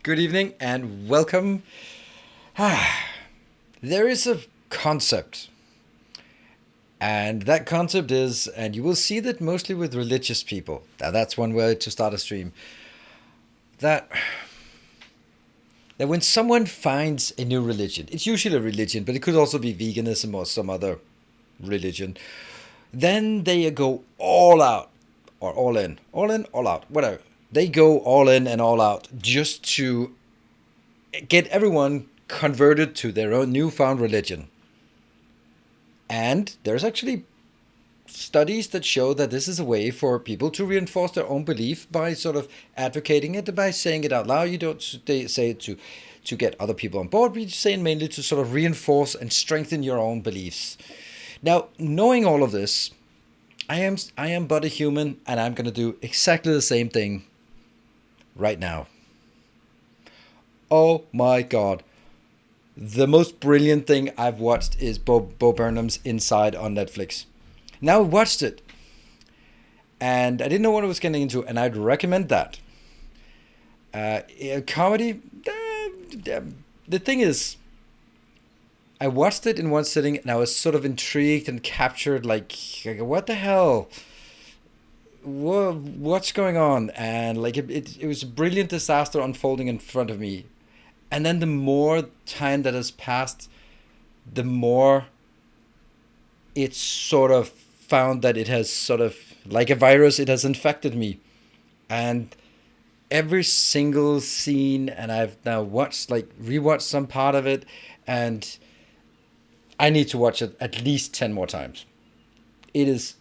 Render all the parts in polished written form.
Good evening and welcome. There is a concept, and that concept is, and you will see that mostly with religious people. Now, that's one way to start a stream. That when someone finds a new religion, it's usually a religion, but it could also be veganism or some other religion, then they go all out, or all in, all out, whatever. They go all in and all out just to get everyone converted to their own newfound religion. And there's actually studies that show that this is a way for people to reinforce their own belief by sort of advocating it, by saying it out loud. You don't say it to get other people on board, but you're saying mainly to sort of reinforce and strengthen your own beliefs. Now, knowing all of this, I am but a human, and I'm going to do exactly the same thing right now. Oh my God. The most brilliant thing I've watched is Bo Burnham's Inside on Netflix. Now I watched it, and I didn't know what I was getting into, and I'd recommend that. Comedy, the thing is, I watched it in one sitting, and I was sort of intrigued and captured, like what the hell? What's going on? And like it was a brilliant disaster unfolding in front of me. And then the more time that has passed, the more it's sort of found that it has sort of, like a virus, it has infected me. And every single scene, and I've now rewatched some part of it, and I need to watch it at least 10 more times. It is,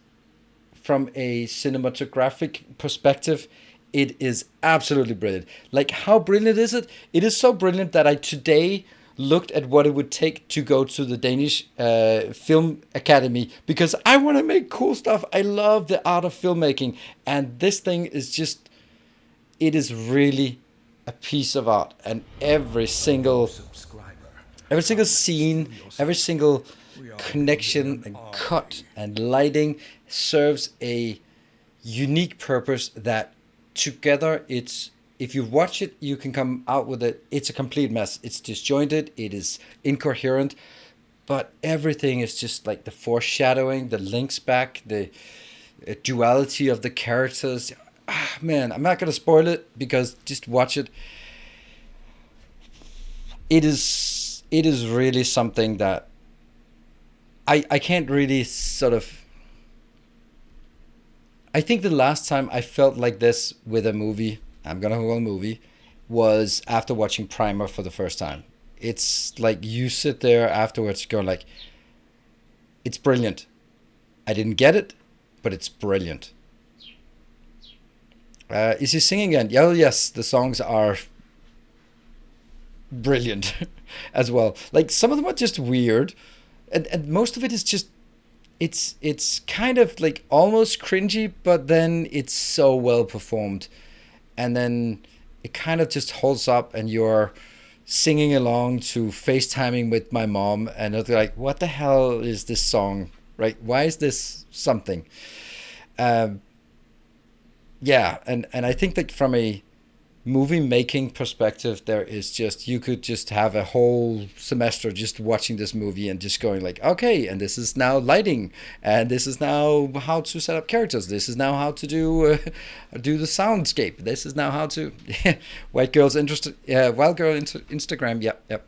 from a cinematographic perspective, it is absolutely brilliant. Like, how brilliant is it? It is so brilliant that I today looked at what it would take to go to the Danish Film Academy, because I want to make cool stuff. I love the art of filmmaking, and this thing is just, it is really a piece of art. And every single scene, every single connection and cut and lighting serves a unique purpose that together, it's, if you watch it, you can come out with it. It's a complete mess. It's disjointed. It is incoherent, but everything is just like the foreshadowing, the links back, the duality of the characters. Man, I'm not gonna spoil it, because just watch it. It is really something that I can't really sort of. I think the last time I felt like this with a movie, I'm gonna call a movie, was after watching Primer for the first time. It's like you sit there afterwards going like, it's brilliant. I didn't get it, but it's brilliant. Is he singing again? Yeah, yes, the songs are brilliant as well. Like, some of them are just weird, and most of it is just, it's kind of like almost cringy, but then it's so well performed, and then it kind of just holds up, and you're singing along to FaceTiming with my mom, and it's like, what the hell is this song, right? Why is this something? Yeah, and I think that from a movie making perspective, there is just, you could just have a whole semester just watching this movie and just going like, okay, and this is now lighting, and this is now how to set up characters, this is now how to do the soundscape, this is now how to wild girl Instagram. Yep.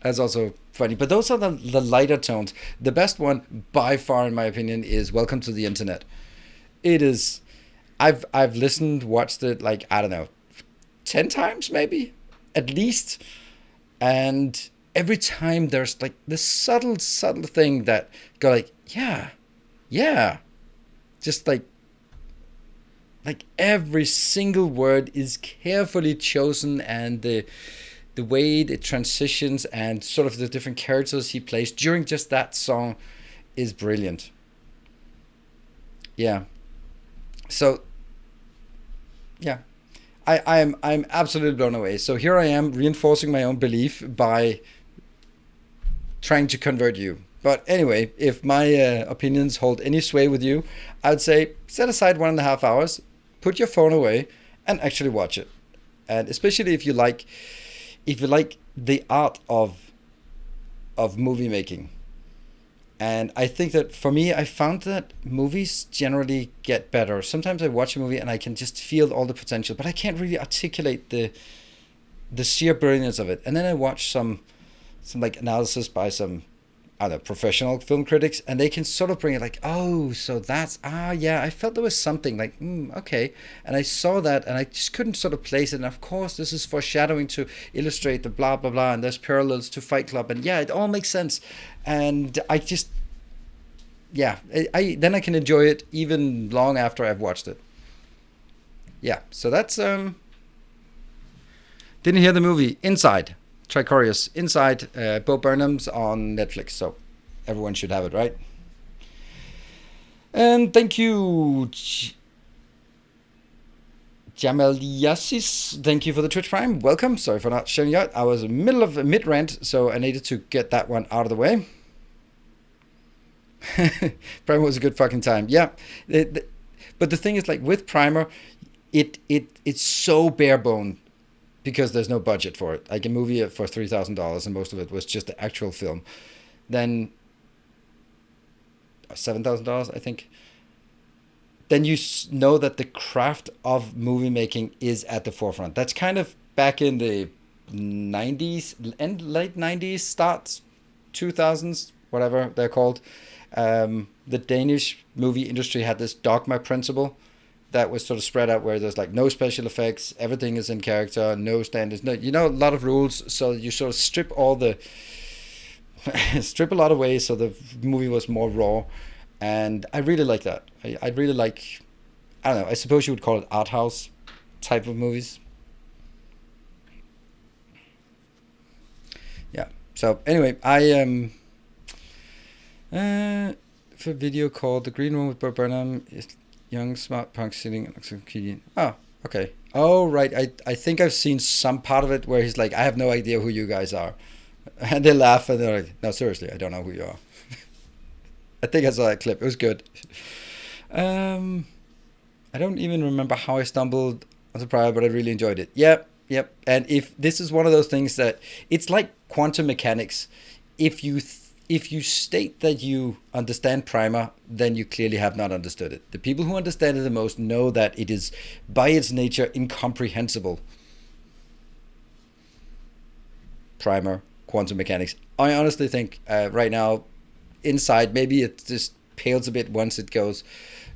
That's also funny, but those are the lighter tones. The best one by far, in my opinion, is Welcome to the Internet. It is, I've listened, watched it, like, I don't know, 10 times maybe, at least. And every time there's like this subtle thing that go like, yeah. Just like every single word is carefully chosen, and the way it transitions and sort of the different characters he plays during just that song is brilliant. Yeah. So, yeah. I'm absolutely blown away. So here I am reinforcing my own belief by trying to convert you. But anyway, if my opinions hold any sway with you, I would say set aside 1.5 hours, put your phone away, and actually watch it. and especially if you like the art of movie making. And I think that for me, I found that movies generally get better. Sometimes I watch a movie and I can just feel all the potential, but I can't really articulate the sheer brilliance of it. And then I watch some like analysis by some, I don't know, professional film critics, and they can sort of bring it like, oh, so that's, yeah, I felt there was something like, okay, and I saw that, and I just couldn't sort of place it. And of course, this is foreshadowing to illustrate the blah blah blah, and there's parallels to Fight Club, and yeah, it all makes sense. And I just, yeah, I then I can enjoy it even long after I've watched it. Yeah, so that's didn't hear the movie Inside. Tricorius Inside. Bo Burnham's on Netflix, so everyone should have it, right? And thank you, Jameliasis. Thank you for the Twitch Prime. Welcome. Sorry for not showing you out. I was in the middle of a mid rant, so I needed to get that one out of the way. Primer was a good fucking time. Yeah, but the thing is, like with Primer, it's so bare bone because there's no budget for it. Like a movie for $3,000, and most of it was just the actual film. Then $7,000, I think. Then you know that the craft of movie making is at the forefront. That's kind of back in the 90s, and late 90s, start 2000s, whatever they're called. The Danish movie industry had this dogma principle that was sort of spread out, where there's like no special effects, everything is in character, no standards, no, a lot of rules. So you sort of strip a lot away, so the movie was more raw. And I really like that. I really like, I don't know, I suppose you would call it art house type of movies. Yeah. So anyway, I for a video called The Green Room with Bo Burnham is young smart punk sitting. Oh, okay. Oh, right. I think I've seen some part of it where he's like, I have no idea who you guys are. And they laugh and they're like, no, seriously, I don't know who you are. I think I saw that clip. It was good. I don't even remember how I stumbled on the Prior, but I really enjoyed it. Yep. And if this is one of those things that it's like quantum mechanics, if you state that you understand Primer, then you clearly have not understood it. The people who understand it the most know that it is by its nature incomprehensible. Primer, quantum mechanics. I honestly think right now, Inside, maybe it just pales a bit once it goes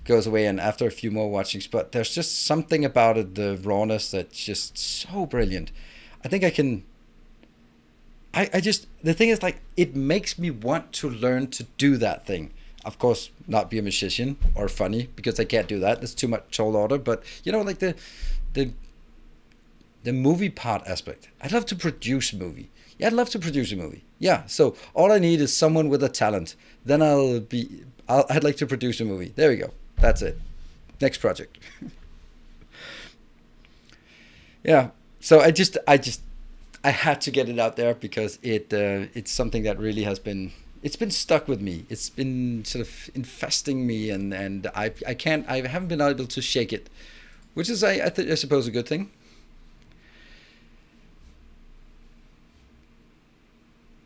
away and after a few more watchings, but there's just something about it, the rawness, that's just so brilliant. I think I can, I just, the thing is, like, it makes me want to learn to do that thing. Of course, not be a musician or funny, because I can't do that. That's too much tall order. But like the movie part aspect. I'd love to produce a movie. Yeah, I'd love to produce a movie. Yeah, so all I need is someone with a talent. Then I'd like to produce a movie. There we go. That's it. Next project. Yeah. So I had to get it out there because it's something that really has been, it's been stuck with me. It's been sort of infesting me, and I haven't been able to shake it, which is I suppose a good thing.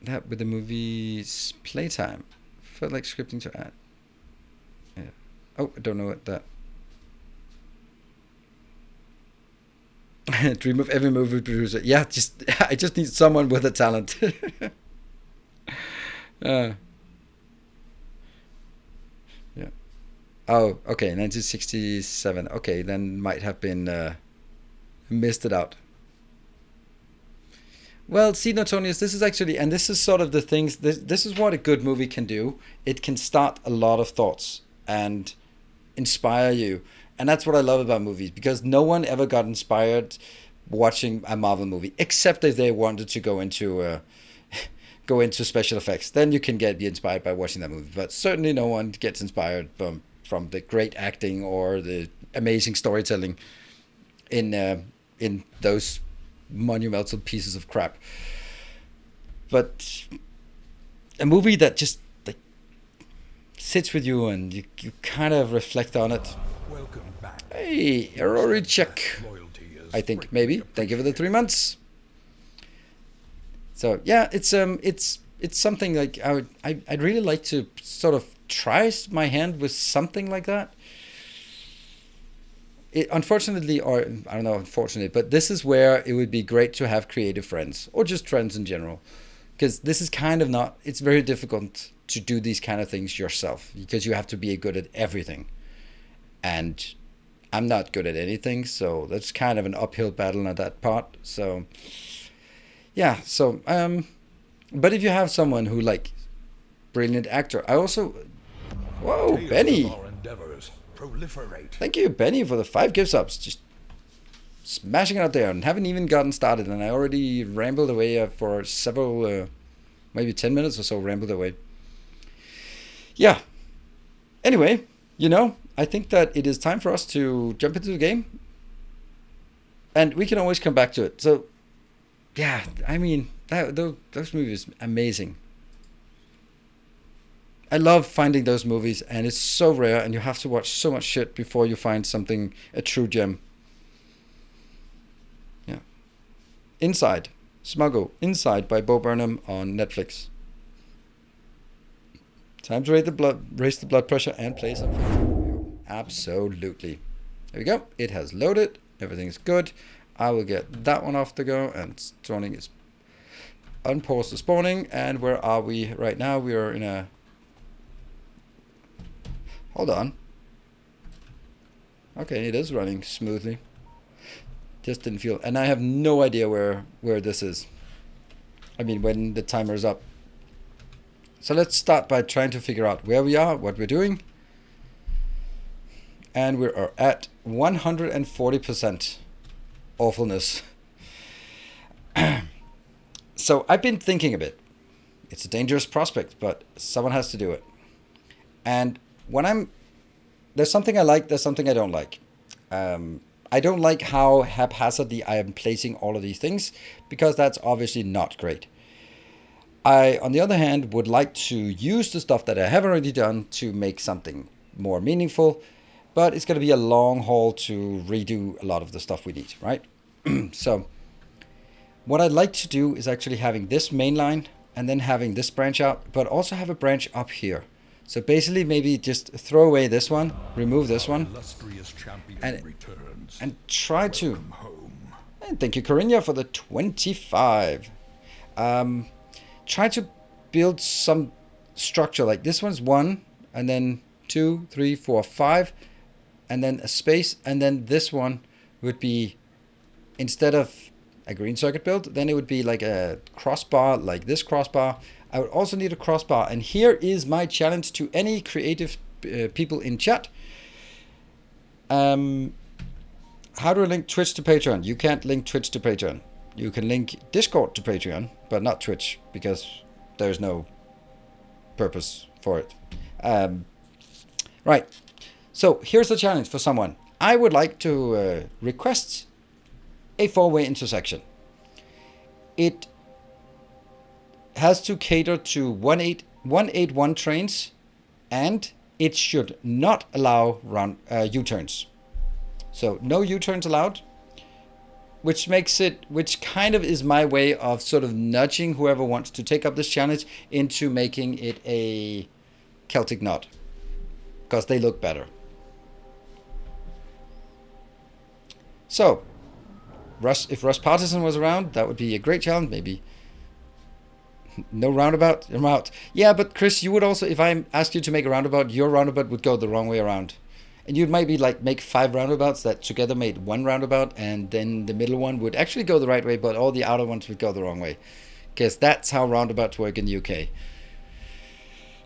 That with the movie's playtime. Felt like scripting to add. Yeah. Oh, I don't know what that. Dream of every movie producer. Yeah, I just need someone with a talent. Yeah. Oh, okay, 1967. Okay, then might have been missed it out. Well, see, Notonius, this is actually, and this is sort of the things, this is what a good movie can do. It can start a lot of thoughts and inspire you. And that's what I love about movies, because no one ever got inspired watching a Marvel movie, except if they wanted to go into special effects. Then you can be inspired by watching that movie. But certainly no one gets inspired from the great acting or the amazing storytelling in those monumental pieces of crap. But a movie that just like sits with you and you kind of reflect on it. Welcome back. Hey, Rory check. Loyalty I think, maybe. Thank you for the 3 months. So yeah, it's something like I'd really like to sort of try my hand with something like that. Unfortunately, or I don't know, unfortunately, but this is where it would be great to have creative friends, or just friends in general, because this is kind of not. It's very difficult to do these kind of things yourself, because you have to be good at everything, and I'm not good at anything, so that's kind of an uphill battle on that part. So yeah, so but if you have someone who like brilliant actor, I also, whoa, Benny. Thank you, Benny, for the 5 gift subs. Just smashing it out there, and haven't even gotten started, and I already rambled away for several, maybe 10 minutes or so, rambled away. Yeah. Anyway, I think that it is time for us to jump into the game, and we can always come back to it. So, yeah, I mean, those movies, amazing. I love finding those movies, and it's so rare, and you have to watch so much shit before you find something, a true gem. Yeah. Inside, Smuggle, Inside by Bo Burnham on Netflix. Time to raise the blood pressure and play some Factorio. Absolutely. There we go. It has loaded. Everything's good. I will get that one off the go, and spawning is unpause the spawning. And where are we right now? We are in a... Hold on. Okay, it is running smoothly. Just didn't feel... And I have no idea where this is. I mean, when the timer is up. So let's start by trying to figure out where we are, what we're doing. And we are at 140% awfulness. So I've been thinking a bit. It's a dangerous prospect, but someone has to do it. And when there's something I like, there's something I don't like. I don't like how haphazardly I am placing all of these things, because that's obviously not great. I, on the other hand, would like to use the stuff that I have already done to make something more meaningful, but it's going to be a long haul to redo a lot of the stuff we need, right? So what I'd like to do is actually having this main line and then having this branch out, but also have a branch up here. So basically maybe just throw away this one, remove this one, and try to... And thank you, Corinna, for the 25. Try to build some structure, like this one's 1, and then 2, 3, 4, 5, and then a space, and then this one would be, instead of a green circuit build, then it would be like a crossbar, like this crossbar. I would also need a crossbar, and here is my challenge to any creative people in chat. How do I link Twitch to Patreon? You can't link Twitch to Patreon. You can link Discord to Patreon, but not Twitch, because there's no purpose for it. Right. So here's the challenge for someone. I would like to request a 4-way intersection. It has to cater to 181 trains, and it should not allow U-turns. So no U-turns allowed, which kind of is my way of sort of nudging whoever wants to take up this challenge into making it a Celtic knot, because they look better. So if Russ Partisan was around, that would be a great challenge. Maybe no roundabout, I'm out. Yeah, but Chris, you would also, if I asked you to make a roundabout, your roundabout would go the wrong way around. And you'd maybe like make 5 roundabouts that together made 1 roundabout, and then the middle one would actually go the right way, but all the outer ones would go the wrong way. Because that's how roundabouts work in the UK.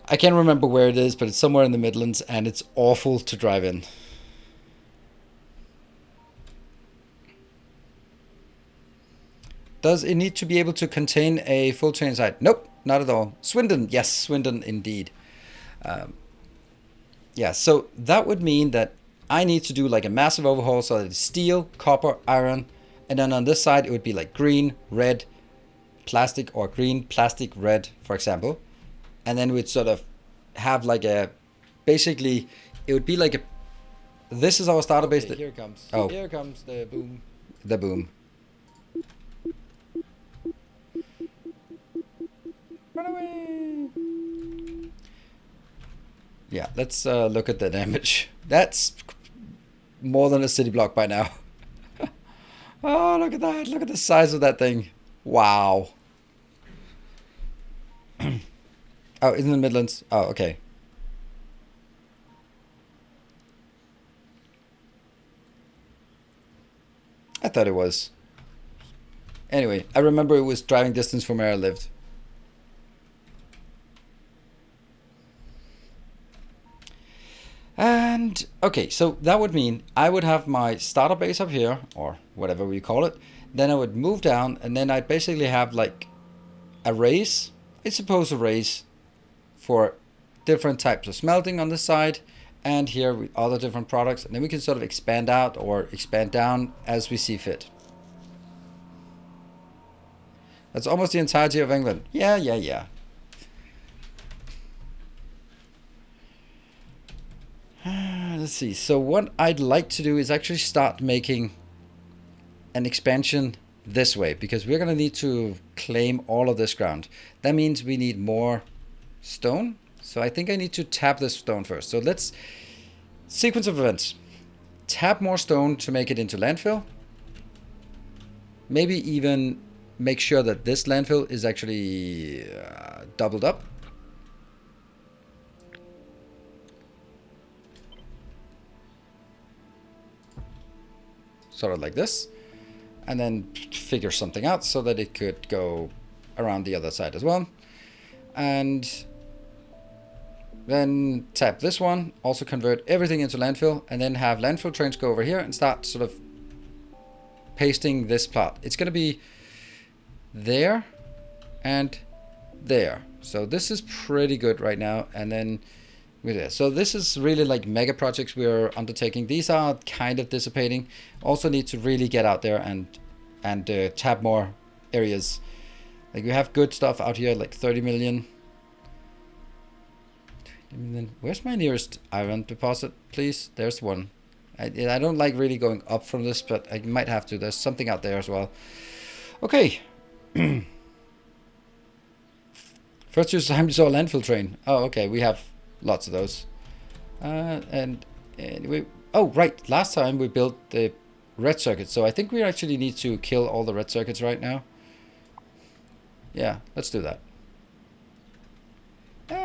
I can't remember where it is, but it's somewhere in the Midlands, and it's awful to drive in. Does it need to be able to contain a full train side? Nope, not at all. Swindon, yes, Swindon indeed. Yeah, so that would mean that I need to do like a massive overhaul, so that it's steel, copper, iron, and then on this side it would be like green, red, plastic, or green, plastic, red, for example. And then we'd sort of have like a, basically, it would be like a, this is our starter base. Okay, here it comes. Oh. Here comes the boom. the boom. Run away! Yeah, let's look at the damage. That's more than a city block by now. Oh, look at that. Look at the size of that thing. Wow. Oh, it's in the Midlands. Oh, okay. I thought it was. Anyway, I remember it was driving distance from where I lived. And, okay, so that would mean I would have my starter base up here, or whatever we call it. Then I would move down, and then I'd basically have like arrays. I suppose arrays for different types of smelting on the side. And here with other different products. And then we can sort of expand out or expand down as we see fit. That's almost the entirety of England. Yeah. Let's see. So what I'd like to do is actually start making an expansion this way, because we're going to need to claim all of this ground. That means we need more stone. So I think I need to tap this stone first. So let's sequence of events. Tap more stone to make it into landfill. Maybe even make sure that this landfill is actually doubled up. Sort of like this. And then figure something out so that it could go around the other side as well. And then tap this one, also convert everything into landfill, and then have landfill trains go over here and start sort of pasting this plot. It's going to be there and there. So this is pretty good right now. And then with this. So this is really like mega projects we're undertaking. These are kind of dissipating. Also need to really get out there and tap more areas. Like we have good stuff out here, like 30 million. Where's my nearest iron deposit, please? There's one. I don't like really going up from this, but I might have to. There's something out there as well. Okay. First use time you saw a landfill train. Oh, okay. We have lots of those. And we. Oh, right. Last time we built the red circuit, so I think we actually need to kill all the red circuits right now. Yeah, let's do that.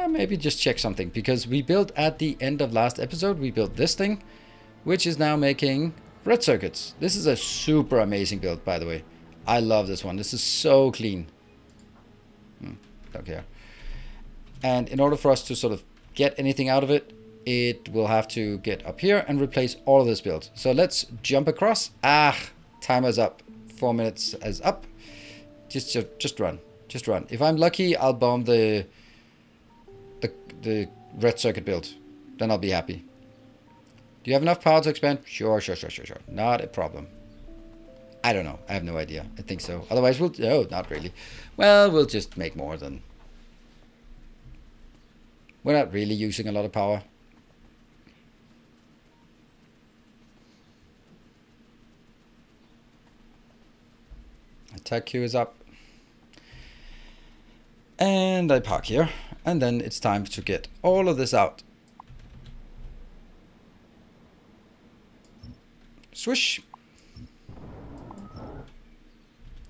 Maybe just check something, because we built at the end of last episode, we built this thing, which is now making red circuits. This is a super amazing build, by the way. I love this one. This is so clean. Don't care. And in order for us to sort of get anything out of it, it will have to get up here and replace all of this build. So let's jump across. Timer's up. 4 minutes is up. Just run. Just run. If I'm lucky, I'll bomb the red circuit build. Then I'll be happy. Do you have enough power to expand? Sure. Not a problem. I don't know. I have no idea. I think so. Otherwise, we'll... Oh, not really. Well, we'll just make more than... We're not really using a lot of power. Attack queue is up. And I park here. And then it's time to get all of this out. Swish.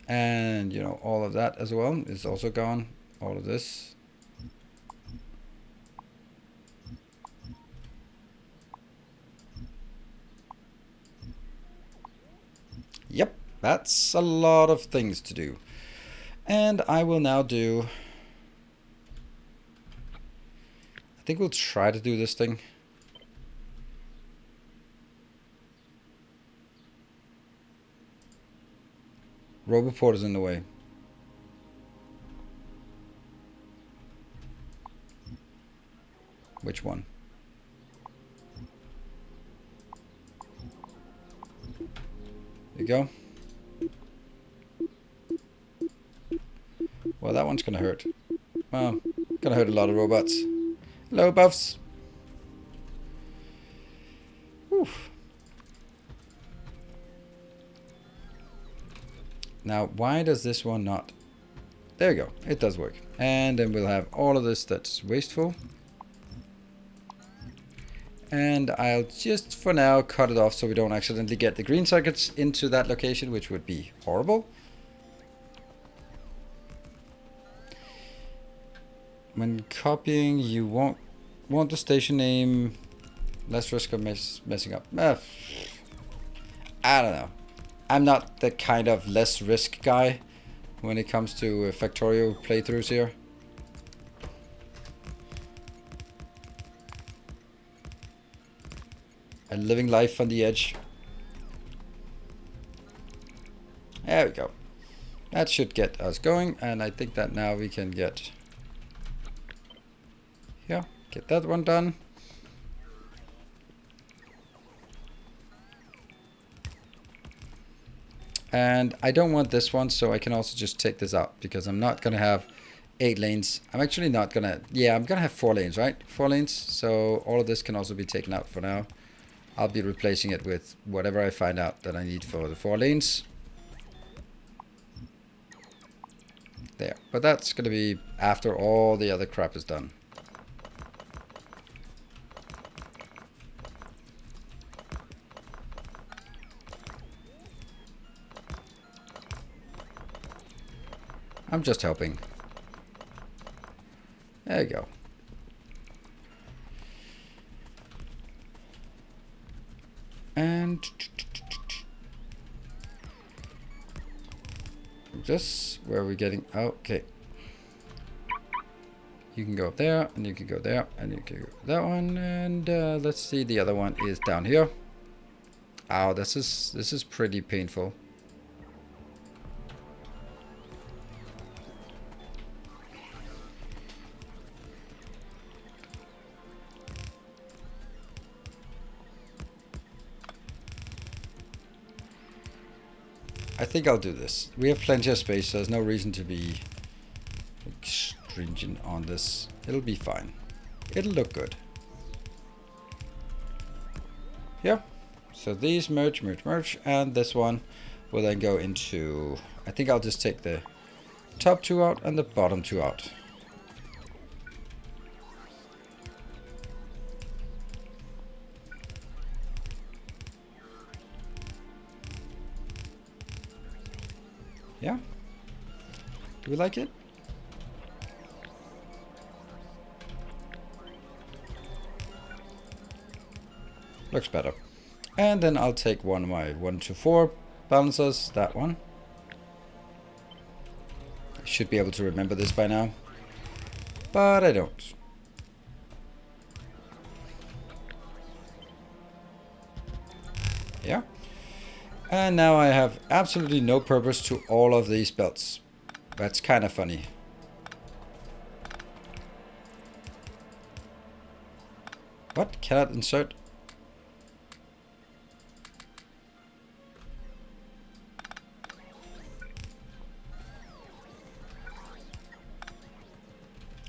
And, you know, all of that as well is also gone. All of this. Yep, that's a lot of things to do. And I will now do... I think we'll try to do this thing. Roboport is in the way. Which one? There you go. Well, that one's gonna hurt. Well, gonna hurt a lot of robots. Hello, buffs. Whew. Now, why does this one not? There we go. It does work. And then we'll have all of this that's wasteful. And I'll just, for now, cut it off so we don't accidentally get the green circuits into that location, which would be horrible. When copying, you won't want the station name. Less risk of messing up. I don't know. I'm not the kind of less risk guy when it comes to Factorio playthroughs here. And living life on the edge. There we go. That should get us going, and I think that now we can get that one done. And I don't want this one, so I can also just take this out because I'm not gonna have 8 lanes. I'm actually not gonna, I'm gonna have 4 lanes, right? 4 lanes, so all of this can also be taken out for now. I'll be replacing it with whatever I find out that I need for the 4 lanes. There, but that's gonna be after all the other crap is done. I'm just helping. There you go. And just where are we getting? Okay. You can go up there, and you can go there, and you can go that one, and let's see. The other one is down here. Oh, this is pretty painful. I think I'll do this. We have plenty of space, so there's no reason to be stringent on this. It'll be fine. It'll look good. Yeah. So these merge, and this one will then go into... I think I'll just take the top 2 out and the bottom 2 out. Yeah? Do we like it? Looks better. And then I'll take one of my 1 to 4 balancers, that one. I should be able to remember this by now, but I don't. Yeah. And now I have absolutely no purpose to all of these belts. That's kind of funny. What? Cannot insert?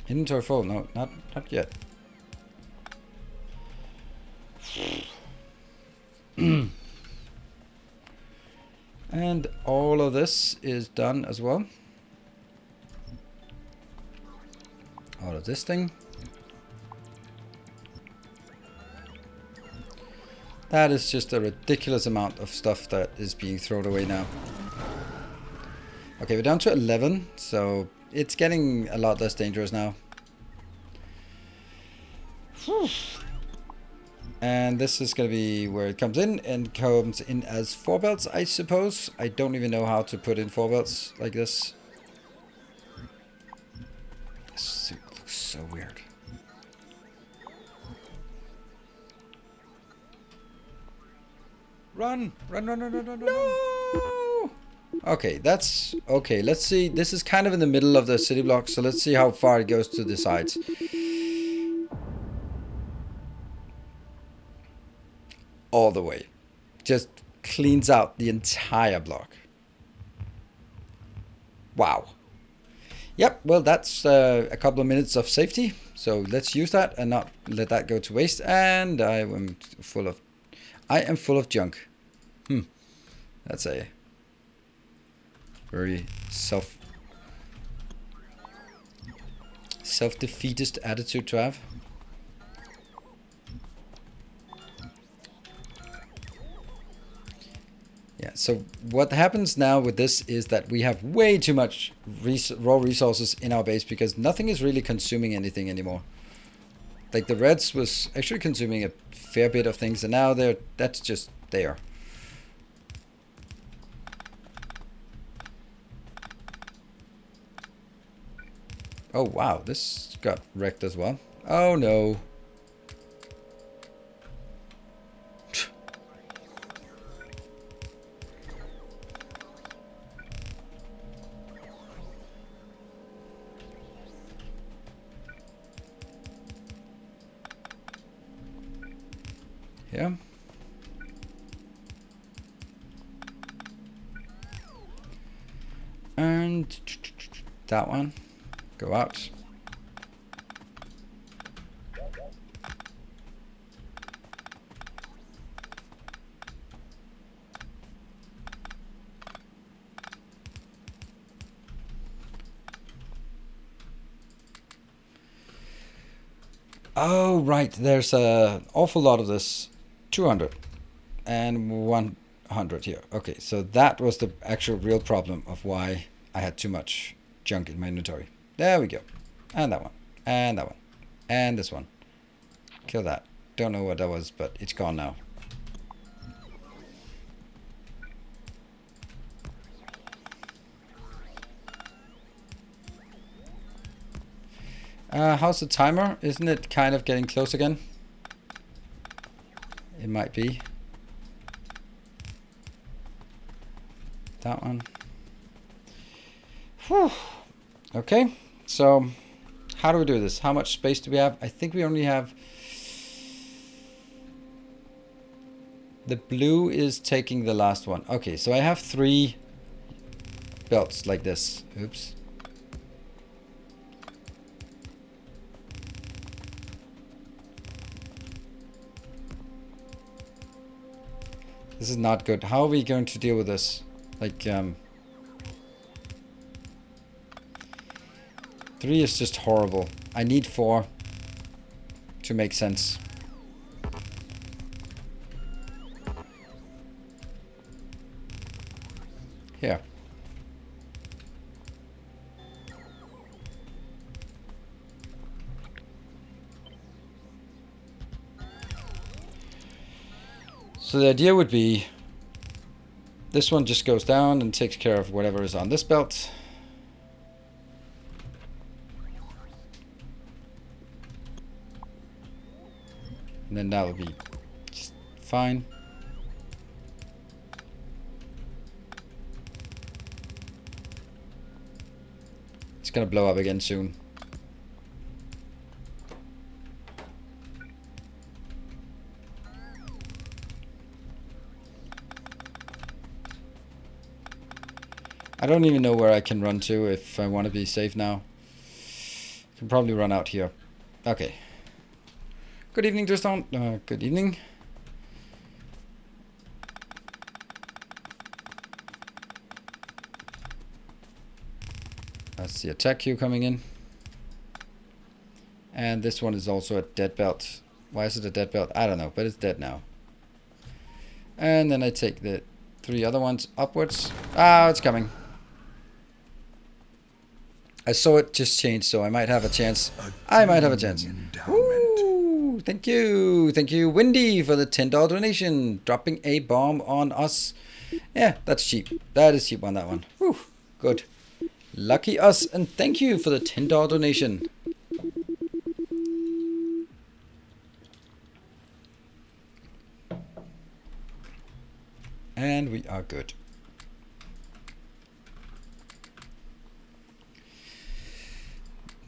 Inventory full? No, not yet. And all of this is done as well. All of this thing. That is just a ridiculous amount of stuff that is being thrown away now. Okay, we're down to 11, so it's getting a lot less dangerous now. Whew. And this is going to be where it comes in, and comes in as 4 belts, I suppose. I don't even know how to put in 4 belts like this. This looks so weird. Run! Run, run, run, run, run, run. No! Okay, that's... Okay, let's see. This is kind of in the middle of the city block, so let's see how far it goes to the sides. All the way. Just cleans out the entire block. Wow. Yep, well, that's a couple of minutes of safety. So let's use that and not let that go to waste. And I am full of junk. That's a... Very self-defeatist attitude to have. Yeah, so what happens now with this is that we have way too much raw resources in our base because nothing is really consuming anything anymore. Like the reds was actually consuming a fair bit of things, and now that's just there. Oh wow, this got wrecked as well. Oh no. Yeah. And that one. Go out. Oh, right. There's an awful lot of this. 200 and 100 here. Okay, so that was the actual real problem of why I had too much junk in my inventory. There we go. And that one. And that one. And this one. Kill that. Don't know what that was, but it's gone now. How's the timer? Isn't it kind of getting close again? It might be. That one. Whew. Okay, so how do we do this? How much space do we have? I think we only have... The blue is taking the last one. Okay, so I have 3 belts like this. Oops. This is not good. How are we going to deal with this? Like, 3 is just horrible. I need 4 to make sense. Here. So the idea would be this one just goes down and takes care of whatever is on this belt. And then that will be just fine. It's gonna blow up again soon. I don't even know where I can run to if I want to be safe now. Can probably run out here. Okay. Good evening, Tristan. Good evening. That's the attack queue coming in. And this one is also a dead belt. Why is it a dead belt? I don't know, but it's dead now. And then I take the 3 other ones upwards. Ah, it's coming. I saw it just change, so I might have a chance. I might have a chance. Woo! Thank you. Thank you, Wendy, for the $10 donation. Dropping a bomb on us. Yeah, that's cheap. That is cheap on that one. Woo, good. Lucky us, and thank you for the $10 donation. And we are good.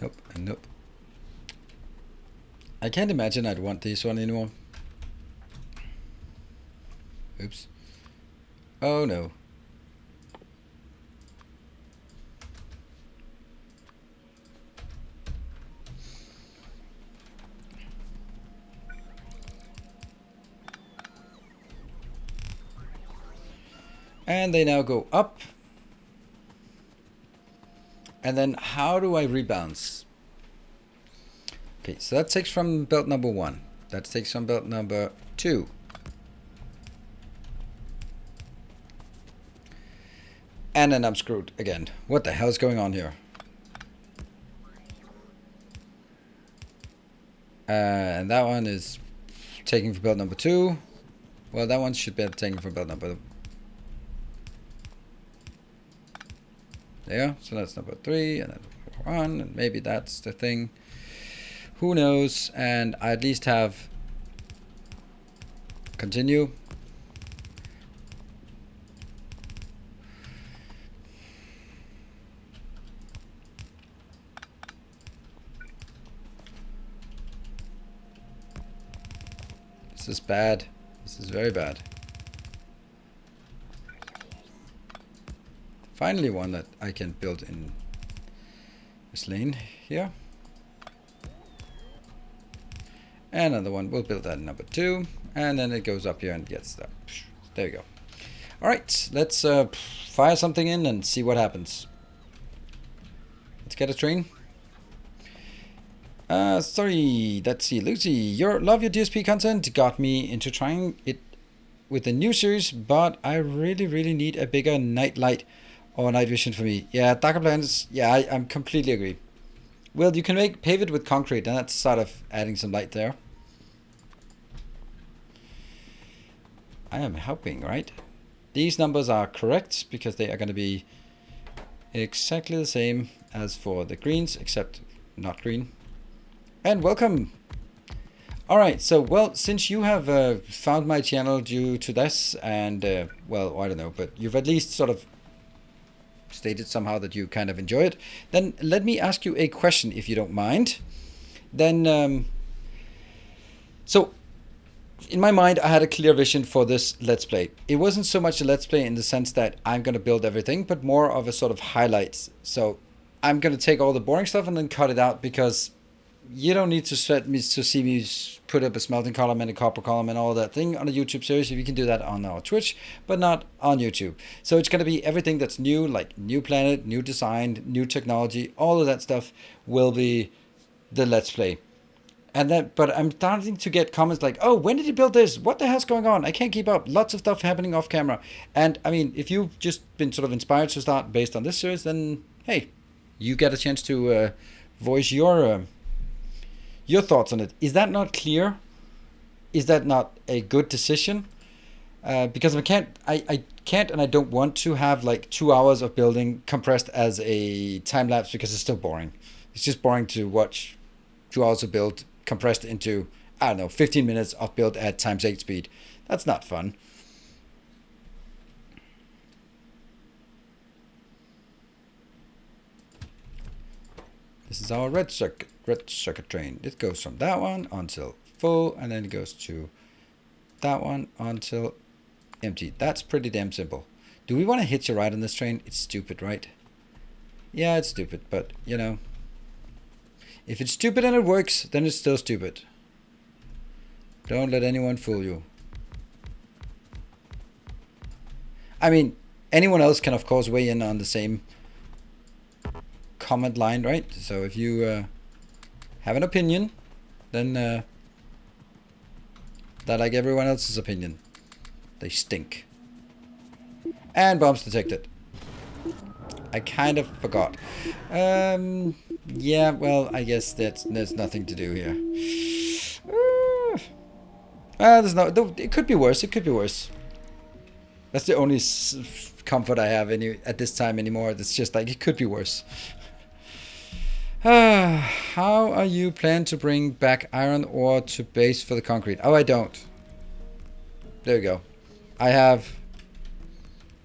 Nope, and nope. I can't imagine I'd want this one anymore. Oops. Oh no. And they now go up. And then how do I rebalance? Okay, so that takes from belt number 1. That takes from belt number 2. And then I'm screwed again. What the hell is going on here? And that one is taking from belt number 2. Well, that one should be taken from belt number. There, so that's number 3 and then number 1, and maybe that's the thing. Who knows? And I at least have continue. This is bad. This is very bad. Finally one that I can build in this lane here. And another one, we'll build that in number 2. And then it goes up here and gets that. There you go. Alright, let's fire something in and see what happens. Let's get a train. Sorry, let's see. Lucy, love your DSP content got me into trying it with the new series, but I really need a bigger night light or night vision for me. Yeah, darker planets, yeah, I'm completely agree. Well, you can pave it with concrete, and that's sort of adding some light there. I am helping, right? These numbers are correct because they are going to be exactly the same as for the greens, except not green. And welcome. All right, so well, since you have found my channel due to this, and well, I don't know, but you've at least sort of stated somehow that you kind of enjoy it, then let me ask you a question, if you don't mind. Then, so in my mind, I had a clear vision for this Let's Play. It wasn't so much a Let's Play in the sense that I'm going to build everything, but more of a sort of highlights. So I'm going to take all the boring stuff and then cut it out, because you don't need to see me put up a smelting column and a copper column and all that thing on a YouTube series. If you can do that on our Twitch, but not on YouTube. So it's going to be everything that's new, like new planet, new design, new technology, all of that stuff will be the Let's Play. And then, but I'm starting to get comments like, oh, when did you build this? What the hell's going on? I can't keep up. Lots of stuff happening off camera. And I mean, if you've just been sort of inspired to start based on this series, then hey, you get a chance to voice your thoughts on it. Is that not clear? Is that not a good decision? Because I can't and I don't want to have like 2 hours of building compressed as a time lapse, because it's still boring. It's just boring to watch 2 hours of build compressed into, I don't know, 15 minutes of build at ×8 speed. That's not fun. This is our red circuit train. It goes from that one until full, and then it goes to that one until empty. That's pretty damn simple. Do we want to hitch a ride on this train? It's stupid, right? Yeah, it's stupid, but you know, if it's stupid and it works, then it's still stupid. Don't let anyone fool you. I mean, anyone else can of course weigh in on the same comment line, right? So if you have an opinion, then they're like everyone else's opinion. They stink. And bombs detected. I kind of forgot. Yeah, well, I guess there's nothing to do here. There's no. It could be worse. It could be worse. That's the only comfort I have at this time anymore. It's just like it could be worse. How are you plan to bring back iron ore to base for the concrete? Oh, I don't. There we go. I have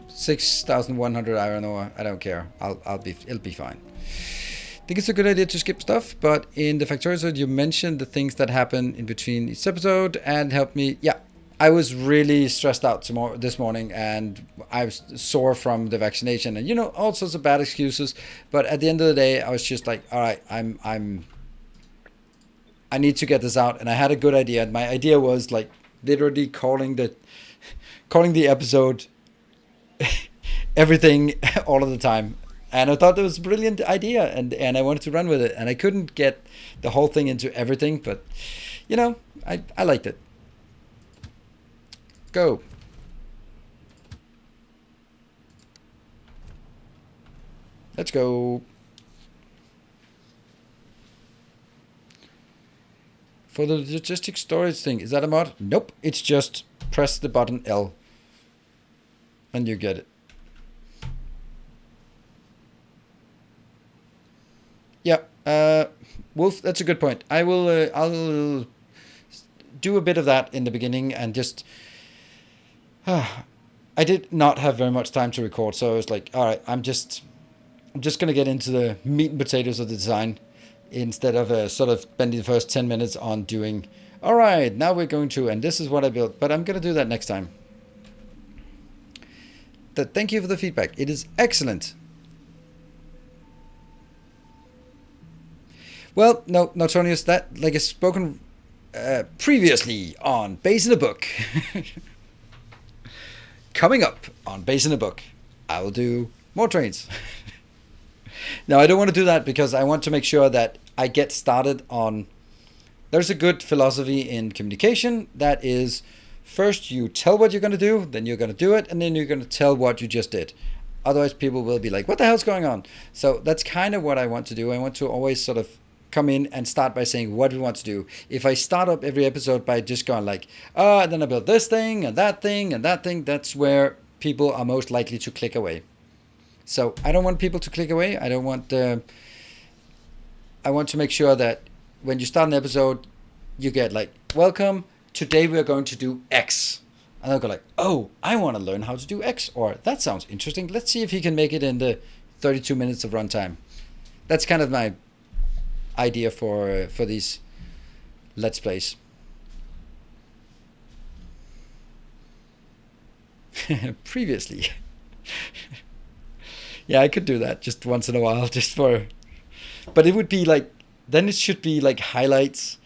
6,100 iron ore. I don't care. It'll be fine. I think it's a good idea to skip stuff, but in the Factorio episode, you mentioned the things that happen in between each episode and helped me. Yeah, I was really stressed out this morning, and I was sore from the vaccination, and you know, all sorts of bad excuses. But at the end of the day, I was just like, all right, I need to get this out, and I had a good idea. And my idea was like literally calling the episode everything all of the time. And I thought it was a brilliant idea, and I wanted to run with it, and I couldn't get the whole thing into everything, but I liked it. Go. Let's go. For the logistic storage thing, is that a mod? Nope, it's just press the button L and you get it. Yeah, Wolf, that's a good point. I'll do a bit of that in the beginning and just... I did not have very much time to record, so I was like, all right, I'm just going to get into the meat and potatoes of the design instead of sort of spending the first 10 minutes on doing, all right, now we're going to, and this is what I built, but I'm going to do that next time. Thank you for the feedback. It is excellent. Well, no, Tonius, that, like, is spoken previously on Base in a Book. Coming up on Base in a Book, I will do more trains. Now, I don't want to do that because I want to make sure that I get started on... There's a good philosophy in communication that is, first you tell what you're going to do, then you're going to do it, and then you're going to tell what you just did. Otherwise, people will be like, what the hell's going on? So that's kind of what I want to do. I want to always sort of come in and start by saying what we want to do. If I start up every episode by just going like, then I built this thing and that thing and that thing, that's where people are most likely to click away. So I don't want people to click away. I want to make sure that when you start an episode, you get like, welcome, today we are going to do X. And they'll go like, oh, I want to learn how to do X. Or that sounds interesting. Let's see if he can make it in the 32 minutes of runtime. That's kind of my idea for these Let's Plays. Previously. Yeah, I could do that just once in a while, just for... But it would be like... Then it should be like highlights.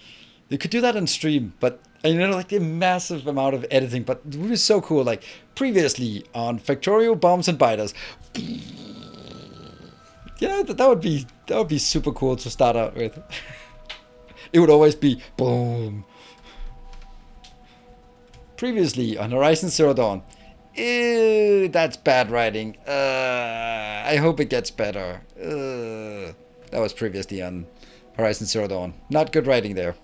You could do that on stream, but... like a massive amount of editing, but it would be so cool. Like, previously on Factorio Bombs and Biters. Yeah, that would be super cool to start out with. It would always be boom. Previously on Horizon Zero Dawn. Ew, that's bad writing. I hope it gets better. That was previously on Horizon Zero Dawn. Not good writing there.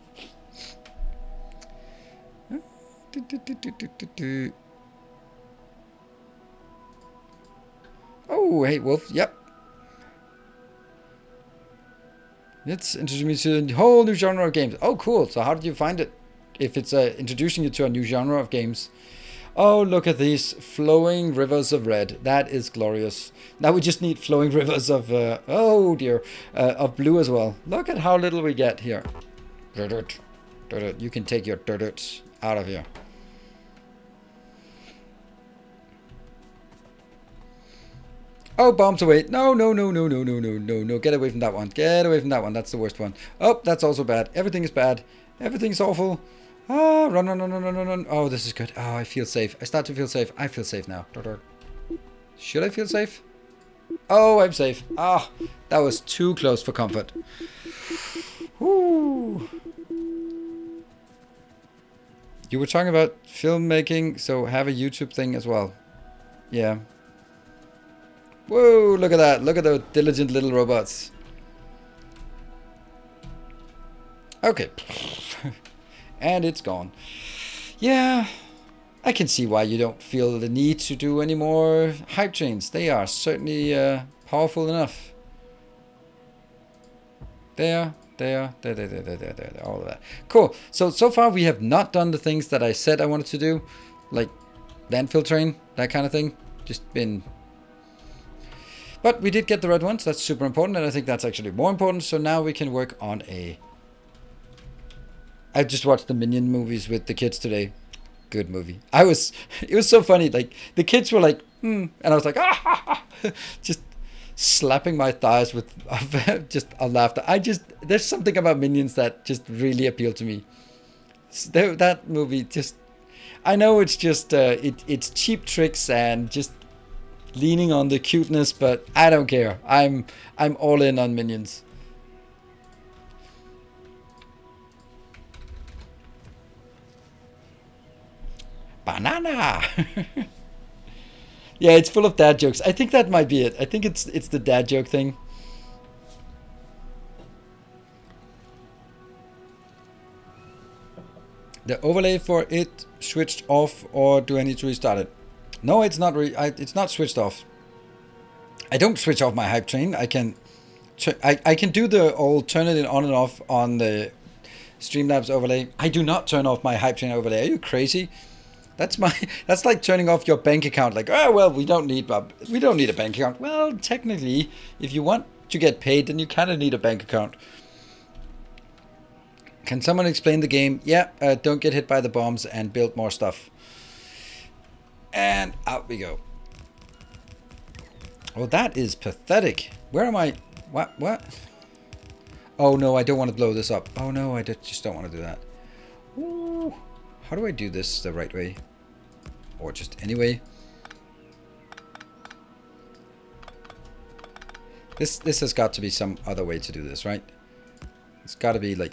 Oh, hey, Wolf. Yep. It's introduced me to a whole new genre of games. Oh, cool. So how did you find it? If it's introducing you to a new genre of games. Oh, look at these flowing rivers of red. That is glorious. Now we just need flowing rivers of, oh dear, of blue as well. Look at how little we get here. You can take your dirt out of here. Oh, bombs away. No. Get away from that one. Get away from that one. That's the worst one. Oh, that's also bad. Everything is bad. Everything's awful. Ah, run. Oh, this is good. Oh, I feel safe. I start to feel safe. I feel safe now. Should I feel safe? Oh, I'm safe. Ah, that was too close for comfort. Woo. You were talking about filmmaking, so have a YouTube thing as well. Yeah. Whoa, look at that. Look at those diligent little robots. Okay. And it's gone. Yeah, I can see why you don't feel the need to do any more hype trains. They are certainly powerful enough. There, all of that. Cool. So far we have not done the things that I said I wanted to do. Like landfill train, that kind of thing. Just been... But we did get the red ones. That's super important, and I think that's actually more important. So now we can work on a... I just watched the Minion movies with the kids today. Good movie. It was so funny. Like, the kids were like, and I was like, just slapping my thighs with just a laughter. There's something about Minions that just really appealed to me. That movie just... I know it's just, it's cheap tricks and just leaning on the cuteness, but I don't care. I'm all in on minions. Banana. Yeah, it's full of dad jokes. I think that might be it. I think it's the dad joke thing. The overlay for it switched off, or do I need to restart it? No, it's not. It's not switched off. I don't switch off my hype train. I can do the old turn it on and off on the Streamlabs overlay. I do not turn off my hype train overlay. Are you crazy? That's like turning off your bank account. Like, oh well, we don't need a bank account. Well, technically, if you want to get paid, then you kind of need a bank account. Can someone explain the game? Yeah, don't get hit by the bombs and build more stuff. And out we go. Oh, that is pathetic. Where am I? What? Oh no, I don't want to blow this up. Oh no, I just don't want to do that. Ooh. How do I do this the right way? Or just anyway? This has got to be some other way to do this, right? It's got to be like...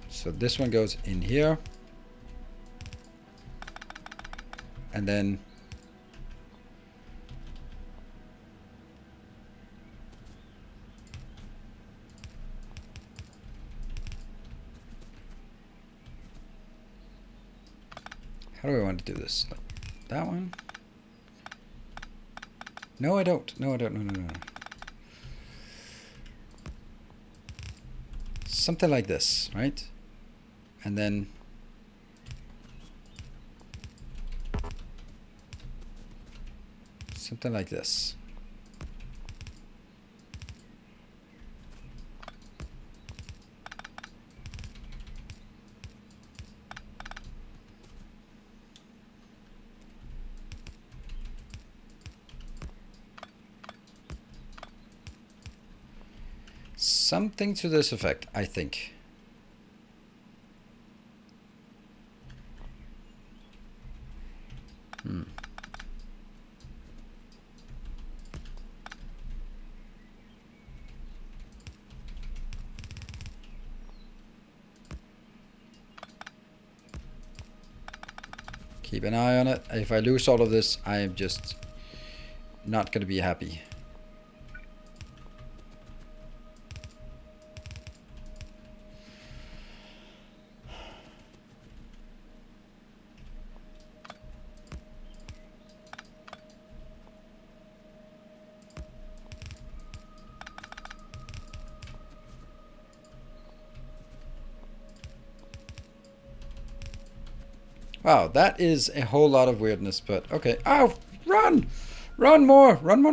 So this one goes in here. And then... How do I want to do this? That one? No, I don't. No, I don't. No. Something like this, right? And then... Something like this. Something to this effect, I think. Keep an eye on it. If I lose all of this, I am just not going to be happy. Wow, that is a whole lot of weirdness, but okay. Oh, run! Run more! Run.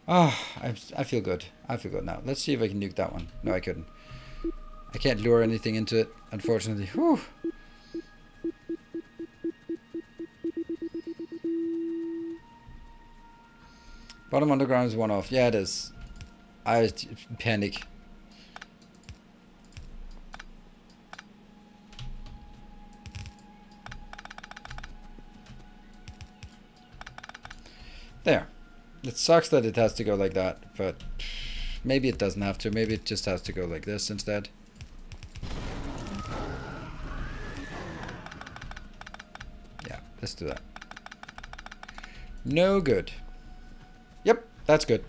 Ah, I feel good. I feel good now. Let's see if I can nuke that one. No, I couldn't. I can't lure anything into it, unfortunately. Whew. Bottom underground is one off. Yeah, it is. I panic. There. It sucks that it has to go like that, but maybe it doesn't have to. Maybe it just has to go like this instead. Yeah, let's do that. No good. Yep, that's good.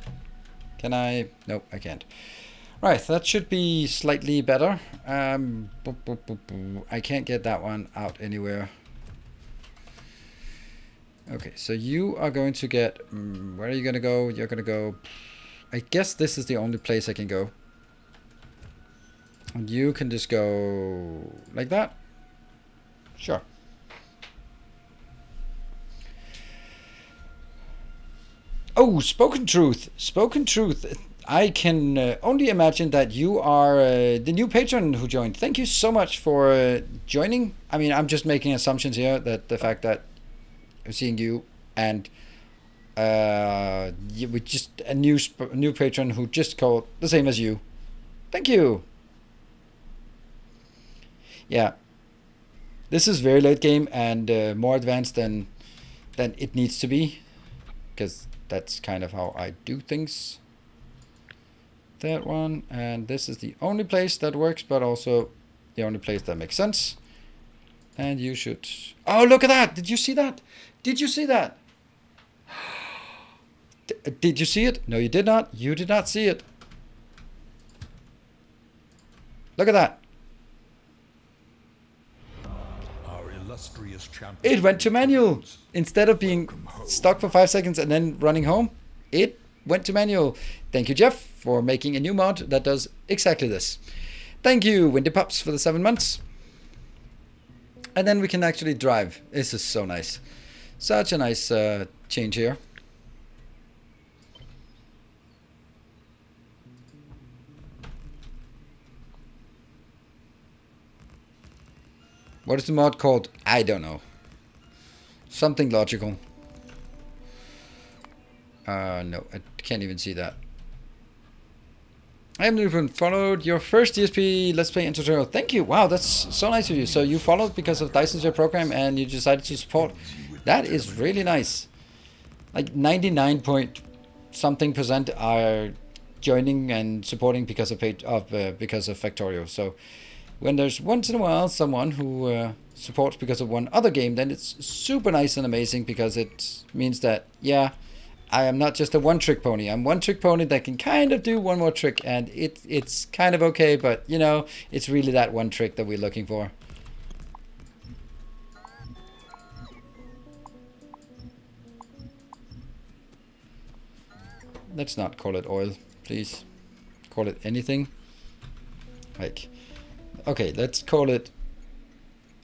Can I? Nope, I can't. Right, that should be slightly better. I can't get that one out anywhere. Okay, so you are going to get... where are you going to go? You're going to go... I guess this is the only place I can go. And you can just go like that. Sure. Oh, spoken truth. Spoken truth. I can only imagine that you are the new patron who joined. Thank you so much for joining. I mean, I'm just making assumptions here that the fact that seeing you and with just a new patron who just called the same as you, Thank you. Yeah. This is very late game and more advanced than it needs to be, because that's kind of how I do things. That one, and this is the only place that works, but also the only place that makes sense. And you should... Oh, look at that! Did you see that? Did you see that? Did you see it? No, you did not. You did not see it. Look at that. It went to manual. Instead of being stuck for 5 seconds and then running home, it went to manual. Thank you, Jeff, for making a new mod that does exactly this. Thank you, Windy Pups, for the 7 months. And then we can actually drive. This is so nice. Such a nice change here. What is the mod called? I don't know. Something logical. No, I can't even see that. I haven't even followed your first DSP Let's Play tutorial. Thank you. Wow, that's so nice of you. So you followed because of Dyson's program and you decided to support. That is really nice. Like 99 point something % are joining and supporting because of Factorio. So when there's once in a while someone who supports because of one other game, then it's super nice and amazing, because it means that, yeah, I am not just a one-trick pony. I'm one-trick pony that can kind of do one more trick, and it's kind of okay, but, you know, it's really that one trick that we're looking for. Let's not call it oil, please. Call it anything. Like, okay, let's call it...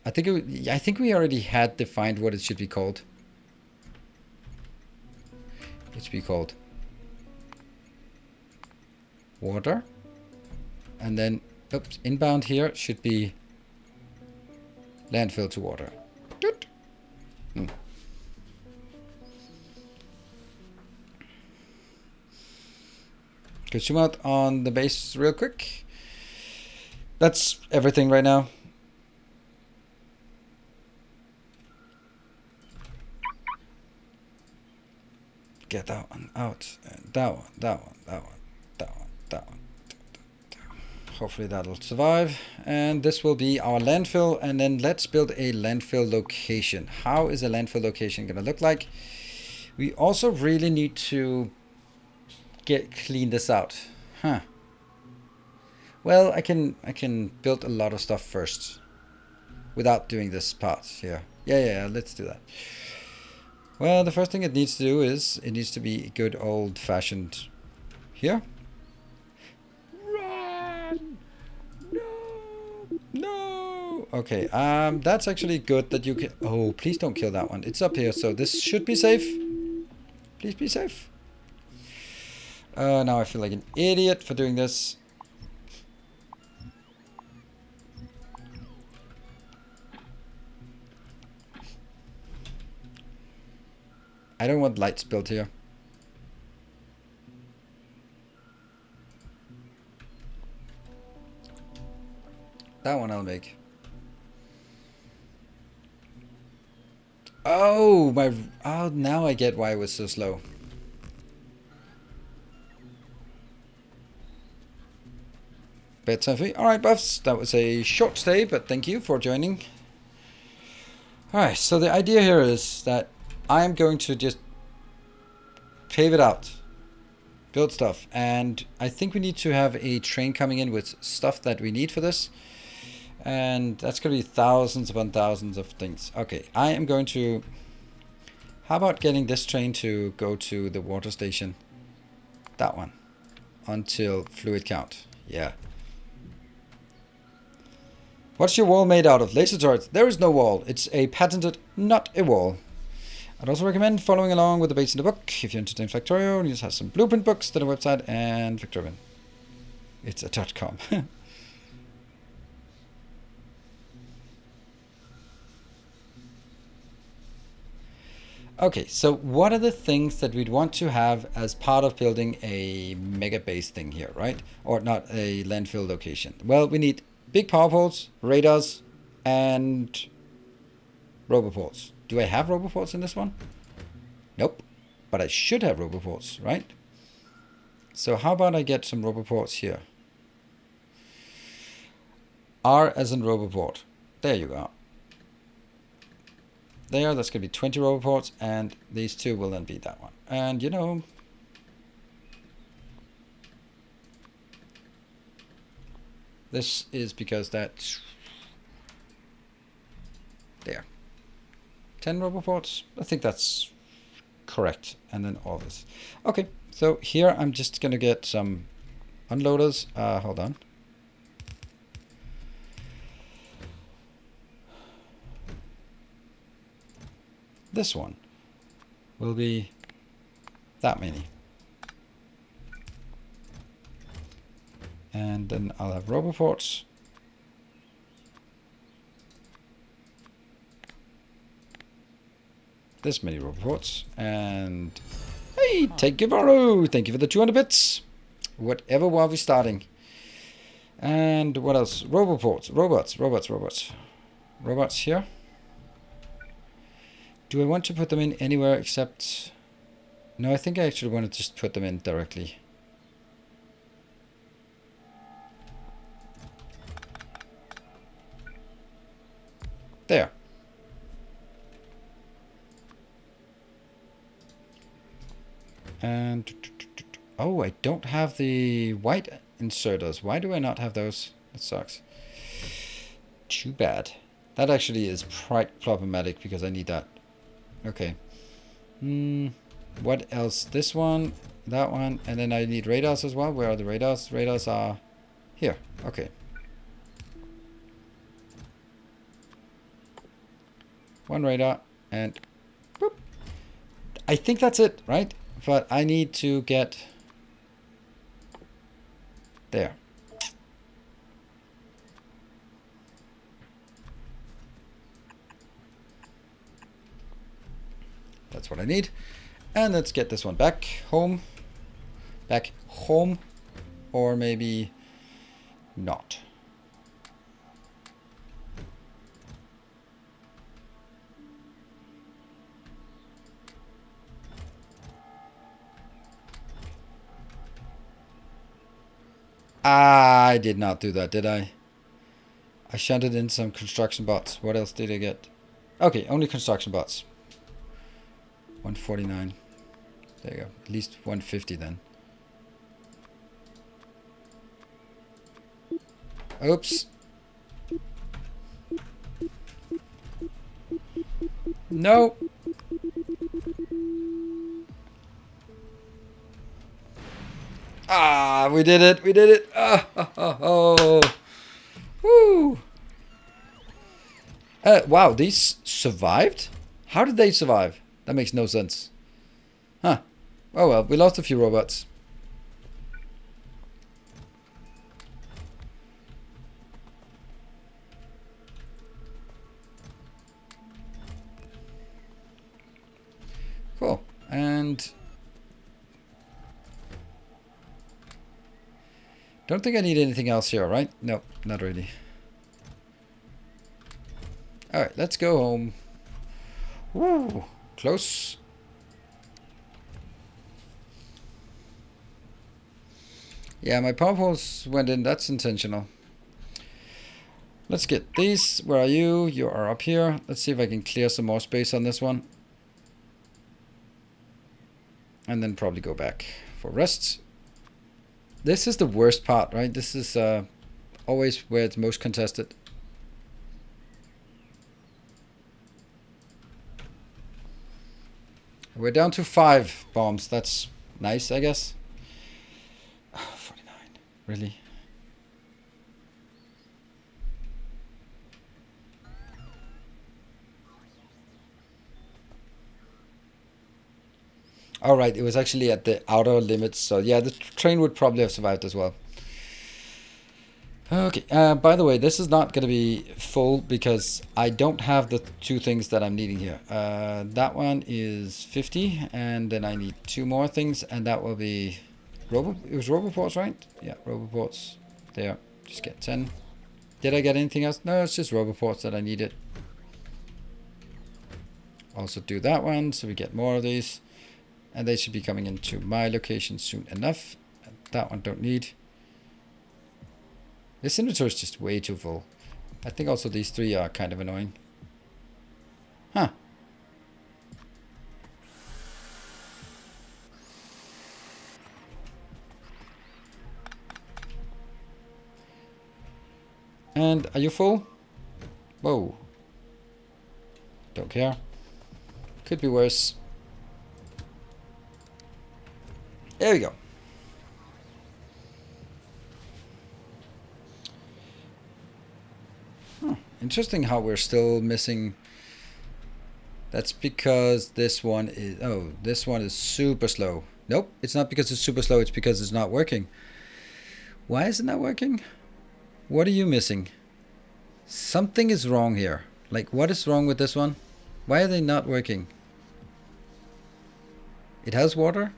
I think we already had defined what it should be called. It should be called water, and then oops, inbound here should be landfill to water. Could zoom out on the base real quick. That's everything right now. Get that one out, and that one, that one, that one, that one, that one. Hopefully that'll survive. And this will be our landfill, and then let's build a landfill location. How is a landfill location gonna look like? We also really need to clean this out. Huh. Well, I can build a lot of stuff first without doing this part here. Yeah, let's do that. Well, the first thing it needs to do is it needs to be good old-fashioned here. Run! No! Okay, that's actually good that you can... Oh, please don't kill that one. It's up here, so this should be safe. Please be safe. Now I feel like an idiot for doing this. I don't want lights built here. That one I'll make. Oh, now I get why it was so slow. Bedtime free. Alright, buffs. That was a short stay, but thank you for joining. Alright, so the idea here is that I am going to just pave it out, build stuff, and I think we need to have a train coming in with stuff that we need for this, and that's going to be thousands upon thousands of things. Okay, I am going to... How about getting this train to go to the water station? That one. Until fluid count. Yeah. What's your wall made out of? Laser turrets. There is no wall. It's a patented, not a wall. I'd also recommend following along with the base in the book if you're interested in Factorio. It has some blueprint books to the website and Factorio. It's a .com. Okay, so what are the things that we'd want to have as part of building a mega base thing here, right? Or not a landfill location. Well, we need big power poles, radars, and roboports. Do I have roboports in this one? Nope. But I should have roboports, right? So how about I get some roboports here? R as in roboport. There you go. There, that's going to be 20 roboports, and these two will then be that one. And you know, this is because that's there. 10 roboports. I think that's correct. And then all this. Okay, so here I'm just going to get some unloaders. Hold on. This one will be that many. And then I'll have roboports. This many roboports. And hey, thank you, Baru. Thank you for the 200 bits. Whatever while we're starting. And what else? Roboports. Robots here. Do I want to put them in anywhere except... No, I think I actually want to just put them in directly. There. And... Oh, I don't have the white inserters. Why do I not have those? That sucks. Too bad. That actually is quite problematic because I need that. Okay. What else? This one, that one, and then I need radars as well. Where are the radars? Radars are here. Okay. One radar and boop. I think that's it, right? But I need to get there. That's what I need. And let's get this one back home. Back home. Or maybe not. I did not do that, did I? I shunted in some construction bots. What else did I get? Okay, only construction bots. 149. There you go. At least 150 then. Oops. No. Ah, we did it. We did it. Ah, oh. Woo. Wow, these survived? How did they survive? That makes no sense. Huh. Oh well, we lost a few robots. Cool. And don't think I need anything else here, right? No, not really. Alright, let's go home. Woo, close. Yeah, my power poles went in. That's intentional. Let's get these. Where are you? You are up here. Let's see if I can clear some more space on this one. And then probably go back for rest. This is the worst part, right? This is always where it's most contested. We're down to 5 bombs. That's nice, I guess. 49. Really? All right, it was actually at the outer limits. So yeah, the train would probably have survived as well. Okay, by the way, this is not going to be full because I don't have the two things that I'm needing here. That one is 50, and then I need two more things, and that will be it was Roboports, right? Yeah, Roboports. There, just get 10. Did I get anything else? No, it's just Roboports that I needed. Also do that one, so we get more of these. And they should be coming into my location soon enough. That one don't need. This inventory is just way too full. I think also these three are kind of annoying. Huh. And are you full? Whoa. Don't care. Could be worse. There we go. Interesting how we're still missing. That's because this one is... Oh, this one is super slow. Nope, it's not because it's super slow. It's because it's not working. Why is it not working? What are you missing? Something is wrong here. Like, what is wrong with this one? Why are they not working? It has water.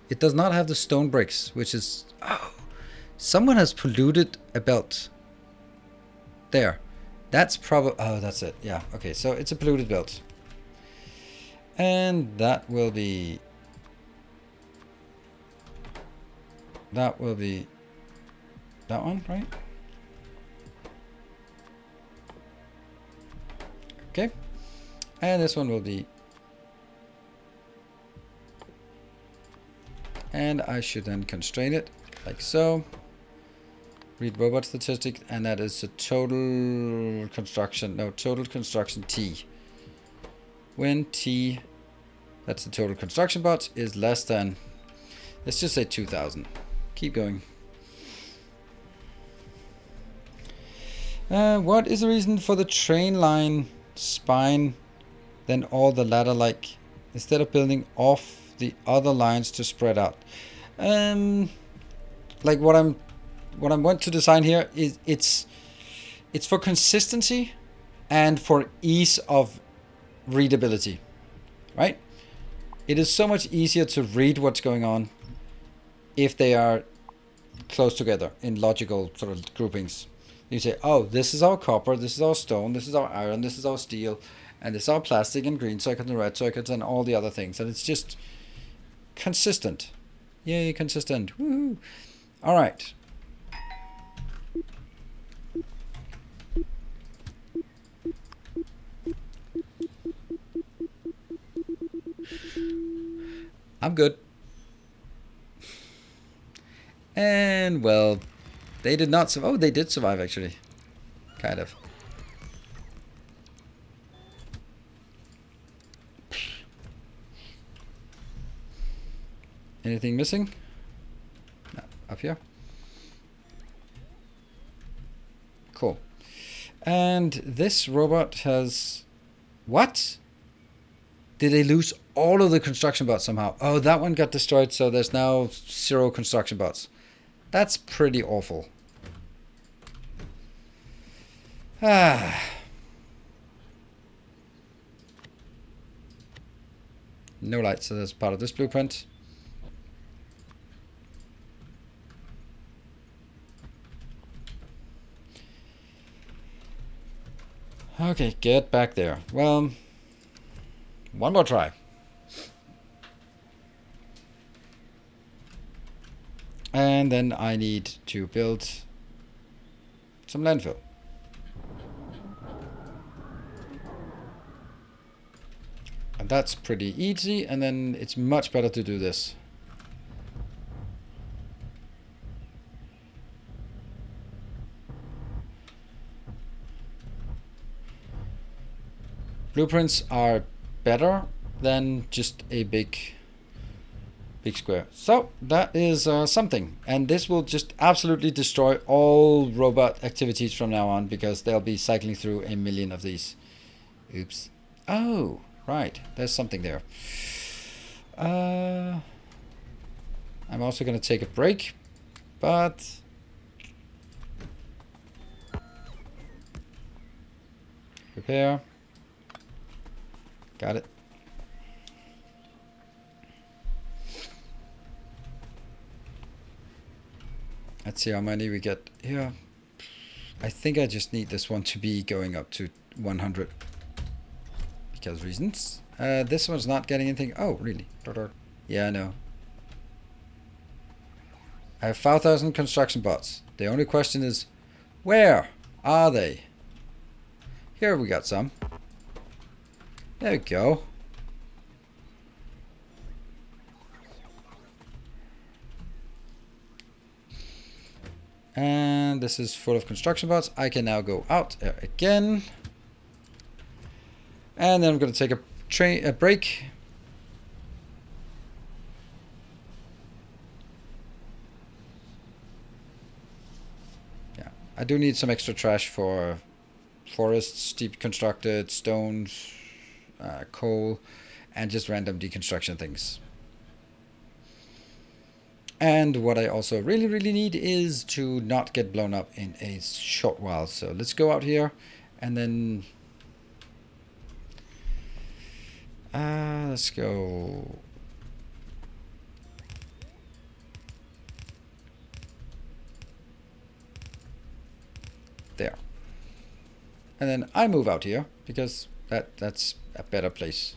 It does not have the stone bricks, which is... Oh, someone has polluted a belt. There. That's probably... Oh, that's it. Yeah, okay, so it's a polluted belt. And that will be... That will be... That one, right? Okay. And this one will be... And I should then constrain it, like so. Read robot statistics, and that is a total construction... No, total construction T. When T, that's the total construction bot, is less than... Let's just say 2,000. Keep going. What is the reason for the train line spine, then all the ladder like, instead of building off the other lines to spread out? Like what I want to design here is it's for consistency and for ease of readability, right? It is so much easier to read what's going on if they are close together in logical sort of groupings. You say, oh, this is our copper, this is our stone, this is our iron, this is our steel, and this is our plastic and green circuits and red circuits and all the other things. And it's just consistent. Yay, consistent. Woo! All right. I'm good. And, well, they did not survive. Oh, they did survive, actually. Kind of. Anything missing? No. Up here? Cool. And this robot has... What? Did they lose all of the construction bots somehow? Oh, that one got destroyed, so there's now 0 construction bots. That's pretty awful. Ah. No light, so that's part of this blueprint. Okay, get back there. Well, one more try. And then I need to build some landfill. And that's pretty easy, and then it's much better to do this. Blueprints are better than just a big square. So that is something, and this will just absolutely destroy all robot activities from now on, because they'll be cycling through a million of these. Oops. Oh, right, there's something there. I'm also gonna take a break, but Prepare. Got it. Let's see how many we get here. I think I just need this one to be going up to 100. Because reasons. This one's not getting anything. Oh, really? Yeah, I know. I have 5,000 construction bots. The only question is, where are they? Here we got some. There we go. And this is full of construction bots. I can now go out again. And then I'm going to take a break. Yeah, I do need some extra trash for forests, deep constructed, stones, coal, and just random deconstruction things. And what I also really, really need is to not get blown up in a short while. So let's go out here and then let's go. There. And then I move out here because that's a better place.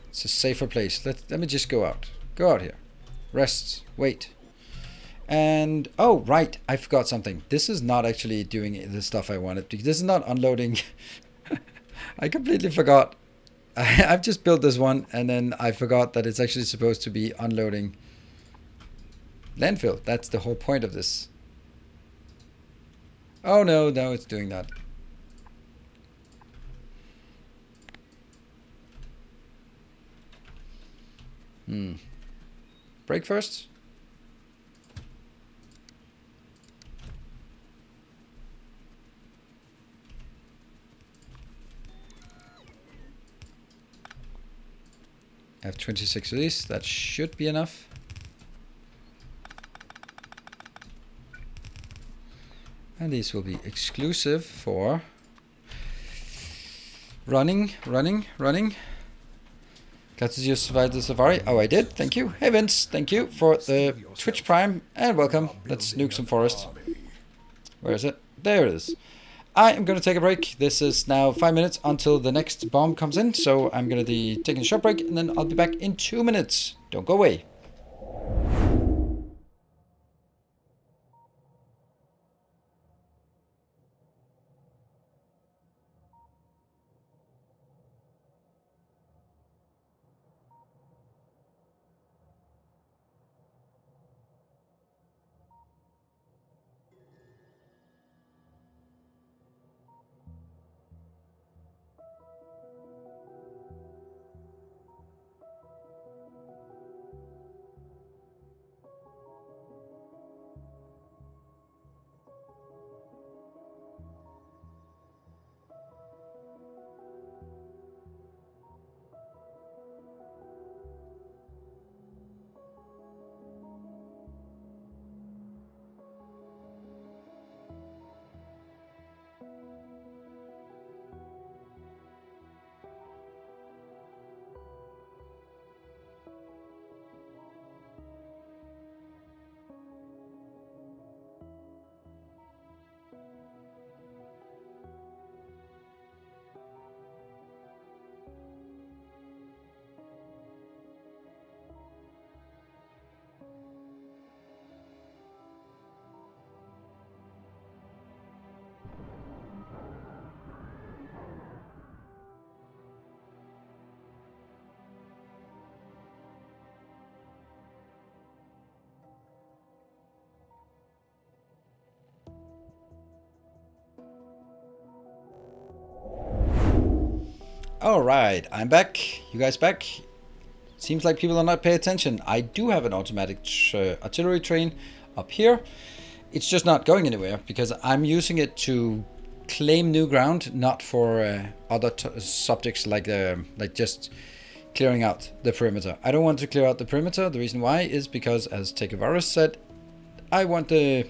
It's a safer place. Let me just go out. Go out here. Rest. Wait. And oh right, I forgot something. This is not actually doing the stuff I wanted. This is not unloading. I completely forgot. I've just built this one and then I forgot that it's actually supposed to be unloading landfill. That's the whole point of this. Oh no, it's doing that. Break first. I have 26 of these. That should be enough. And these will be exclusive for running. Glad to see you survived the safari. Oh, I did. Thank you. Hey, Vince. Thank you for the Twitch Prime. And welcome. Let's nuke some forest. Where is it? There it is. I am going to take a break. This is now 5 minutes until the next bomb comes in. So I'm going to be taking a short break. And then I'll be back in 2 minutes. Don't go away. Alright, I'm back. You guys back? Seems like people are not paying attention. I do have an automatic artillery train up here. It's just not going anywhere because I'm using it to claim new ground, not for other subjects like just clearing out the perimeter. I don't want to clear out the perimeter. The reason why is because, as Takevarus said, I want the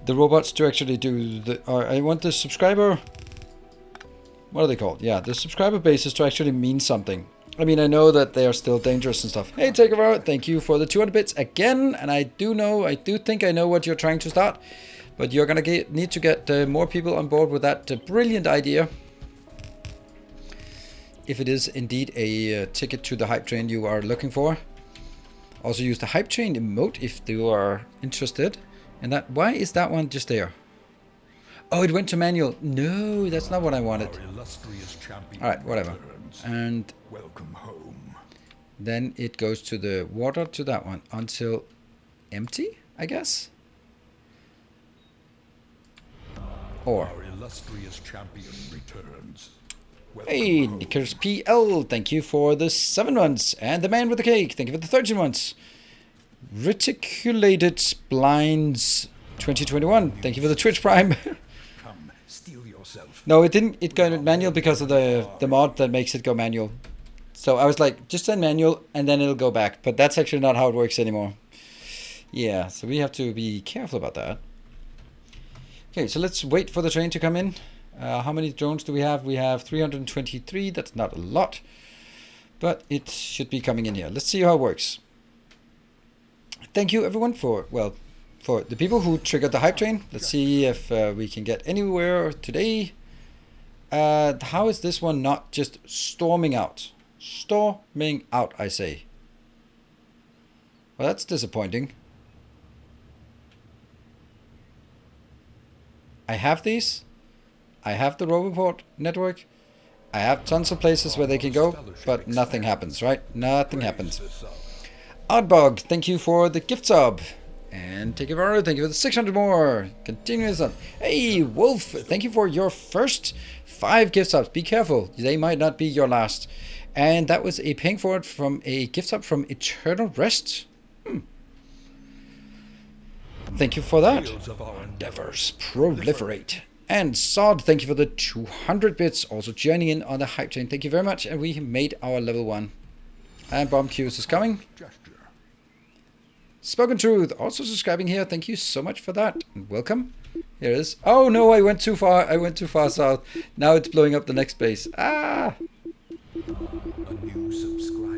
the robots to actually do the... Or I want the subscriber... What are they called? Yeah, the subscriber bases to actually mean something. I mean, I know that they are still dangerous and stuff. Hey, Takeover, thank you for the 200 bits again. And I do think I know what you're trying to start. But you're going to need to get more people on board with that brilliant idea. If it is indeed a ticket to the hype train you are looking for. Also use the hype train emote if you are interested. And that, why is that one just there? Oh, it went to manual. No, that's not what I wanted. Alright, whatever. And welcome home. Then it goes to the water to that one until empty, I guess. Or our illustrious champion returns. Hey, Nickers PL, thank you for the 7 months. And the man with the cake, thank you for the 13 months. Reticulated Blinds 2021, thank you for the Twitch Prime. Come, steal yourself. No, it didn't. It got manual because of the mod that makes it go manual. So I was like, just send manual and then it'll go back. But that's actually not how it works anymore. Yeah, so we have to be careful about that. Okay, so let's wait for the train to come in. How many drones do we have? We have 323. That's not a lot. But it should be coming in here. Let's see how it works. Thank you, everyone, for the people who triggered the hype train. Let's see if we can get anywhere today. How is this one not just storming out? Storming out, I say. Well, that's disappointing. I have these. I have the Roboport network. I have tons of places where they can go, but nothing happens, right? Nothing happens. Oddbog, thank you for the gift sub. And thank you for the 600 more. Continuous on. Hey, Wolf, thank you for your first 5 gift subs. Be careful, they might not be your last. And that was a paying for it from a gift sub from Eternal Rest. Thank you for that. Endeavors proliferate. And Sod, thank you for the 200 bits. Also joining in on the hype train. Thank you very much. And we made our level 1. And Bomb Q's is coming. Spoken Truth, also subscribing here. Thank you so much for that. And welcome. Here it is. Oh no, I went too far. I went too far south. Now it's blowing up the next base. Ah.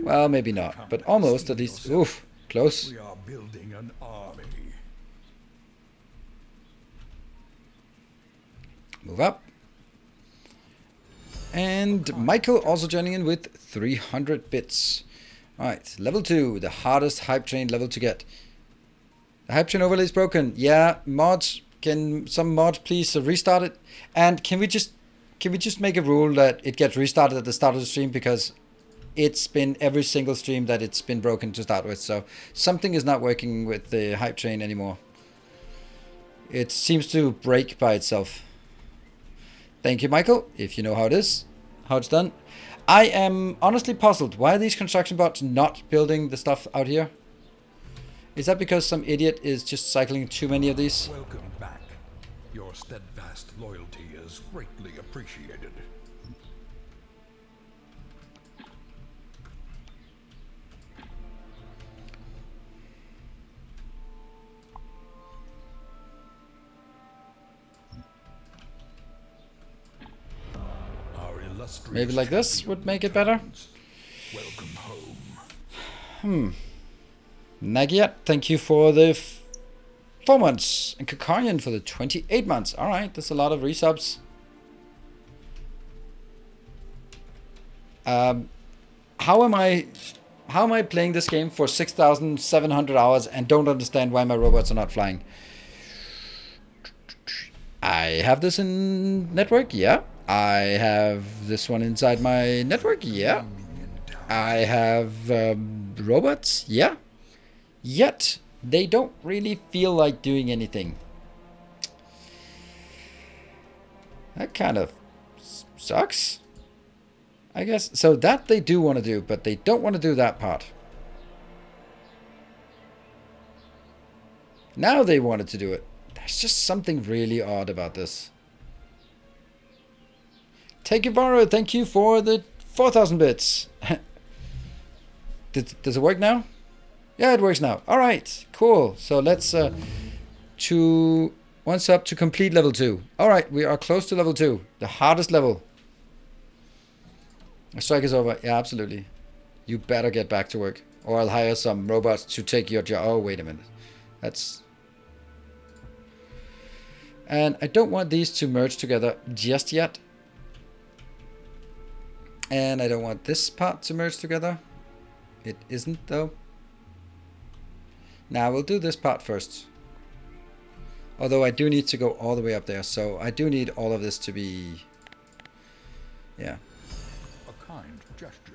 Well, maybe not, but almost at least. Oof, close. We are building an army. Move up. And Michael also joining in with 300 bits. Alright, level 2, the hardest hype train level to get. The hype train overlay is broken. Yeah, mods, can some mods please restart it? And can we just make a rule that it gets restarted at the start of the stream, because it's been every single stream that it's been broken to start with. So something is not working with the hype train anymore. It seems to break by itself. Thank you, Michael, if you know how it is, how it's done. I am honestly puzzled. Why are these construction bots not building the stuff out here? Is that because some idiot is just cycling too many of these? Welcome back. Your steadfast loyalty is greatly appreciated. Maybe like this would make it better. Welcome home. Nagiat, thank you for the 4 months. And Kakarian for the 28 months. Alright, that's a lot of resubs. How am I playing this game for 6,700 hours and don't understand why my robots are not flying? I have this in network, yeah. I have this one inside my network, yeah. I have robots, yeah. Yet, they don't really feel like doing anything. That kind of sucks, I guess. So that they do want to do, but they don't want to do that part. Now they wanted to do it. There's just something really odd about this. Take it, Varo. Thank you for the 4,000 bits. Does it work now? Yeah, it works now. All right, cool. So let's to 1 sub to complete level 2. Alright, we are close to level 2. The hardest level. A strike is over. Yeah, absolutely. You better get back to work. Or I'll hire some robots to take your job. Oh, wait a minute. That's... And I don't want these to merge together just yet. And I don't want this part to merge together. It isn't, though. Now we'll do this part first. Although I do need to go all the way up there. So I do need all of this to be... Yeah. A kind gesture.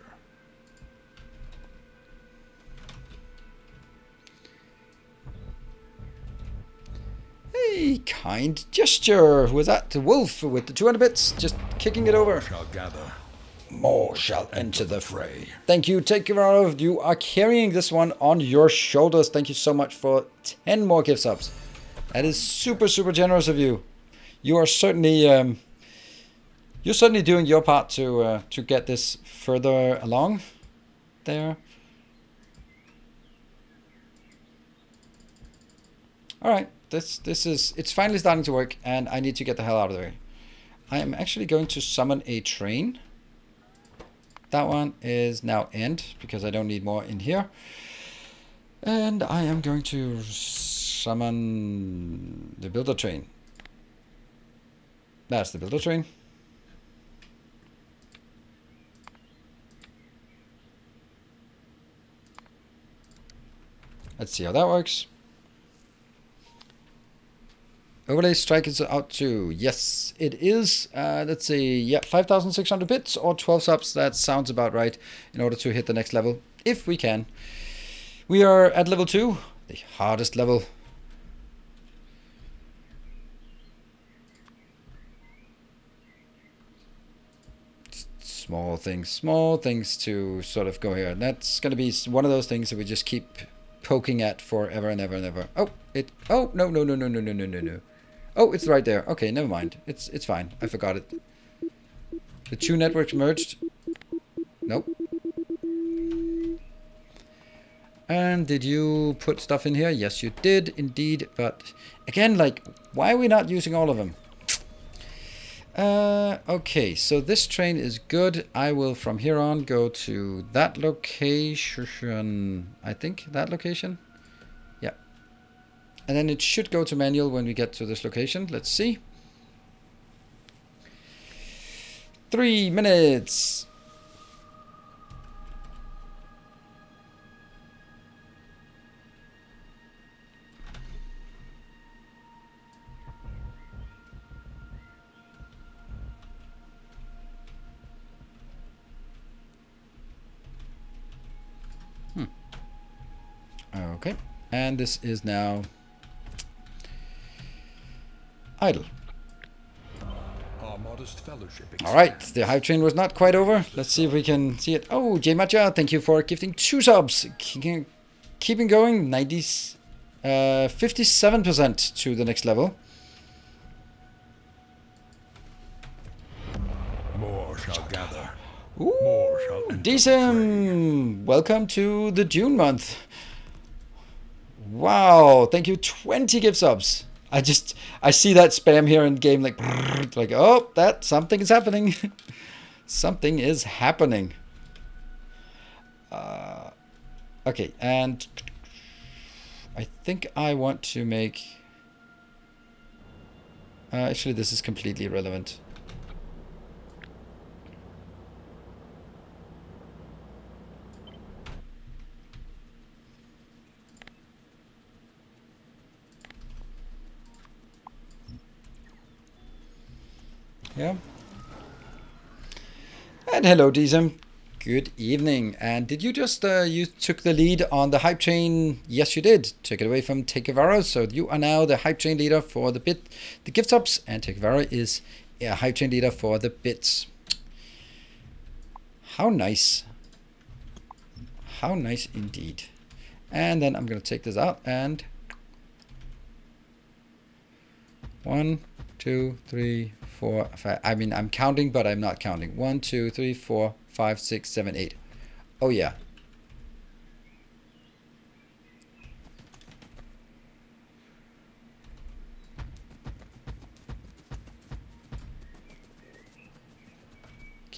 Hey, kind gesture. Who was that? The wolf with the 200 bits. Just kicking it over. Shall gather. More shall enter the fray. Thank you, take care of. You are carrying this one on your shoulders. Thank you so much for 10 more gift subs. That is super, super generous of you. You are certainly you're certainly doing your part to get this further along. There. All right, it's finally starting to work, and I need to get the hell out of the way. I am actually going to summon a train. That one is now end, because I don't need more in here. And I am going to summon the builder train. That's the builder train. Let's see how that works. Overlay strike is out too. Yes, it is. Let's see. Yeah, 5,600 bits or 12 subs. That sounds about right in order to hit the next level, if we can. We are at level 2, the hardest level. Small things to sort of go here. And that's going to be one of those things that we just keep poking at forever and ever and ever. Oh, no. Oh, it's right there. Okay, never mind. It's fine. I forgot it. The two networks merged. Nope. And did you put stuff in here? Yes, you did indeed. But again, like, why are we not using all of them? Okay, so this train is good. I will from here on go to that location. I think that location. Yeah. And then it should go to manual when we get to this location. Let's see. 3 minutes. Okay, and this is now idle. Our modest fellowship. All right, the hype train was not quite over. Let's see if we can see it. Oh, J Matcha, thank you for gifting 2 subs. Keeping going, 57% to the next level. More shall gather. Ooh, More shall enter decent. Welcome to the June month. Wow, thank you, 20 gift subs. I see that spam here in game, like oh, that something is happening. Something is happening. Okay, and I think I want to make. Actually, this is completely irrelevant. Yeah. And hello, Dizem. Good evening. And did you just, you took the lead on the hype train? Yes, you did. Took it away from Tekevara. So you are now the hype train leader for the gift subs. And Tekevara is a hype train leader for the bits. How nice. How nice indeed. And then I'm going to take this out and 1, 2, 3, 4, 5. I mean, I'm counting, but I'm not counting. 1, 2, 3, 4, 5, 6, 7, 8. Oh, yeah.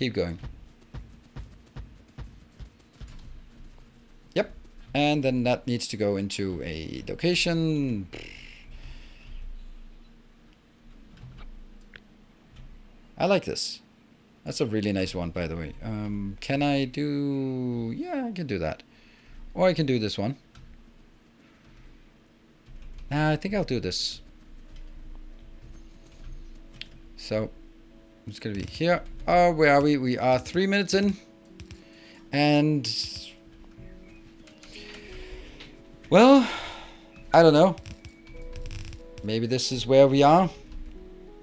Keep going. Yep. And then that needs to go into a location. I like this. That's a really nice one, by the way. Can I do... Yeah, I can do that. Or I can do this one. Nah, I think I'll do this. So, it's going to be here. Oh, where are we? We are 3 minutes in. And... Well, I don't know. Maybe this is where we are.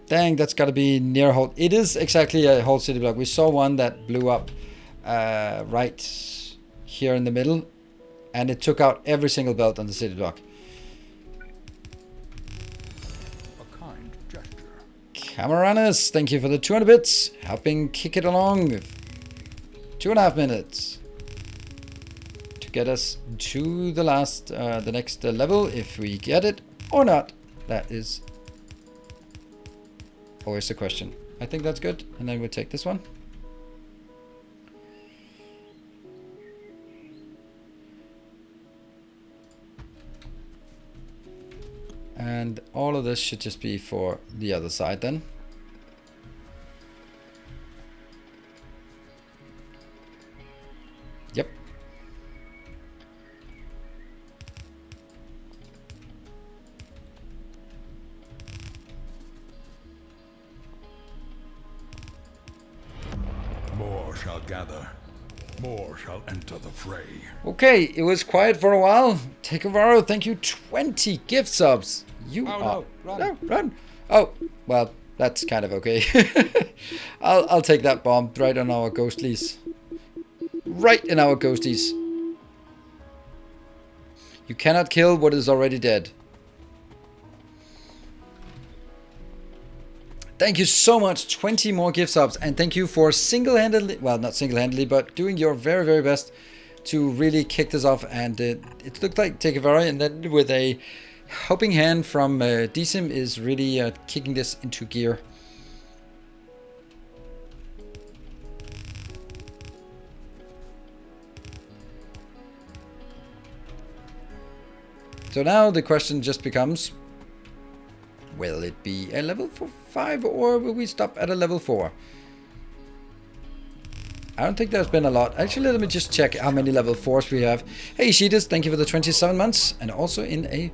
Dang, that's got to be near Hull. It is exactly a Hull city block. We saw one that blew up right here in the middle. And it took out every single belt on the city block. A kind gesture. Cameranus, thank you for the 200 bits. Helping kick it along. 2.5 minutes. To get us to the last, the next level. If we get it or not. That is always the question. I think that's good. And then we'll take this one. And all of this should just be for the other side then. Yep. More shall gather. More shall enter the fray. Okay, it was quiet for a while. Takavaro, thank you. 20 gift subs. You Oh, are... no, run. No, run. Oh, well, that's kind of okay. I'll take that bomb right on our ghostlies. Right in our ghosties. You cannot kill what is already dead. Thank you so much. 20 more gift subs. And thank you for single-handedly, well, not single-handedly, but doing your very, very best to really kick this off. And it looked like Takevari, and then with a helping hand from DSIM is really kicking this into gear. So now the question just becomes, will it be a level 5 or will we stop at a level 4? I don't think there's been a lot. Actually, let me just check how many level 4s we have. Hey, Sheetus, thank you for the 27 months. And also in a...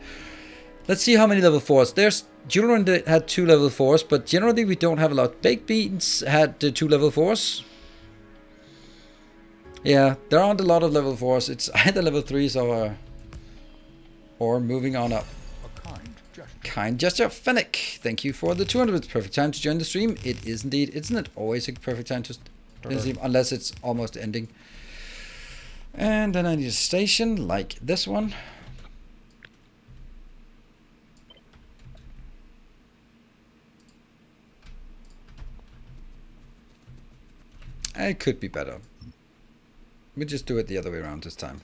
Let's see how many level 4s. There's... Julian had 2 level 4s, but generally we don't have a lot. Baked Beans had 2 level 4s. Yeah, there aren't a lot of level 4s. It's either level 3s or moving on up. Kind gesture. Fennec, thank you for the 200. It's perfect time to join the stream. It is indeed. Isn't it always a perfect time to join the stream? Unless it's almost ending. And then I need a station like this one. It could be better. We'll just do it the other way around this time.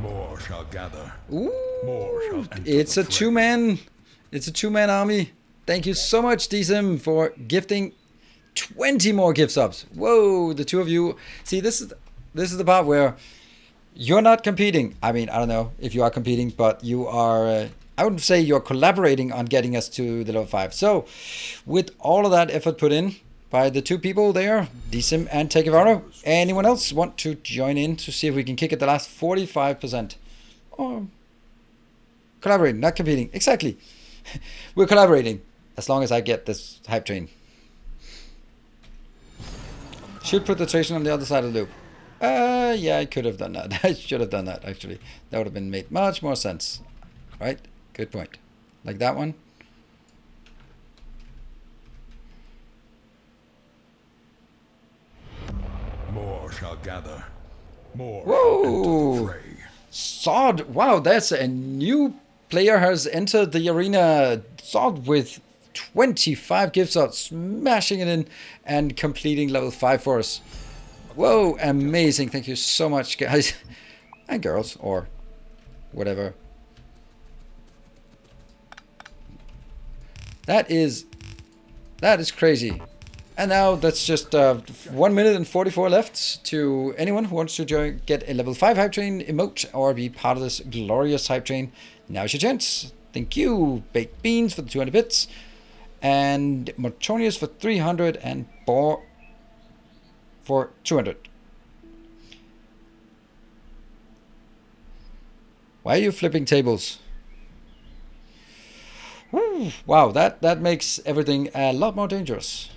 More shall gather. Ooh, More shall enter it's a the fray. two-man. It's a two-man army. Thank you so much, DSIM, for gifting 20 more gift subs. Whoa, the two of you. See, this is the part where you're not competing. I mean, I don't know if you are competing, but you are. I would say you're collaborating on getting us to the level 5. So, with all of that effort put in by the two people there, DSIM and Takevaro, anyone else want to join in to see if we can kick at the last 45%? Or collaborating, not competing. Exactly. We're collaborating as long as I get this hype train. Should put the station on the other side of the loop. Yeah, I could have done that. I should have done that, actually. That would have been made much more sense. Right? Good point. Like that one. More shall gather. More shall Whoa! enter the fray. Sod. Wow, that's a new player has entered the arena. Sod with 25 gift subs, smashing it in and completing level 5 for us. Whoa, amazing. Thank you so much, guys. And girls, or whatever. That is crazy. And now that's just 1 minute and 44 left to anyone who wants to get a level 5 hype train emote or be part of this glorious hype train. Now's your chance. Thank you, Baked Beans, for the 200 bits, and Martonius for 300, and Bor for 200. Why are you flipping tables? Woo, wow, that makes everything a lot more dangerous.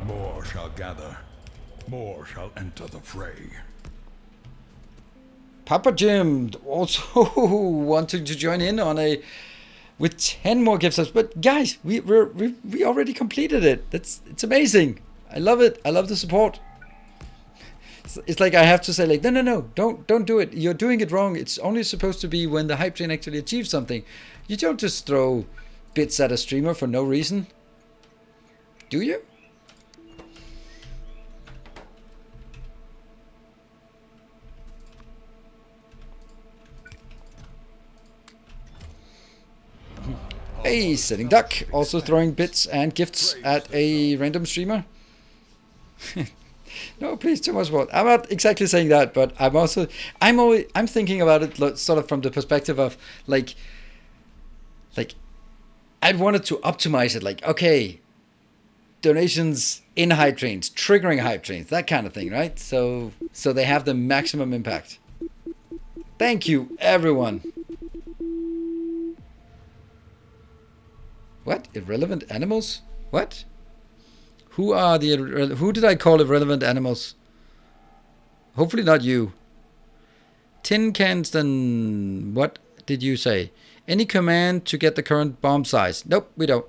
More shall gather. More shall enter the fray. Papa Jim also wanting to join in on with 10 more gift subs. But guys, we already completed it. It's amazing. I love it. I love the support. It's like I have to say, like, no, don't do it. You're doing it wrong. It's only supposed to be when the hype train actually achieves something. You don't just throw bits at a streamer for no reason, do you? Hey, Sitting Duck, also throwing bits and gifts at a random streamer. No, please, too much more. I'm not exactly saying that, but I'm thinking about it sort of from the perspective of like I wanted to optimize it. Like, okay, donations in hype trains, triggering hype trains, that kind of thing, right? So they have the maximum impact. Thank you, everyone. What? Irrelevant animals? What? Who did I call irrelevant animals? Hopefully not you. Tin cans, then what did you say? Any command to get the current bomb size? Nope, we don't.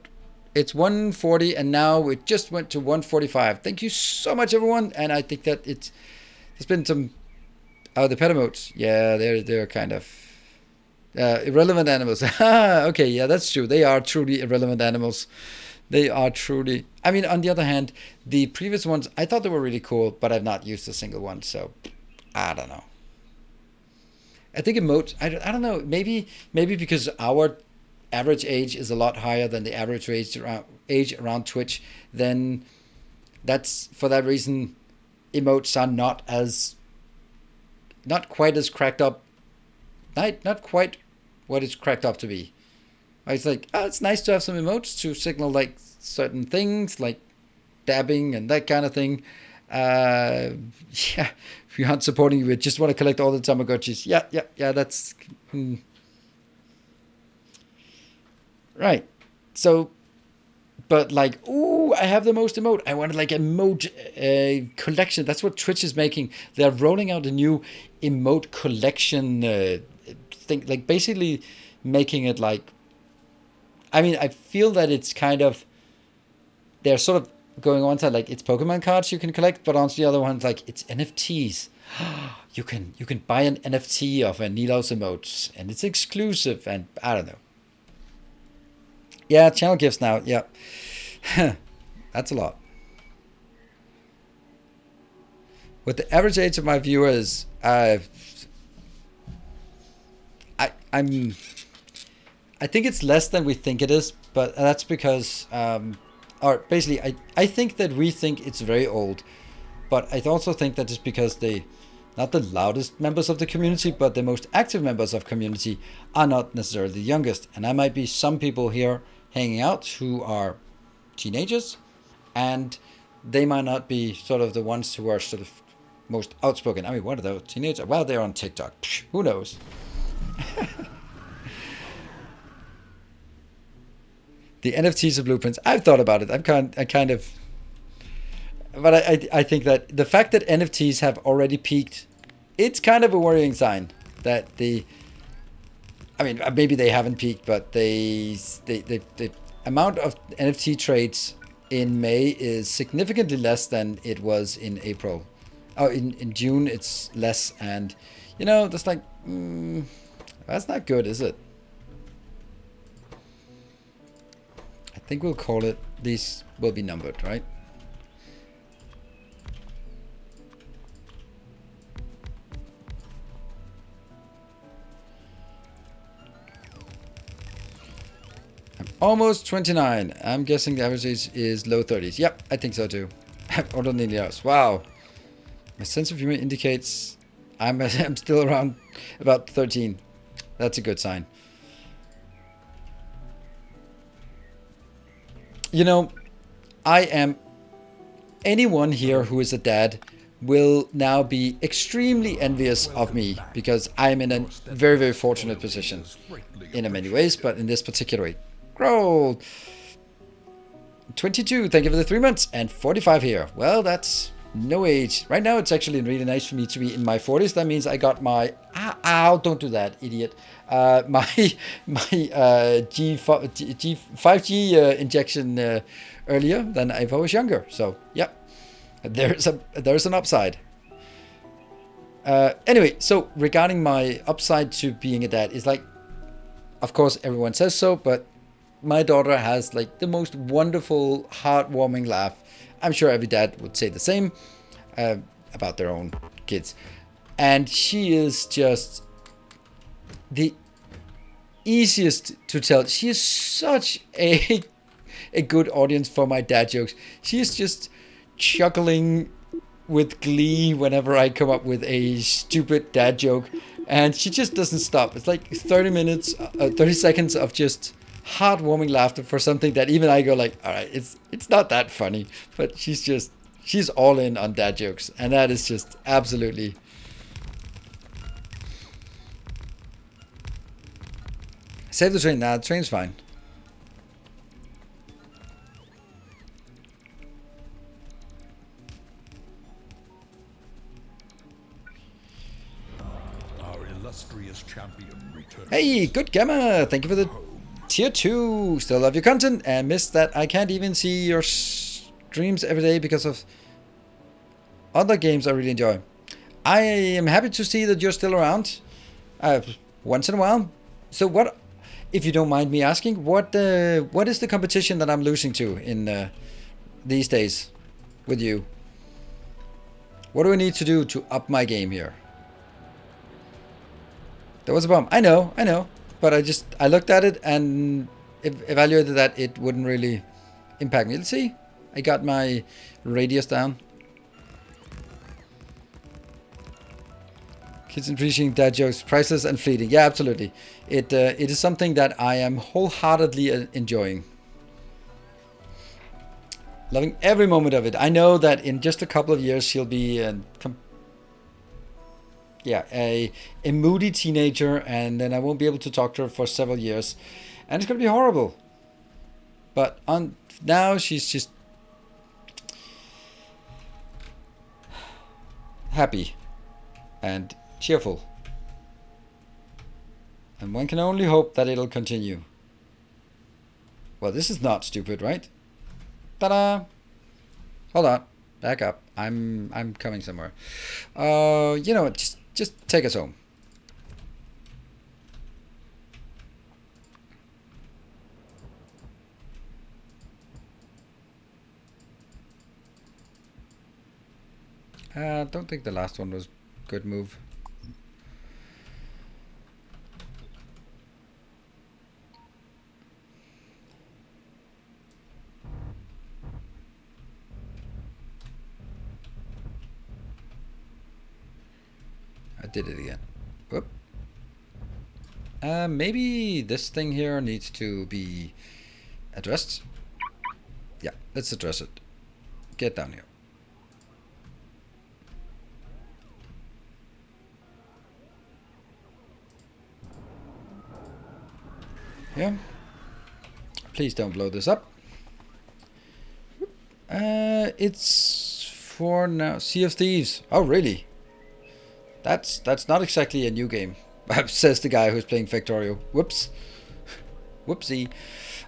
It's 140 and now it just went to 145. Thank you so much, everyone. And I think that there's been some... Oh, the pet emotes. Yeah, they're kind of... irrelevant animals. Okay, yeah, that's true. They are truly irrelevant animals. They are truly... I mean, on the other hand, the previous ones, I thought they were really cool, but I've not used a single one, so I don't know. I think emotes... I don't know. Maybe because our average age is a lot higher than the average age around Twitch, then that's... For that reason, emotes are not quite as cracked up. Not quite what it's cracked up to be. It's like, oh, it's nice to have some emotes to signal like certain things, like dabbing and that kind of thing. Yeah, if you aren't supporting, you just want to collect all the Tamagotchis. Yeah, that's... Right. So, but like, ooh, I have the most emote. I wanted like emote collection. That's what Twitch is making. They're rolling out a new emote collection thing. Like basically making it like... I mean, I feel that it's kind of... They're sort of going on to like, it's Pokemon cards you can collect, but on the other one, like, it's NFTs. You can buy an NFT of a Nilaus emote, and it's exclusive, and I don't know. Yeah, channel gifts now, yeah. That's a lot. With the average age of my viewers, I think it's less than we think it is, but that's because, or basically, I think that we think it's very old, but I also think that it's because not the loudest members of the community, but the most active members of community are not necessarily the youngest. And I might be some people here hanging out who are teenagers, and they might not be sort of the ones who are sort of most outspoken. I mean, what are those teenagers? Well, they're on TikTok. Psh, who knows? The NFTs of blueprints. I've thought about it. I kind of, but I think that the fact that NFTs have already peaked, it's kind of a worrying sign that I mean, maybe they haven't peaked, but the amount of NFT trades in May is significantly less than it was in April. Oh, in June it's less, and that's like that's not good, is it? I think we'll call it, these will be numbered, right? Almost 29. I'm guessing the average age is low 30s. Yep, I think so too. Older than years. Wow. My sense of humor indicates I'm still around about 13. That's a good sign. You know, anyone here who is a dad will now be extremely envious of me because I'm in a very, very fortunate position in many ways, but in this particular way. Grow 22, thank you for the 3 months, and 45 here. Well, that's no age. Right now, it's actually really nice for me to be in my 40s. That means I got my ow, don't do that, idiot. My G5G injection earlier than if I was younger. So yeah, there's an upside. Anyway, so regarding my upside to being a dad is like, of course everyone says so, but my daughter has like the most wonderful, heartwarming laugh. I'm sure every dad would say the same about their own kids. And she is just the easiest to tell. She is such a good audience for my dad jokes. She is just chuckling with glee whenever I come up with a stupid dad joke. And she just doesn't stop. It's like 30 seconds of just heartwarming laughter for something that even I go like, all right, it's not that funny, but she's all in on dad jokes, and that is just absolutely. Save the train. Nah, the train's fine. Our illustrious champion returns. Hey, good Gamma, thank you for the tier 2. Still love your content and miss that I can't even see your streams every day because of other games I really enjoy. I am happy to see that you're still around once in a while. So what, if you don't mind me asking, what is the competition that I'm losing to in these days with you? What do I need to do to up my game here? That was a bomb. I know. But I looked at it and evaluated that it wouldn't really impact me. Let's see. I got my radius down. Kids appreciating dad jokes, priceless and fleeting. Yeah, absolutely. It is something that I am wholeheartedly enjoying. Loving every moment of it. I know that in just a couple of years she'll be a moody teenager, and then I won't be able to talk to her for several years, and it's gonna be horrible. But now she's just happy and cheerful, and one can only hope that it'll continue. Well, this is not stupid, right? Ta-da! Hold on, back up. I'm coming somewhere. You know, just take us home. I don't think the last one was a good move. I did it again. Whoop. Maybe this thing here needs to be addressed. Yeah, let's address it. Get down here. Yeah. Please don't blow this up. It's for now. Sea of Thieves. Oh, really? That's not exactly a new game, says the guy who's playing Factorio. Whoops. Whoopsie.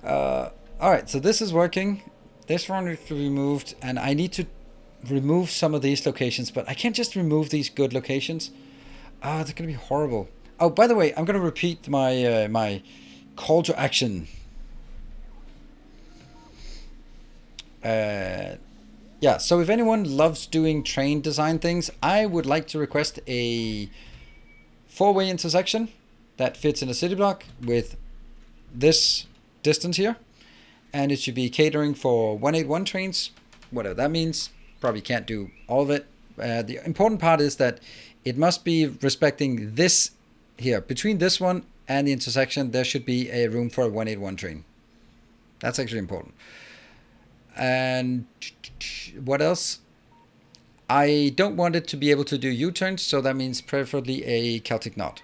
Alright, so this is working. This one needs to be removed, and I need to remove some of these locations, but I can't just remove these good locations. They're going to be horrible. Oh, by the way, I'm going to repeat my my call to action. Yeah, so if anyone loves doing train design things, I would like to request a 4-way intersection that fits in a city block with this distance here, and it should be catering for 181 trains, whatever that means. Probably can't do all of it. The important part is that it must be respecting this here. Between this one and the intersection, there should be a room for a 181 train. That's actually important. And what else? I don't want it to be able to do U-turns, so that means preferably a Celtic knot.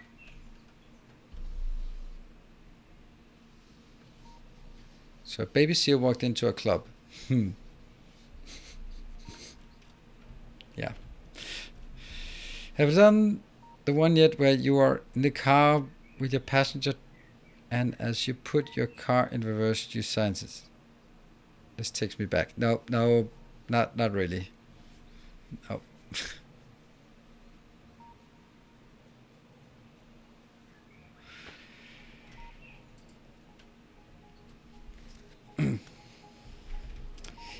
So a baby seal walked into a club. Yeah. Have you done the one yet where you are in the car with your passenger, and as you put your car in reverse, you silence it? This takes me back. No, not really. No.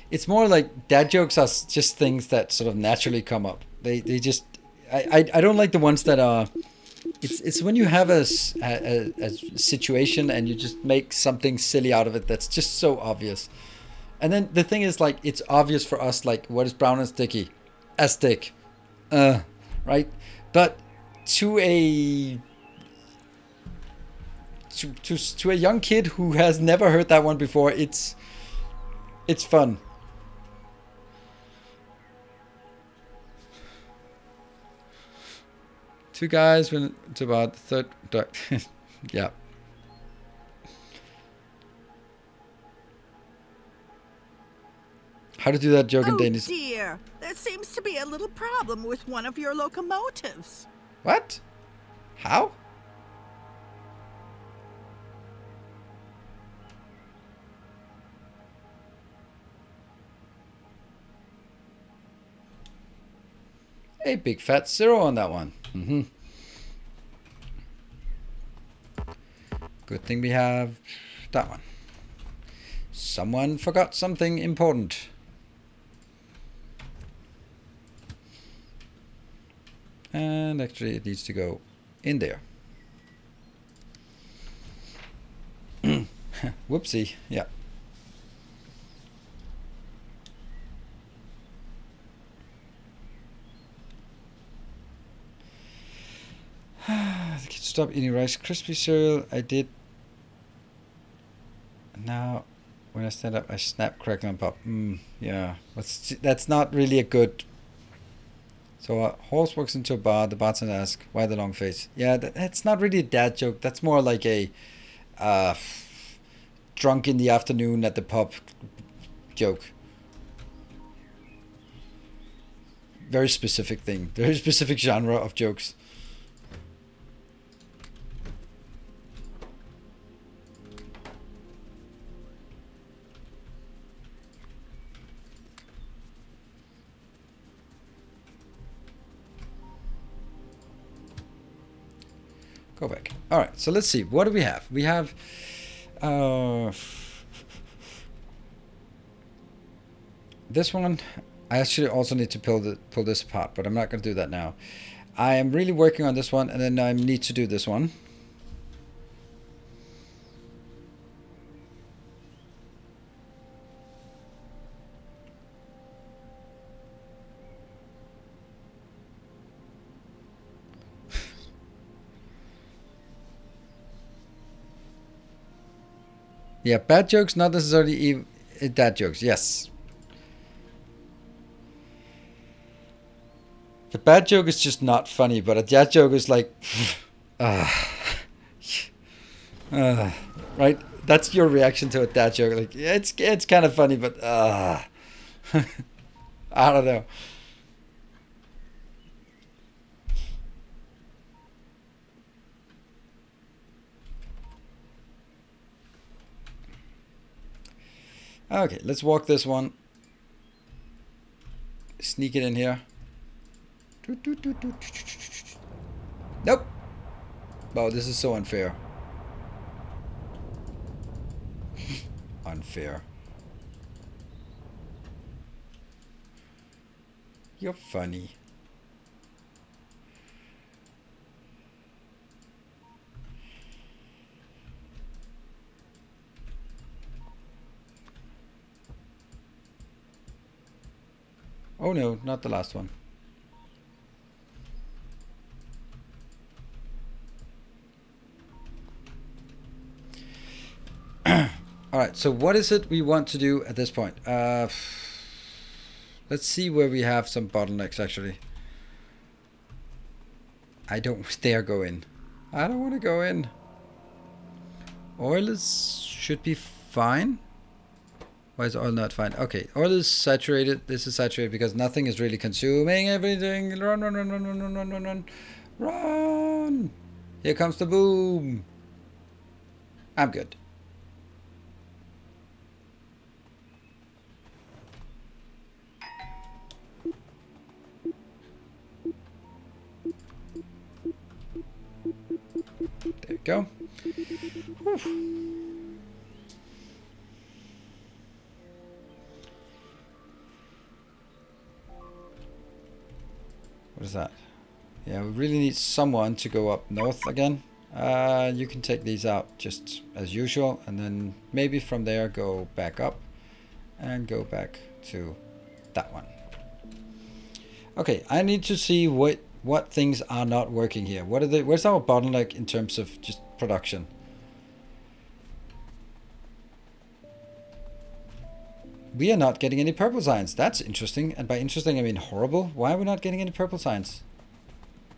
It's more like dad jokes are just things that sort of naturally come up. They just I don't like the ones that are. It's when you have a situation and you just make something silly out of it that's just so obvious. And then the thing is, like, it's obvious for us, like, what is brown and sticky? A stick. Right? But to a to a young kid who has never heard that one before, it's fun. Two guys went to about the third. Yeah. How to do that joke in Danish? Oh dear, there seems to be a little problem with one of your locomotives. What? How? A big fat 0 on that one. Good thing we have that one. Someone forgot something important. And actually it needs to go in there. Whoopsie. Yeah. Stop eating Rice Krispie cereal. I did. Now, when I stand up, I snap, crackle, and pop. Yeah, that's not really a good. So a horse walks into a bar. The bartender asks, "Why the long face?" Yeah, that's not really a dad joke. That's more like a drunk in the afternoon at the pub joke. Very specific thing. Very specific genre of jokes. Go back. All right, so let's see. What do we have? We have this one. I actually also need to pull this apart, but I'm not going to do that now. I am really working on this one, and then I need to do this one. Yeah, bad jokes, not necessarily dad jokes. Yes. The bad joke is just not funny, but a dad joke is like, right? That's your reaction to a dad joke. Like, yeah, it's kind of funny, but I don't know. Okay, let's walk this one. Sneak it in here. Nope. Oh, this is so unfair. Unfair. You're funny. Oh no, not the last one. Alright, so what is it we want to do at this point? Let's see where we have some bottlenecks actually. I don't dare go in. I don't want to go in. Oil should be fine. Why is oil not fine? Okay, oil is saturated. This is saturated because nothing is really consuming everything. Run, run, run, run, run, run, run, run, run. Run! Here comes the boom. I'm good. There we go. Whew. What is that? Yeah, we really need someone to go up north again. You can take these out just as usual, and then maybe from there go back up and go back to that one. Okay, I need to see what things are not working here. Where's our bottleneck in terms of just production? We are not getting any purple signs. That's interesting. And by interesting, I mean horrible. Why are we not getting any purple signs?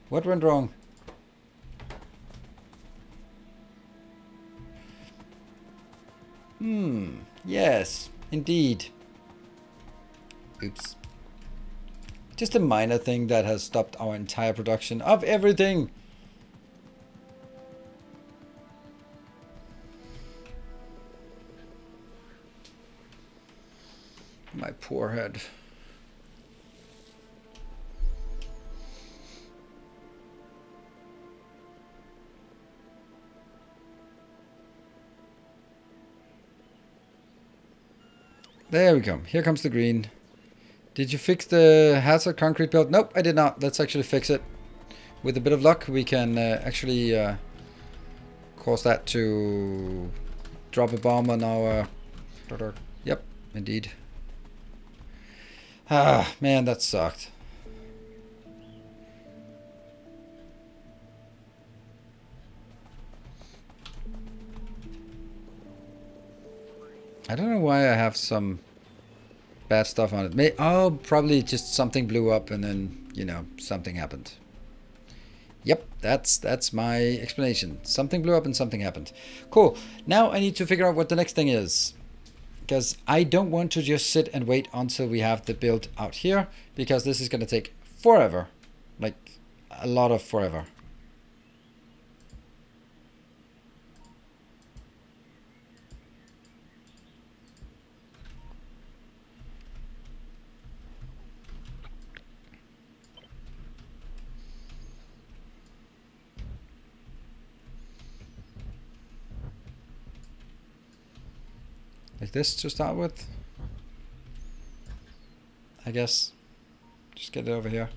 What went wrong? Yes, indeed. Oops. Just a minor thing that has stopped our entire production of everything. My poor head. There we go. Here comes the green. Did you fix the hazard concrete build? Nope, I did not. Let's actually fix it. With a bit of luck, we can actually cause that to drop a bomb on our... Yep, indeed. Ah, man, that sucked. I don't know why I have some bad stuff on it. Oh, probably just something blew up and then, you know, something happened. Yep, that's my explanation. Something blew up and something happened. Cool. Now I need to figure out what the next thing is. Because I don't want to just sit and wait until we have the build out here. Because this is going to take forever. Like, a lot of forever. Like this to start with. I guess. Just get it over here.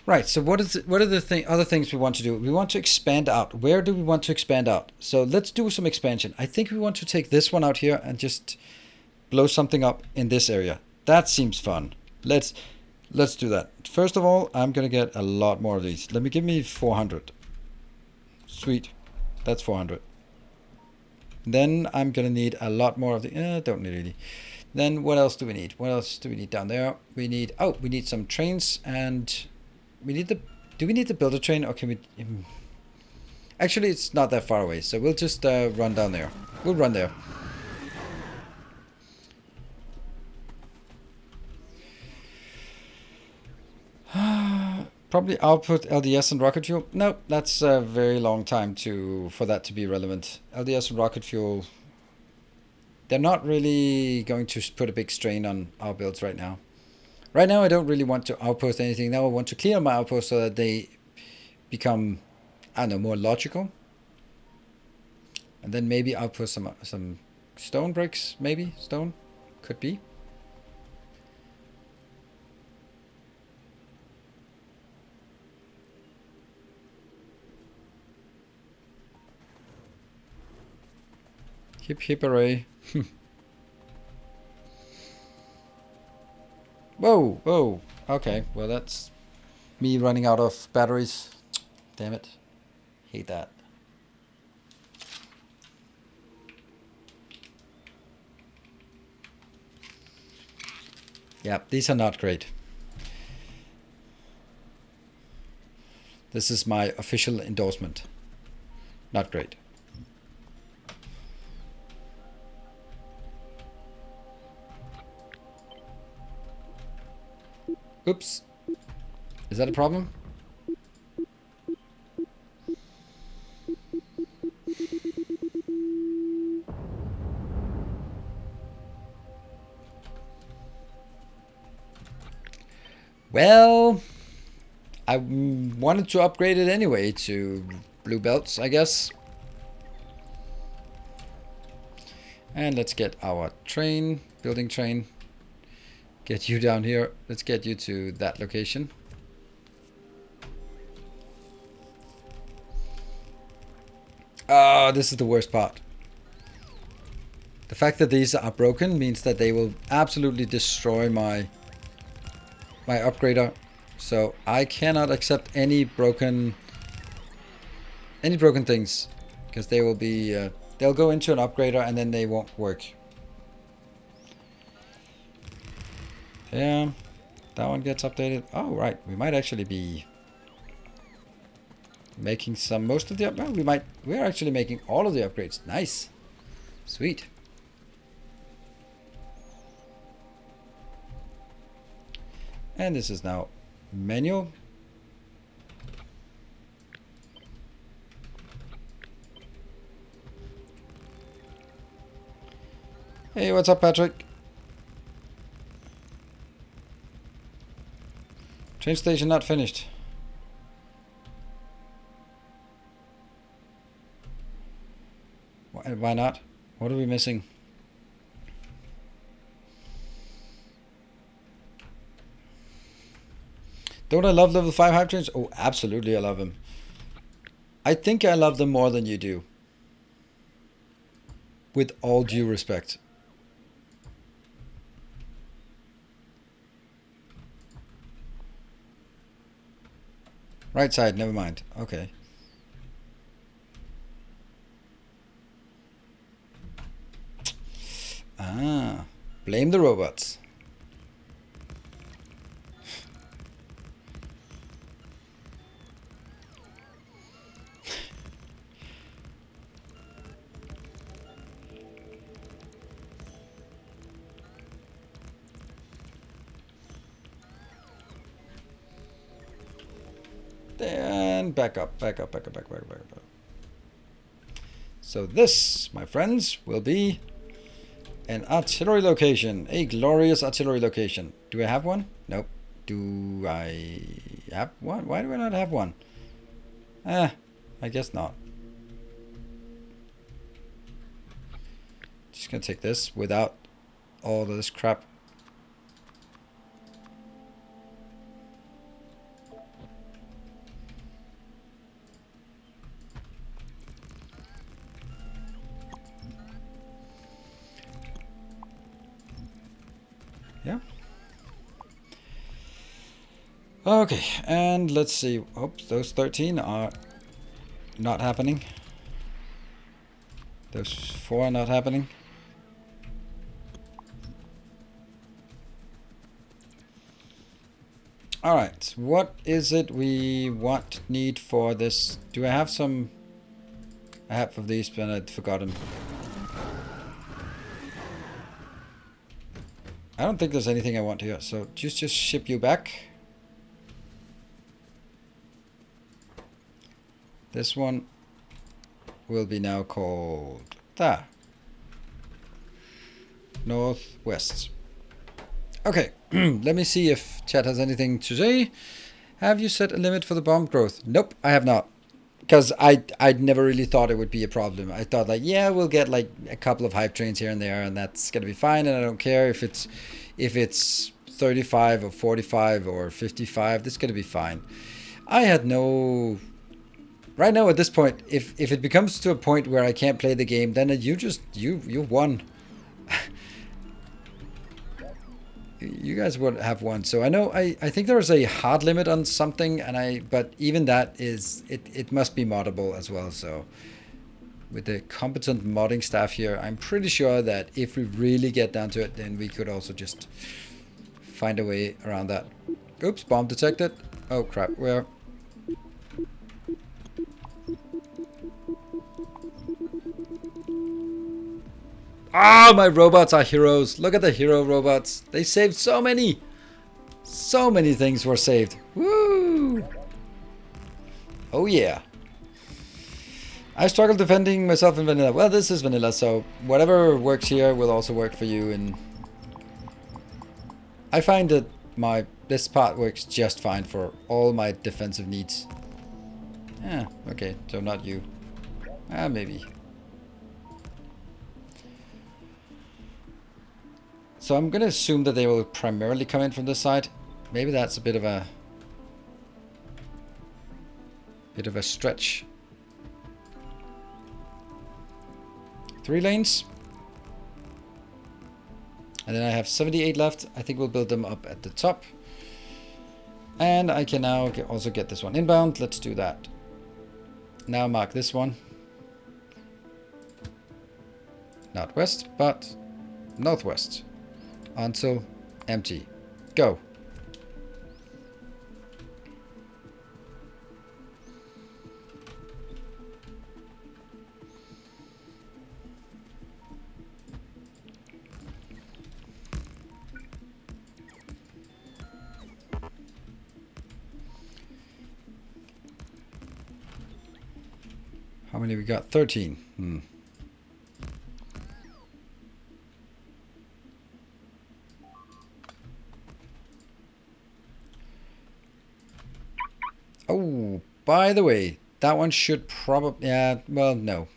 Right, so what are the other things we want to do? We want to expand out. Where do we want to expand out? So let's do some expansion. I think we want to take this one out here and just blow something up in this area. That seems fun. Let's do that. First of all, I'm going to get a lot more of these. Give me 400. Sweet. That's 400. Then I'm going to need a lot more of the... don't need really. Then what else do we need? What else do we need down there? We need... Oh, we need some trains and... We need the... Do we need to build a train or can we... Actually, it's not that far away. So we'll just run down there. We'll run there. Probably output LDS and rocket fuel. No, that's a very long time for that to be relevant. LDS and rocket fuel, they're not really going to put a big strain on our builds right now. Right now, I don't really want to outpost anything. Now I want to clear my outposts so that they become, I don't know, more logical. And then maybe outpost some stone bricks. Maybe stone, could be. Hip hip hooray. Whoa, whoa. Okay, well that's me running out of batteries. Damn it. Hate that. Yeah, these are not great. This is my official endorsement. Not great. Oops. Is that a problem? Well, I wanted to upgrade it anyway to blue belts, I guess. And let's get our train, building train. Get you down here. Let's get you to that location. Oh, this is the worst part. The fact that these are broken means that they will absolutely destroy my upgrader. So I cannot accept any broken things, because they will be they'll go into an upgrader and then they won't work. Yeah, that one gets updated. Oh right, we might actually be making most of the we're actually making all of the upgrades. Nice. Sweet. And this is now manual. Hey, what's up, Patrick? Train station not finished. Why not? What are we missing? Don't I love level 5 hype trains? Oh, absolutely I love them. I think I love them more than you do. With all due respect. Right side, never mind. Okay. Ah, blame the robots. And back up. So this, my friends, will be an artillery location. A glorious artillery location. Do I have one? Nope. Do I have one? Why do I not have one? I guess not. Just gonna take this without all this crap. Yeah. Okay, and let's see. Oops, those 13 are not happening. Those 4 are not happening. Alright, what is it we need for this? Do I have some? I have of these, but I'd forgotten. I don't think there's anything I want here, so just ship you back. This one will be now called Northwest. Okay, let me see if chat has anything to say. Have you set a limit for the bomb growth? Nope, I have not. Because I'd never really thought it would be a problem. I thought like, yeah, we'll get like a couple of hype trains here and there, and that's gonna be fine. And I don't care if it's 35 or 45 or 55. That's gonna be fine. I had no. Right now at this point, if it becomes to a point where I can't play the game, then you won. you guys would have one. So I know I think there is a hard limit on something, but even that is it must be moddable as well. So with the competent modding staff here, I'm pretty sure that if we really get down to it, then we could also just find a way around that. Oops, bomb detected. Oh crap, where? Ah, my robots are heroes. Look at the hero robots. They saved so many. So many things were saved. Woo! Oh yeah. I struggle defending myself in vanilla. Well, this is vanilla, so whatever works here will also work for you. And I find that this part works just fine for all my defensive needs. Yeah, okay, so not you. Maybe. So I'm gonna assume that they will primarily come in from this side. Maybe that's a bit of a stretch. 3 lanes. And then I have 78 left. I think we'll build them up at the top. And I can now also get this one inbound. Let's do that. Now mark this one. Not west, but northwest. Until empty. Go. How many we got? 13. Oh, by the way, that one should probably... Yeah, well, no.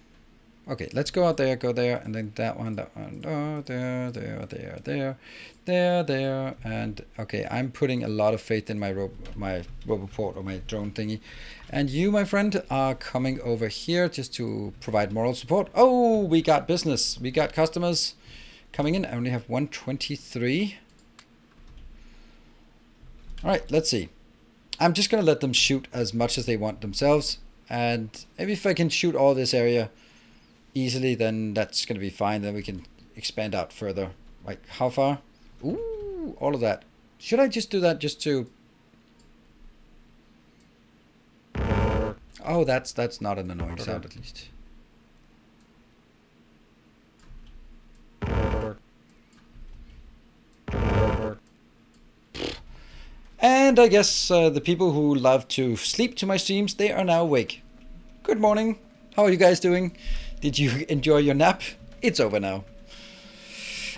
Okay, let's go out there, go there, and then that one, oh, there, and okay, I'm putting a lot of faith in my Roboport or my drone thingy, and you, my friend, are coming over here just to provide moral support. Oh, we got business, we got customers coming in. I only have 123. All right, let's see. I'm just gonna let them shoot as much as they want themselves, and maybe if I can shoot all this area easily, then that's going to be fine. Then we can expand out further. Like, how far? Ooh, all of that. Should I just do that just to... Oh, that's not an annoying sound, at least. And I guess the people who love to sleep to my streams, they are now awake. Good morning. How are you guys doing? Did you enjoy your nap? It's over now.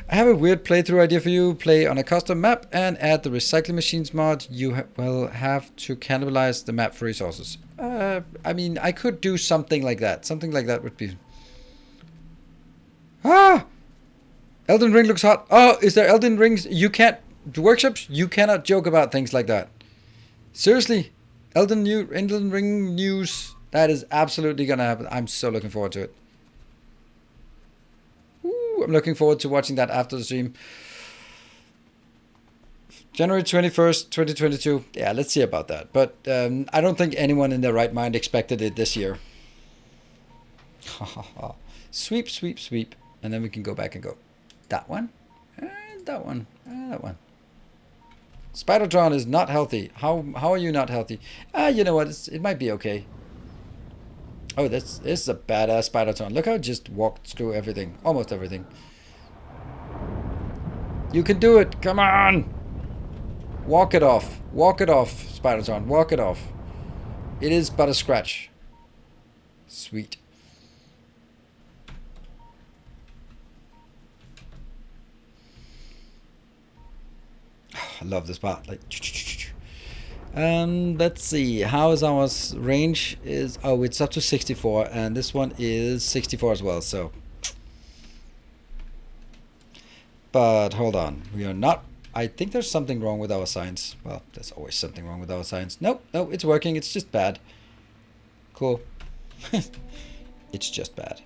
I have a weird playthrough idea for you. Play on a custom map and add the recycling machines mod. You will have to cannibalize the map for resources. I mean, I could do something like that. Something like that would be... Ah! Elden Ring looks hot. Oh, is there Elden Rings? You can't... Workshops? You cannot joke about things like that. Seriously? Elden Ring news? That is absolutely gonna happen. I'm so looking forward to it. I'm looking forward to watching that after the stream. January 21st, 2022. Yeah, let's see about that. But I don't think anyone in their right mind expected it this year. Sweep, sweep, sweep. And then we can go back and go. That one. And that one. And that one. Spidertron is not healthy. How are you not healthy? You know what? It might be okay. Oh, this is a badass Spidertron. Look how it just walked through everything. Almost everything. You can do it. Come on. Walk it off. Walk it off, Spidertron. Walk it off. It is but a scratch. Sweet. I love this part. Like... let's see, how is our range? Oh, it's up to 64, and this one is 64 as well, so. But hold on, we are not... I think there's something wrong with our science. Well, there's always something wrong with our science. Nope, no, it's working, it's just bad. Cool. It's just bad.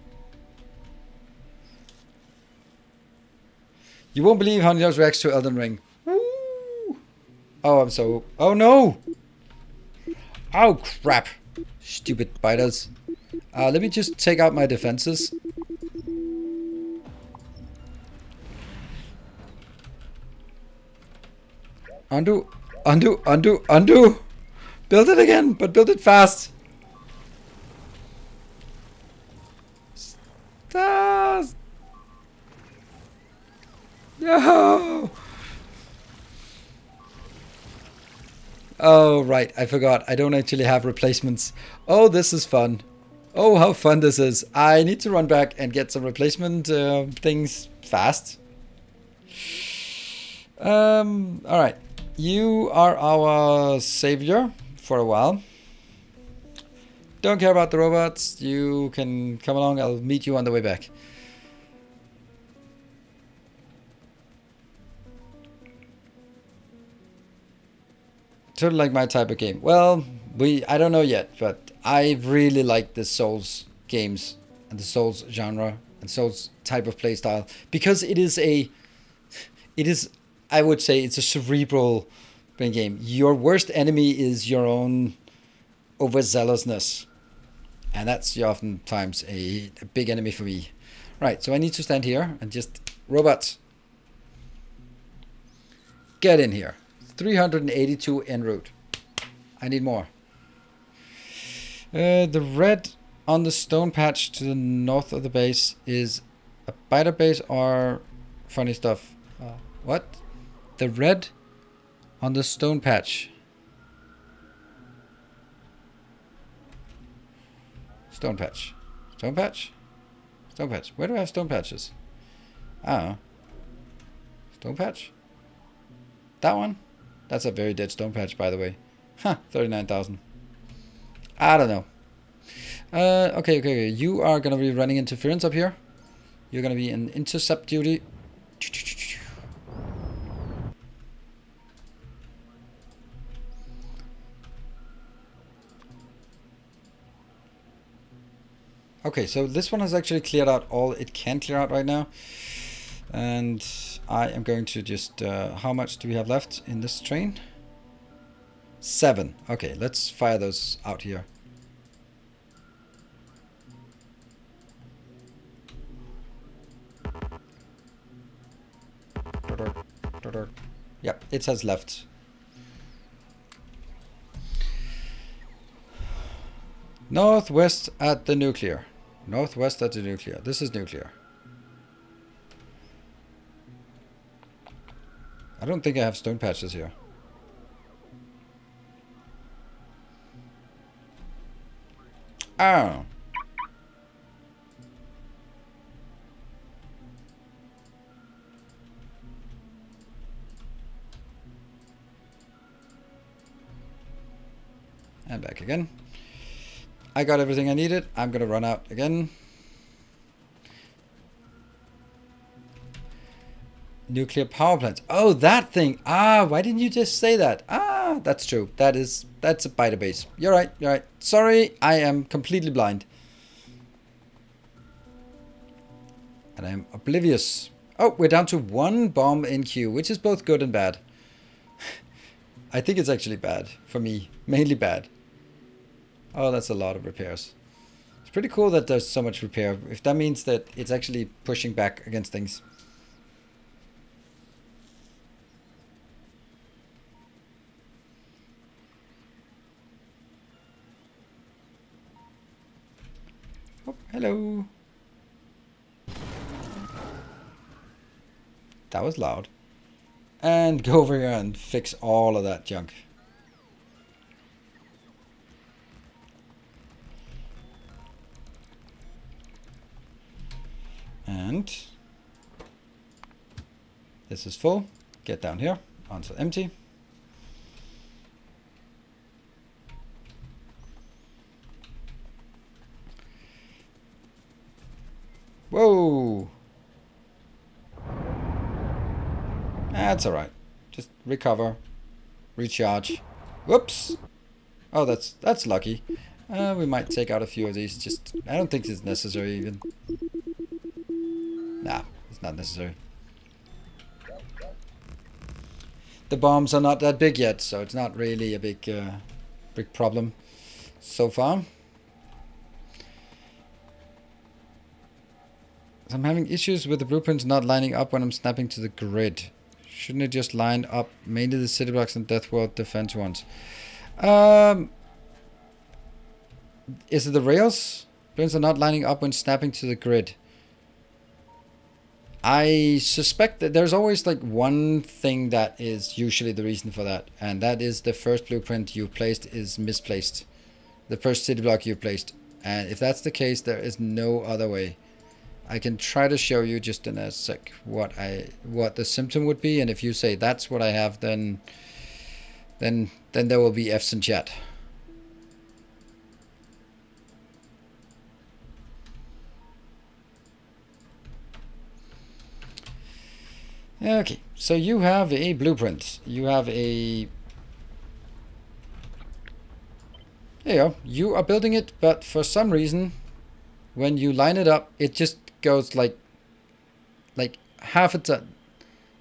You won't believe how Niels reacts to Elden Ring. Woo! Oh, I'm so... Oh, no! Oh, crap. Stupid biters. Let me just take out my defenses. Undo, undo, undo, undo. Build it again, but build it fast. Stars. No. Oh, right. I forgot. I don't actually have replacements. Oh, this is fun. Oh, how fun this is. I need to run back and get some replacement things fast. All right. You are our savior for a while. Don't care about the robots. You can come along. I'll meet you on the way back. Sort of like my type of game. Well, I don't know yet, but I really like the Souls games and the Souls genre and Souls type of playstyle because it is, I would say, it's a cerebral game. Your worst enemy is your own overzealousness, and that's oftentimes a big enemy for me. Right, so I need to stand here and just robots. Get in here. 382 en route. I need more. The red on the stone patch to the north of the base is a biter base or funny stuff. What? The red on the stone patch. Stone patch. Stone patch? Stone patch. Where do I have stone patches? I don't know. Stone patch? That one? That's a very dead stone patch, by the way. Huh, 39,000. I don't know. Okay. You are going to be running interference up here. You're going to be in intercept duty. Okay, so this one has actually cleared out all it can clear out right now. And I am going to just... how much do we have left in this train? 7. Okay, let's fire those out here. Yep, it has left. Northwest at the nuclear. Northwest at the nuclear. This is nuclear. I don't think I have stone patches here. Oh. And back again. I got everything I needed. I'm gonna run out again. Nuclear power plants. Oh, that thing. Ah, why didn't you just say that? Ah, that's true. That's a biter base. You're right. You're right. Sorry, I am completely blind. And I'm oblivious. Oh, we're down to 1 bomb in queue, which is both good and bad. I think it's actually bad for me. Mainly bad. Oh, that's a lot of repairs. It's pretty cool that there's so much repair. If that means that it's actually pushing back against things. Oh, hello. That was loud. And go over here and fix all of that junk. And this is full. Get down here onto empty. Whoa. That's all right. Just recover, recharge. Whoops. Oh, that's lucky. We might take out a few of these. Just I don't think it's necessary even. Nah, it's not necessary. the bombs are not that big yet, so it's not really a big problem so far. So I'm having issues with the blueprints not lining up when I'm snapping to the grid. Shouldn't it just line up mainly the city blocks and Death World defense ones? Is it the rails? Blueprints are not lining up when snapping to the grid. I suspect that there's always like one thing that is usually the reason for that, and that is the first blueprint you placed is misplaced. The first city block you placed. And if that's the case, there is no other way. I can try to show you just in a sec what the symptom would be, and if you say that's what I have, then there will be F's in chat. Okay, so you have a blueprint. You have a... There you go. You are building it, but for some reason, when you line it up, it just goes like half a ton.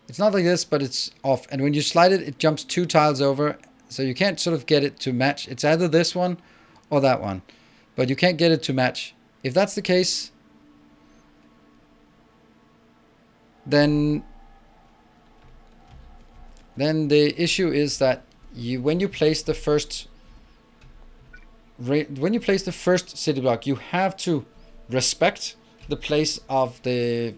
It's not like this, but it's off. And when you slide it, it jumps 2 tiles over. So you can't sort of get it to match. It's either this one or that one. But you can't get it to match. If that's the case, then the issue is that when you place the first city block, you have to respect the place of the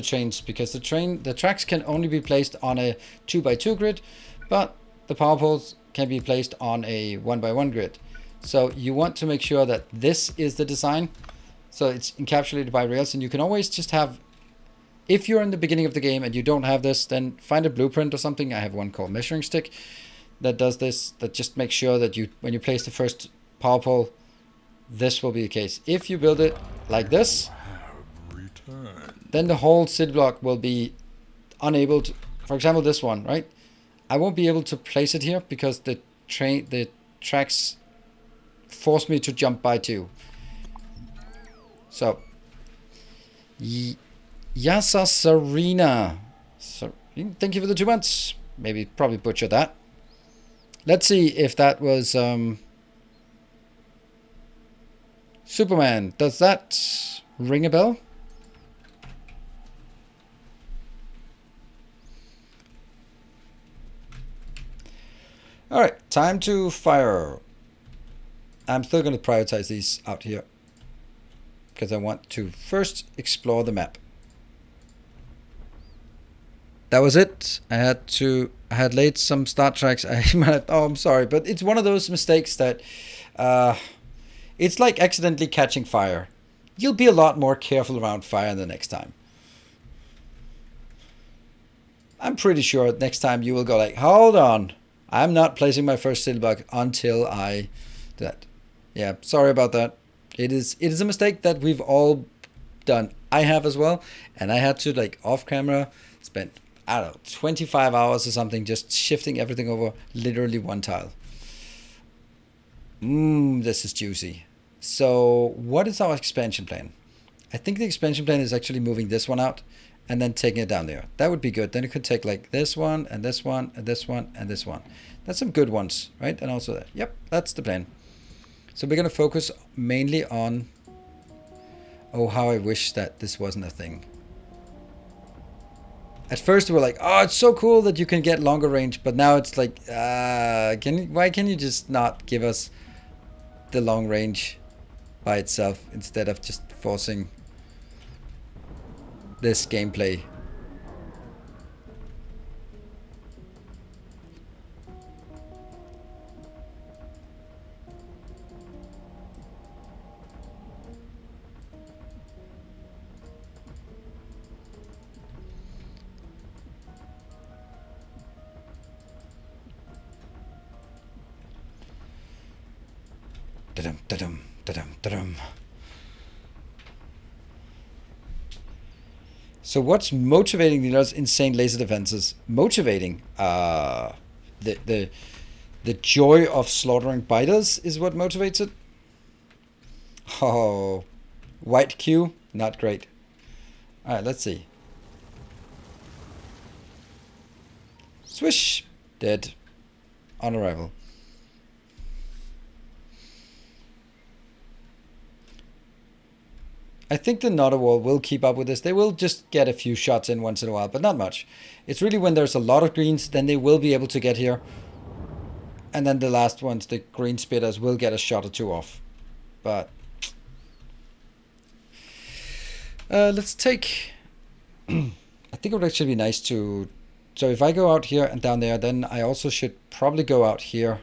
trains, because the tracks can only be placed on a 2x2 grid, but the power poles can be placed on a 1x1 grid. So you want to make sure that this is the design, so it's encapsulated by rails, and you can always just have, if you're in the beginning of the game and you don't have this, then find a blueprint or something. I have one called Measuring Stick that does this, that just makes sure that when you place the first power pole, this will be the case. If you build it like this, then the whole city block will be unable to, for example, this one, right? I won't be able to place it here because the tracks force me to jump by 2. So, Yasa Serena. Thank you for the 2 months. Maybe probably butchered that. Let's see if that was Superman. Does that ring a bell? Alright, time to fire. I'm still going to prioritize these out here, because I want to first explore the map. That was it. I had laid some start tracks. I'm sorry, but it's one of those mistakes that it's like accidentally catching fire. You'll be a lot more careful around fire the next time. I'm pretty sure next time you will go like, hold on, I'm not placing my first city block until I do that. Yeah, sorry about that. It is a mistake that we've all done. I have as well, and I had to, like, off camera spend, I don't know, 25 hours or something just shifting everything over literally 1 tile. This is juicy. So what is our expansion plan? I think the expansion plan is actually moving this one out and then taking it down there. That would be good. Then it could take like this one and this one and this one and this one. That's some good ones, right? And also that. Yep, that's the plan. So we're going to focus mainly on... Oh, how I wish that this wasn't a thing. At first we were like, oh, it's so cool that you can get longer range. But now it's like, why can you just not give us the long range by itself instead of just forcing this gameplay? Da-dum, da-dum, da-dum, da-dum. So what's motivating those insane laser defenses? Motivating, the joy of slaughtering biters is what motivates it. Oh, white Q, not great. All right, let's see. Swish! Dead. On arrival. I think the Notter Wall will keep up with this. They will just get a few shots in once in a while, but not much. It's really when there's a lot of greens, then they will be able to get here. And then the last ones, the green spitters, will get a shot or two off. But let's take... I think it would actually be nice to... So if I go out here and down there, then I also should probably go out here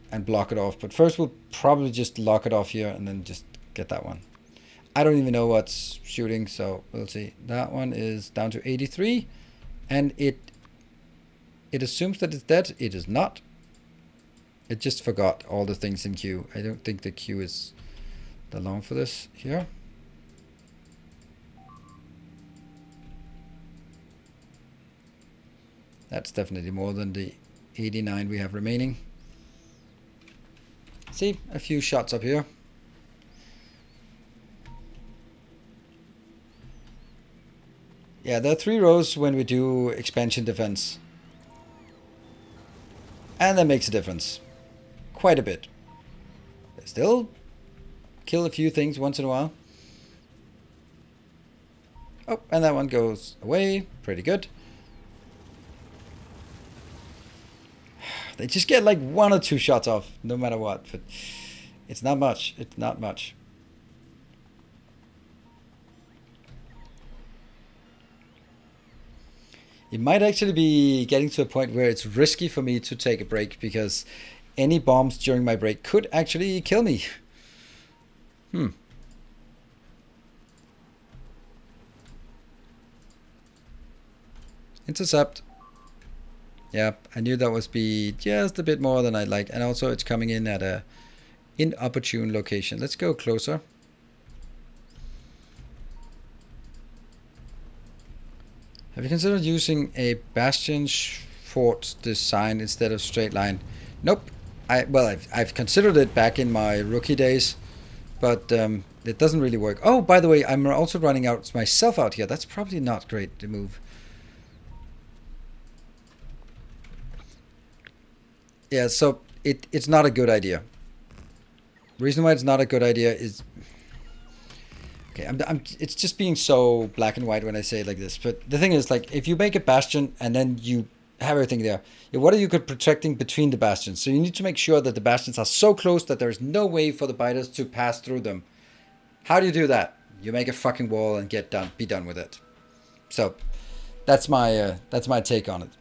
and block it off. But first we'll probably just lock it off here and then just get that one. I don't even know what's shooting, so we'll see. That one is down to 83. And it assumes that it's dead. It is not. It just forgot all the things in queue. I don't think the queue is that long for this here. That's definitely more than the 89 we have remaining. See, a few shots up here. Yeah, there are 3 rows when we do expansion defense. And that makes a difference. Quite a bit. They still kill a few things once in a while. Oh, and that one goes away. Pretty good. They just get like 1 or 2 shots off, no matter what. But it's not much. It's not much. It might actually be getting to a point where it's risky for me to take a break, because any bombs during my break could actually kill me. Intercept. Yeah, I knew that was be just a bit more than I'd like. And also it's coming in at a inopportune location. Let's go closer. Have you considered using a bastion fort design instead of straight line? Nope. I've considered it back in my rookie days, but it doesn't really work. Oh, by the way, I'm also running out myself out here. That's probably not great to move. Yeah, so it's not a good idea. The reason why it's not a good idea is... Okay, it's just being so black and white when I say it like this. But the thing is, like, if you make a bastion and then you have everything there, what are you protecting between the bastions? So you need to make sure that the bastions are so close that there's no way for the biters to pass through them. How do you do that? You make a fucking wall and be done with it. So that's my take on it.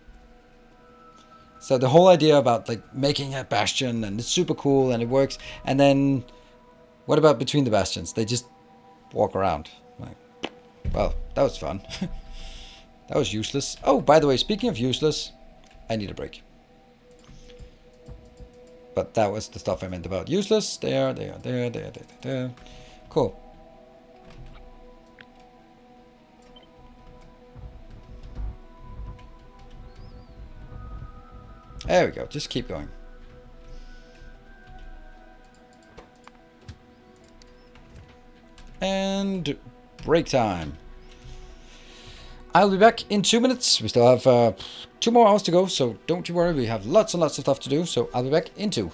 So the whole idea about like making a bastion, and it's super cool and it works, and then what about between the bastions? They just walk around. Like, well, that was fun. That was useless. Oh, by the way, speaking of useless, I need a break. But that was the stuff I meant about useless. There. Cool. There we go. Just keep going. And break time. I'll be back in 2 minutes. We still have 2 more hours to go, so don't you worry. We have lots and lots of stuff to do, so I'll be back in 2.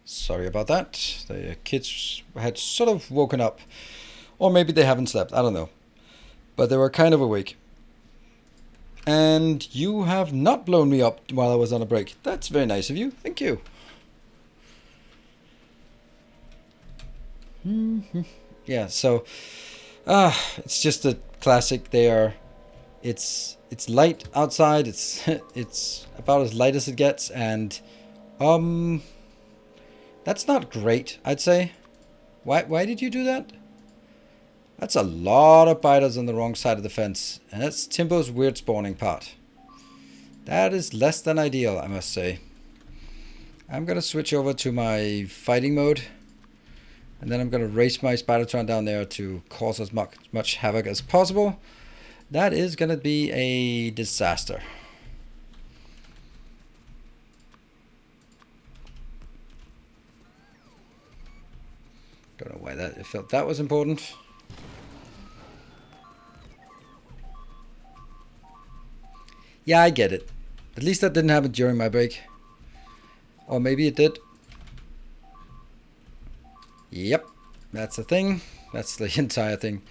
Sorry about that. The kids had sort of woken up. Or maybe they haven't slept. I don't know. But they were kind of awake. And you have not blown me up while I was on a break. That's very nice of you. Thank you. Yeah, so it's just a classic there. It's light outside. It's it's about as light as it gets, and that's not great, I'd say. Why did you do that? That's a lot of biters on the wrong side of the fence, and that's Timbo's weird spawning part. That is less than ideal, I must say. I'm gonna switch over to my fighting mode, and then I'm gonna race my Spidertron down there to cause as much havoc as possible. That is gonna be a disaster. Don't know why I felt that was important. Yeah, I get it. At least that didn't happen during my break. Or maybe it did. Yep, that's the thing. That's the entire thing.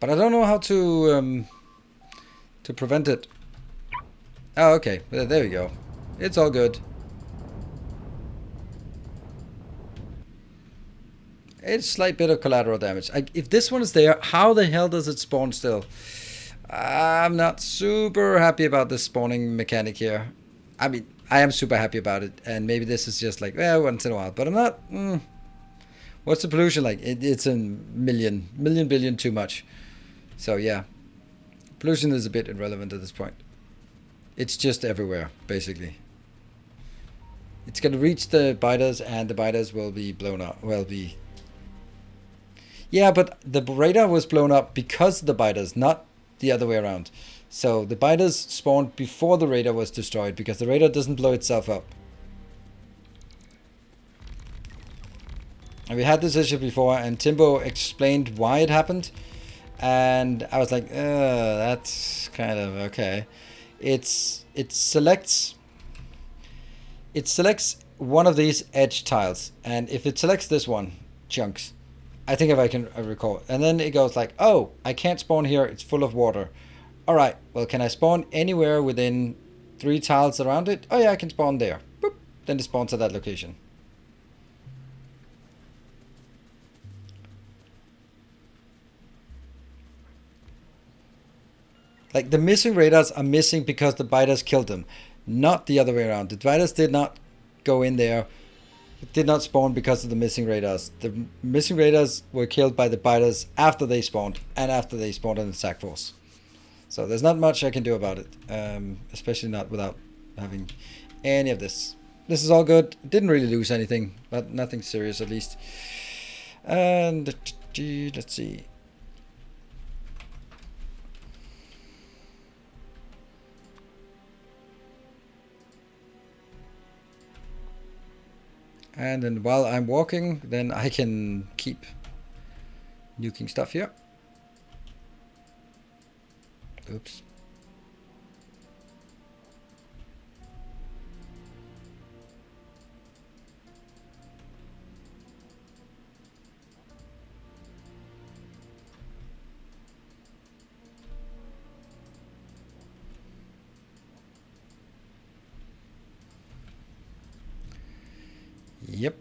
But I don't know how to prevent it. Oh, okay. There we go. It's all good. It's a slight bit of collateral damage. If this one is there, how the hell does it spawn still? I'm not super happy about this spawning mechanic here. I mean, I am super happy about it, and maybe this is just like, well, once in a while, but I'm not. What's the pollution like? It's a million billion too much. So yeah, pollution is a bit irrelevant at this point. It's just everywhere, basically. It's gonna reach the biters, and the biters will be blown up. Yeah, but the radar was blown up because of the biters, not the other way around. So the biters spawned before the radar was destroyed, because the radar doesn't blow itself up. And we had this issue before, and Timbo explained why it happened, and I was like, that's kind of okay. It selects one of these edge tiles, and if it selects this one, chunks, I think if I can recall, and then it goes like, oh, I can't spawn here, it's full of water. Alright, well, can I spawn anywhere within 3 tiles around it? Oh yeah, I can spawn there. Boop. Then it spawns at that location. Like, the missing radars are missing because the biters killed them, not the other way around. The biters did not go in there. It did not spawn because of the missing radars. The missing radars were killed by the biters after they spawned, and after they spawned in the sack force. So there's not much I can do about it, especially not without having any of this. This is all good. Didn't really lose anything, but nothing serious at least. And let's see. And then while I'm walking, then I can keep nuking stuff here. Oops. Yep.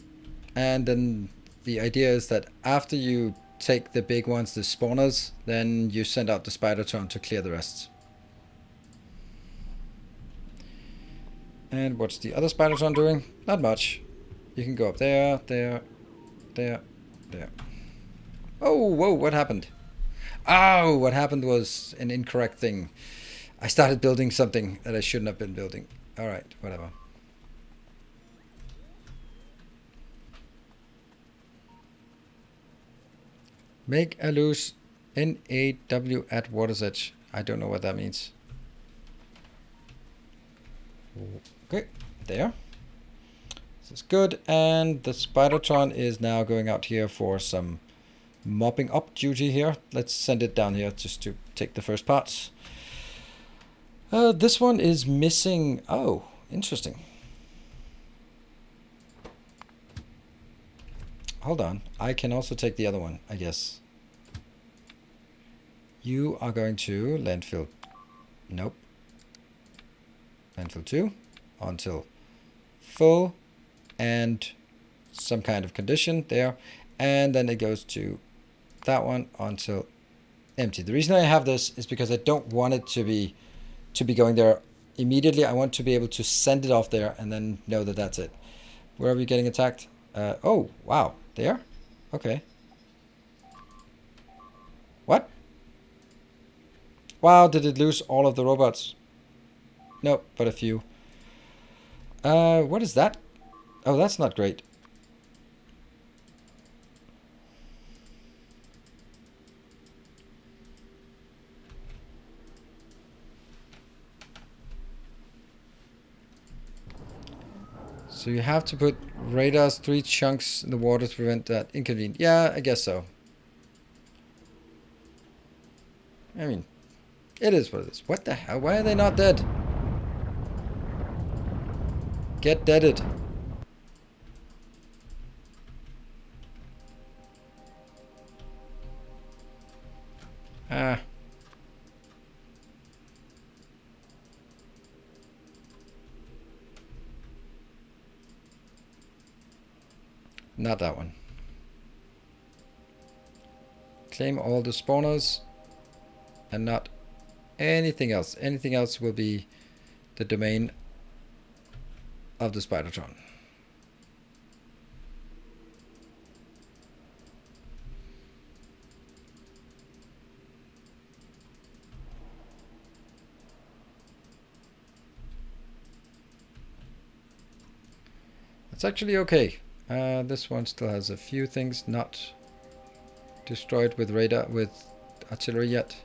And then the idea is that after you take the big ones, the spawners, then you send out the Spidertron to clear the rest. And what's the other Spidertron doing? Not much. You can go up there, there, there, there. Oh, whoa, what happened? Oh, what happened was an incorrect thing. I started building something that I shouldn't have been building. Alright, whatever. Make a loose NAW at water's edge. I don't know what that means. Okay, there. This is good. And the Spidertron is now going out here for some mopping up duty here. Let's send it down here just to take the first parts. This one is missing. Oh, interesting. Hold on. I can also take the other one, I guess. You are going to landfill. Nope. Landfill 2 until full and some kind of condition there. And then it goes to that one until empty. The reason I have this is because I don't want it to be going there immediately. I want to be able to send it off there and then know that that's it. Where are we getting attacked? Oh, wow. There? Okay. What? Wow, did it lose all of the robots? Nope, but a few. What is that? Oh, that's not great. So you have to put radars 3 chunks in the water to prevent that inconvenience. Yeah, I guess so. I mean, it is what it is. What the hell? Why are they not dead? Get deaded. Ah. Not that one. Claim all the spawners and not anything else. Anything else will be the domain of the Spidertron. It's actually okay. This one still has a few things not destroyed with radar, with artillery yet.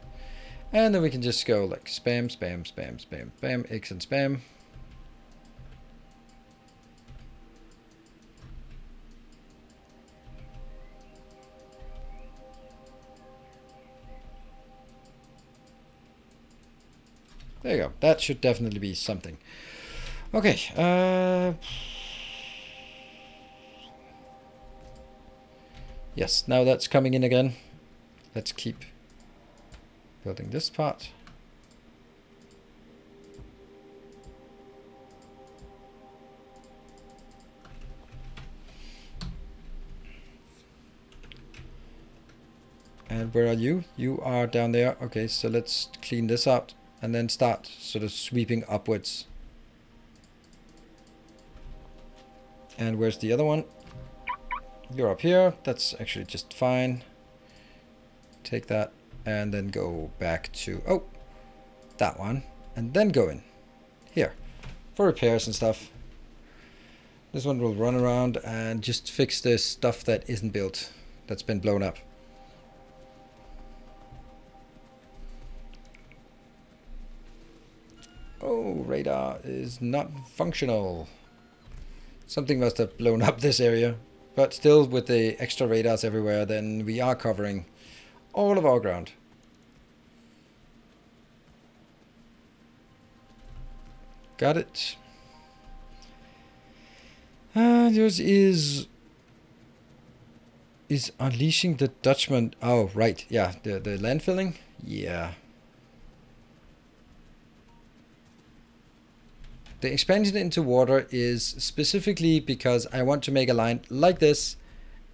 And then we can just go like spam, spam, spam, spam, spam, X and spam. There you go. That should definitely be something. Okay. Yes, now that's coming in again. Let's keep building this part. And where are you? You are down there. Okay, so let's clean this out and then start sort of sweeping upwards. And where's the other one? You're up here. That's actually just fine. Take that and then go back to, oh, that one. And then go in here for repairs and stuff. This one will run around and just fix this stuff that isn't built, that's been blown up. Oh, radar is not functional. Something must have blown up this area. But still, with the extra radars everywhere, then we are covering all of our ground. Got it. Yours is unleashing the Dutchman. Oh, right. Yeah, the landfilling. Yeah. The expansion into water is specifically because I want to make a line like this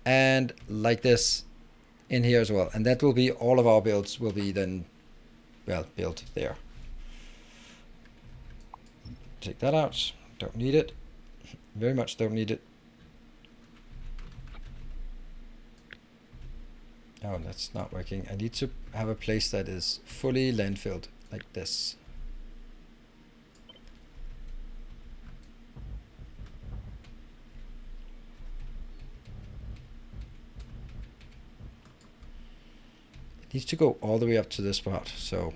and like this in here as well. And that will be, all of our builds will be then, well, built there. Take that out. Don't need it. Very much don't need it. Oh, that's not working. I need to have a place that is fully landfilled like this. Needs to go all the way up to this part, so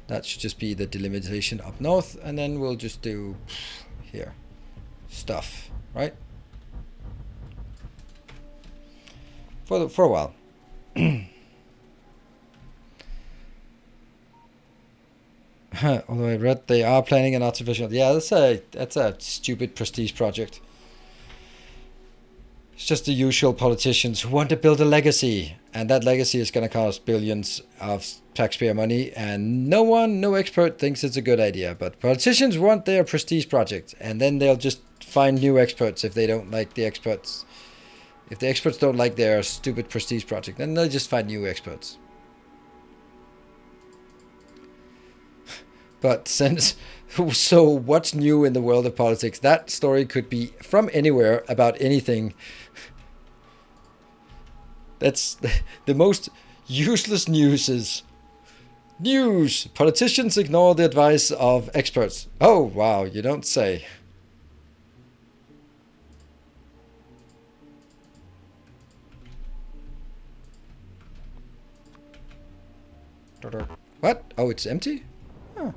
that should just be the delimitation up north, and then we'll just do here stuff, right? for a while. Although I read they are planning an artificial. Yeah, that's a stupid prestige project. It's just the usual politicians who want to build a legacy, and that legacy is going to cost billions of taxpayer money, and no expert thinks it's a good idea. But politicians want their prestige project, and then they'll just find new experts if they don't like the experts. If the experts don't like their stupid prestige project, then they'll just find new experts. But so what's new in the world of politics? That story could be from anywhere about anything. That's the most useless news is news. Politicians ignore the advice of experts. Oh, wow, you don't say. What? Oh, it's empty? Oh.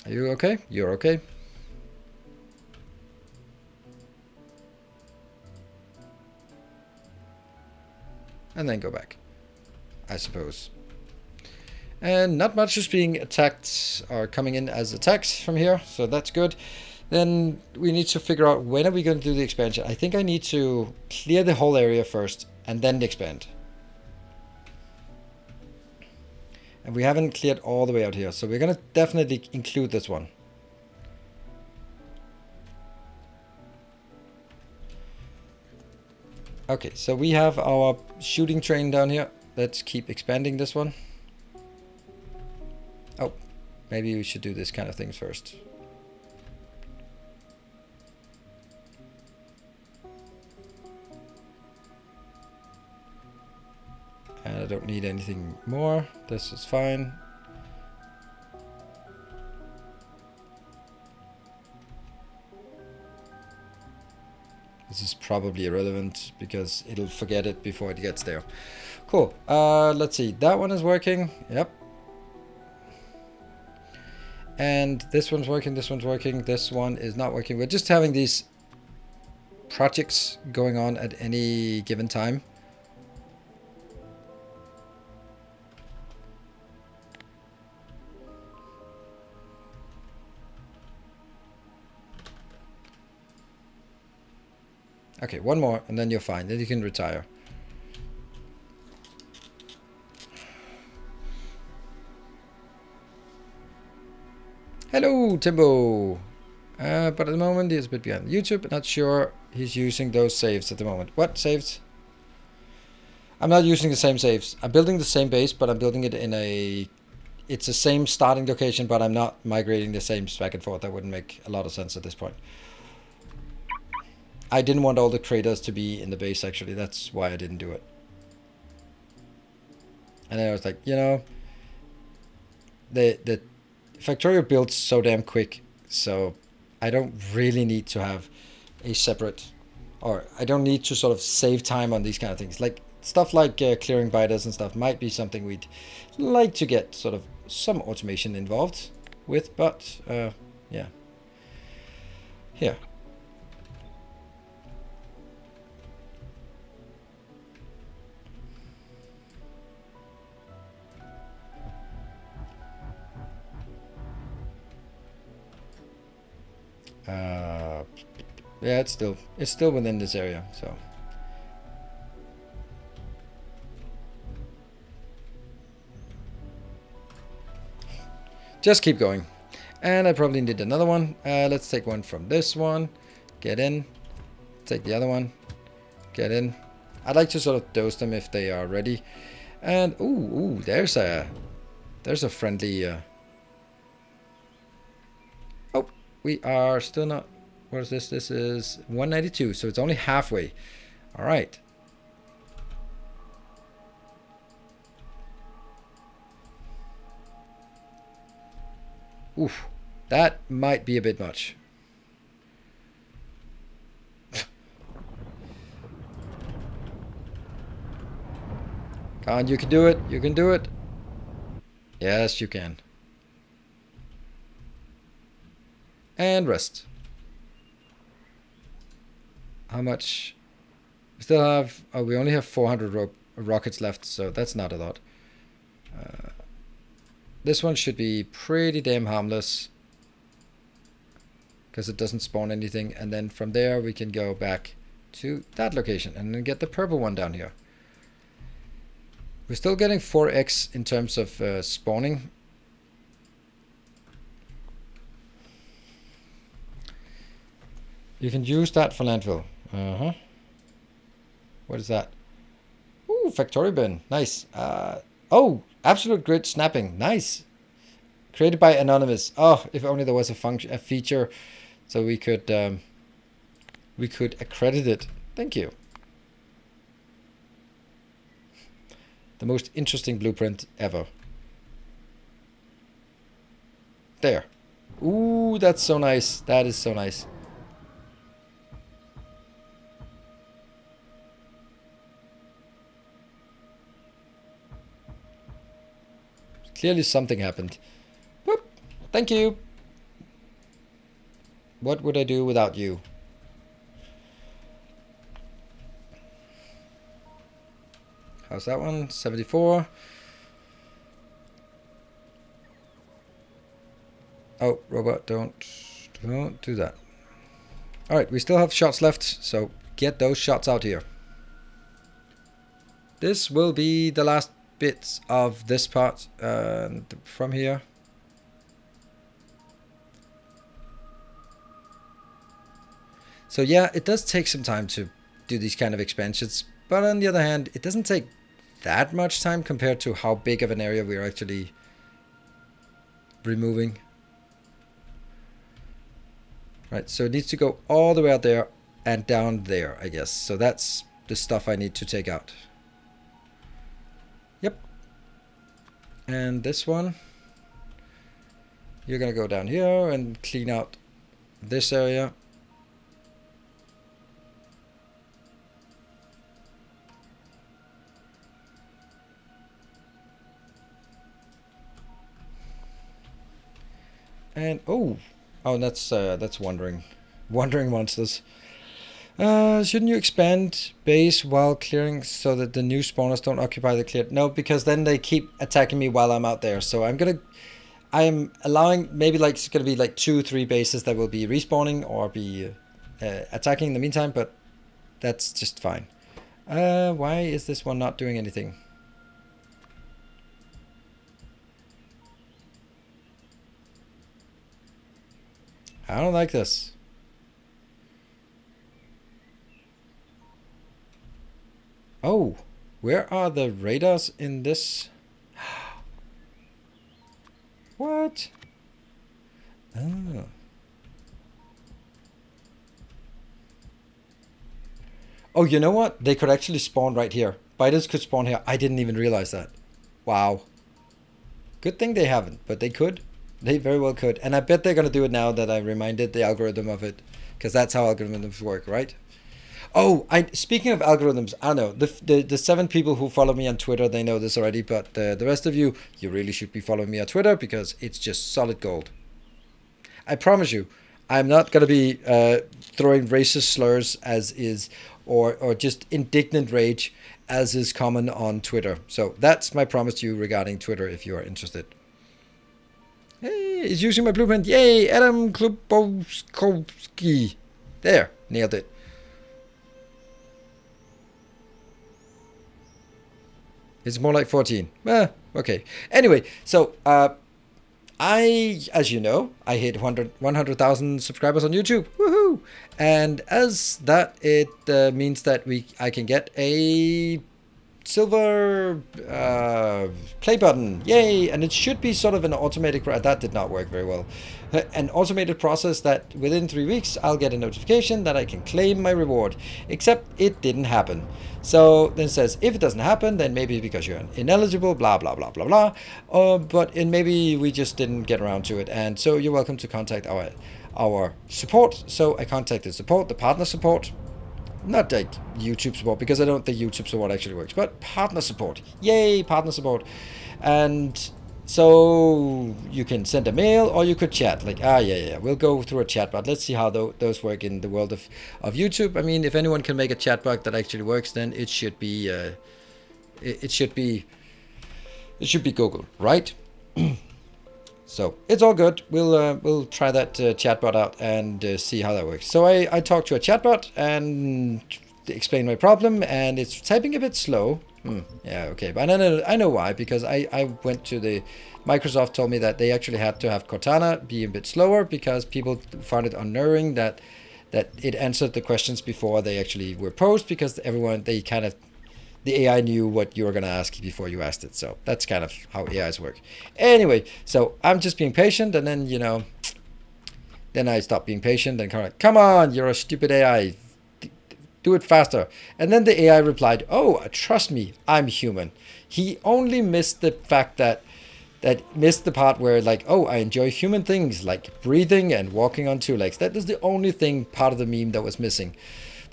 Are you okay? You're okay. And then go back, I suppose. And not much is being attacked or coming in as attacks from here, so that's good. Then we need to figure out when are we going to do the expansion. I think I need to clear the whole area first and then expand. And we haven't cleared all the way out here, so we're going to definitely include this one. Okay, so we have our shooting train down here. Let's keep expanding this one. Oh, maybe we should do this kind of things first. And I don't need anything more. This is fine. This is probably irrelevant because it'll forget it before it gets there. Cool. Let's see. That one is working. Yep. And this one's working. This one's working. This one is not working. We're just having these projects going on at any given time. Okay, one more and then you're fine. Then you can retire. Hello, Timbo. But at the moment he's a bit behind YouTube. Not sure he's using those saves at the moment. What saves? I'm not using the same saves. I'm building the same base, but I'm building it in a... It's the same starting location, but I'm not migrating the same back and forth. That wouldn't make a lot of sense at this point. I didn't want all the traders to be in the base, actually. That's why I didn't do it. And then I was like, you know, the Factorio builds so damn quick, so I don't really need to have a separate, or I don't need to sort of save time on these kind of things. Like stuff like clearing biters and stuff might be something we'd like to get sort of some automation involved with, but yeah. Here. Yeah, it's still within this area, so just keep going. And I probably need another one. Let's take one from this one, get in, take the other one, get in. I'd like to sort of dose them if they are ready. And ooh, there's a friendly oh, we are still not. What is this? This is 192, so it's only halfway. All right. Oof, that might be a bit much. Come on, you can do it. You can do it. Yes, you can. And rest. How much? We still have... Oh, we only have 400 rockets left, so that's not a lot. This one should be pretty damn harmless, because it doesn't spawn anything. And then from there we can go back to that location and then get the purple one down here. We're still getting 4x in terms of spawning. You can use that for landfill. What is that? Ooh, Factorio bin. Nice. Oh, absolute grid snapping. Nice. Created by Anonymous. Oh, if only there was a function, a feature, so we could accredit it. Thank you. The most interesting blueprint ever. There. Ooh, that's so nice. That is so nice. Clearly something happened. Whoop. Thank you. What would I do without you? How's that one? 74. Oh, robot, don't do that. Alright, we still have shots left, so get those shots out here. This will be the last bits of this part, and from here. So yeah, it does take some time to do these kind of expansions, but on the other hand, it doesn't take that much time compared to how big of an area we're actually removing. Right, so it needs to go all the way out there and down there, I guess. So that's the stuff I need to take out. Yep. And this one, you're gonna go down here and clean out this area. And oh, that's wandering monsters. Shouldn't you expand base while clearing so that the new spawners don't occupy the cleared? No, because then they keep attacking me while I'm out there. So I'm allowing maybe like it's gonna be like 2-3 bases that will be respawning or be attacking in the meantime, but that's just fine. Why is this one not doing anything? I don't like this. Oh, where are the radars in this? What? Oh. Oh, you know what? They could actually spawn right here. Biters could spawn here. I didn't even realize that. Wow. Good thing they haven't, but they could. They very well could. And I bet they're going to do it now that I reminded the algorithm of it. Because that's how algorithms work, right? Oh, speaking of algorithms, I know. The 7 people who follow me on Twitter, they know this already. But the rest of you, you really should be following me on Twitter because it's just solid gold. I promise you, I'm not going to be throwing racist slurs as is, or just indignant rage as is common on Twitter. So that's my promise to you regarding Twitter if you are interested. Hey, he's using my blueprint. Yay, Adam Klubowski. There, nailed it. It's more like 14. Okay. Anyway, so as you know, I hit 100,000 subscribers on YouTube. Woohoo! And as that, it means that I can get a silver play button. Yay! And it should be sort of an automated... That did not work very well. An automated process that within 3 weeks, I'll get a notification that I can claim my reward. Except it didn't happen. So then it says, if it doesn't happen, then maybe because you're ineligible, blah, blah, blah, blah, blah. But maybe we just didn't get around to it. And so you're welcome to contact our support. So I contacted support, the partner support. not like YouTube support, because I don't think YouTube support actually works, but partner support. Yay, partner support. And so you can send a mail or you could chat. Like, yeah, we'll go through a chatbot. Let's see how those work in the world of YouTube. I mean, if anyone can make a chatbot that actually works, then it should be it should be Google, right? So it's all good. We'll try that chatbot out and see how that works. So I talked to a chatbot and explained my problem, and it's typing a bit slow. Yeah, okay, but I know why, because I went to the Microsoft told me that they actually had to have Cortana be a bit slower because people found it unnerving that it answered the questions before they actually were posed, because the AI knew what you were going to ask before you asked it. So that's kind of how AIs work. Anyway, so I'm just being patient, and then, then I stop being patient and kind of, come on, you're a stupid AI. Do it faster. And then the AI replied, oh, trust me, I'm human. He only missed the fact that missed the part where, like, oh, I enjoy human things like breathing and walking on two legs. That was the only thing, part of the meme, that was missing.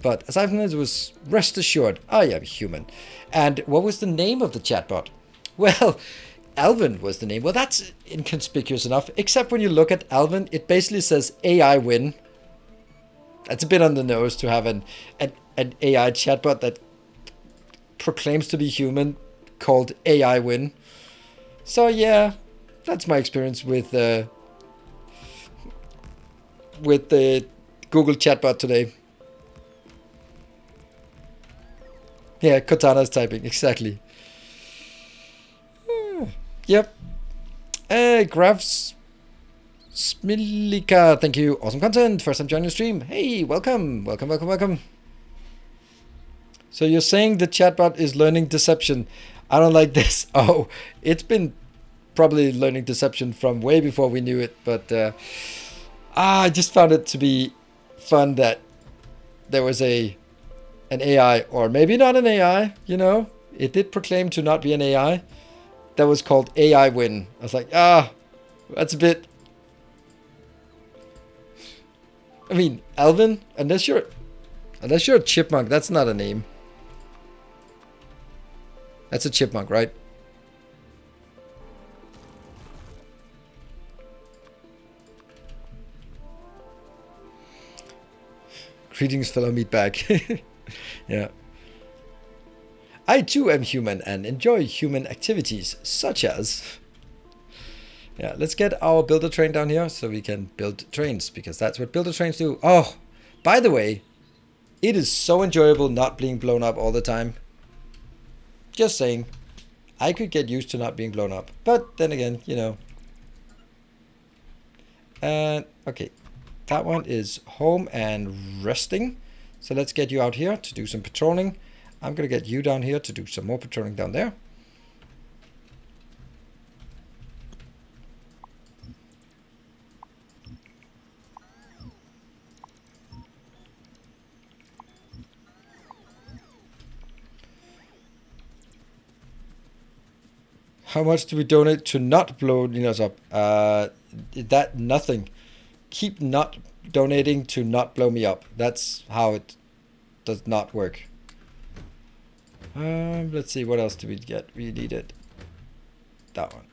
But aside from this, it was rest assured, I am human. And what was the name of the chatbot? Well, Alvin was the name. Well, that's inconspicuous enough. Except when you look at Alvin, it basically says AI win. That's a bit on the nose to have an AI chatbot that proclaims to be human called AI win. So yeah, that's my experience with the Google chatbot today. Yeah, Cortana's typing, exactly. Yep. Graphs Smilika, thank you. Awesome content. First time joining the stream. Hey, welcome. Welcome. So you're saying the chatbot is learning deception. I don't like this. Oh, it's been probably learning deception from way before we knew it. But I just found it to be fun that there was an AI, or maybe not an AI, it did proclaim to not be an AI, that was called AI win. I was like, that's a bit, I mean, Alvin, unless you're a chipmunk, that's not a name. That's a chipmunk, right? Greetings, fellow meatbag. Yeah. I too am human and enjoy human activities, such as... Yeah, let's get our builder train down here so we can build trains, because that's what builder trains do. Oh, by the way, it is so enjoyable not being blown up all the time. Just saying. I could get used to not being blown up. But then again, okay. That one is home and resting. So let's get you out here to do some patrolling. I'm going to get you down here to do some more patrolling down there. How much do we donate to not blow us up? That nothing. Keep not donating to not blow me up. That's how it does not work. Let's see, what else do we get? We needed that one.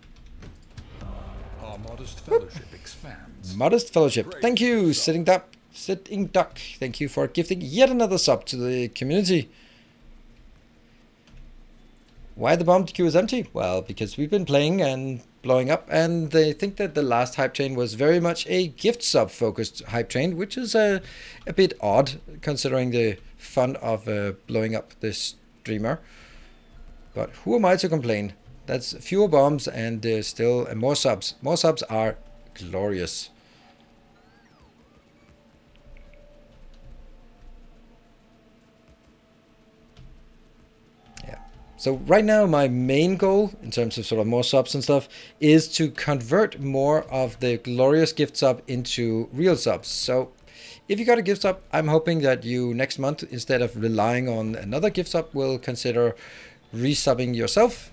Our modest fellowship expands. Modest fellowship. Great Thank you, sub. Sitting Duck. Thank you for gifting yet another sub to the community. Why the bomb queue is empty? Well, because we've been playing and blowing up, and they think that the last hype train was very much a gift sub focused hype train, which is a bit odd considering the fun of blowing up this streamer. But who am I to complain? That's fewer bombs and still more subs. More subs are glorious. So right now, my main goal, in terms of sort of more subs and stuff, is to convert more of the glorious gift sub into real subs. So if you got a gift sub, I'm hoping that you next month, instead of relying on another gift sub, will consider resubbing yourself.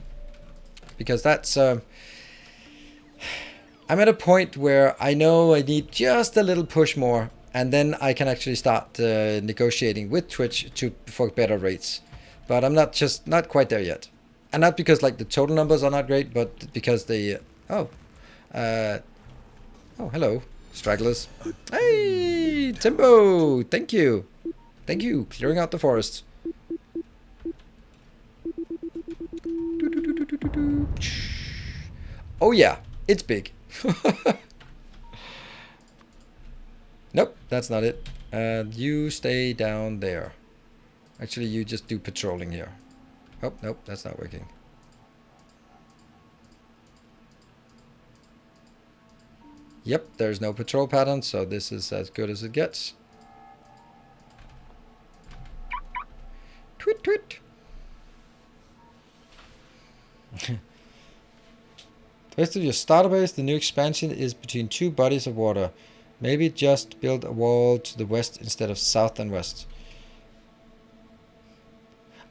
Because that's... I'm at a point where I know I need just a little push more and then I can actually start negotiating with Twitch for better rates. But I'm not quite there yet, and not because like the total numbers are not great, but because they oh hello stragglers. Hey Timbo, thank you, clearing out the forest. Oh yeah, it's big. Nope, that's not it. You stay down there. Actually, you just do patrolling here. Oh, nope, that's not working. Yep, there's no patrol pattern, so this is as good as it gets. Tweet, tweet. West of your starter base, the new expansion is between two bodies of water. Maybe just build a wall to the west instead of south and west.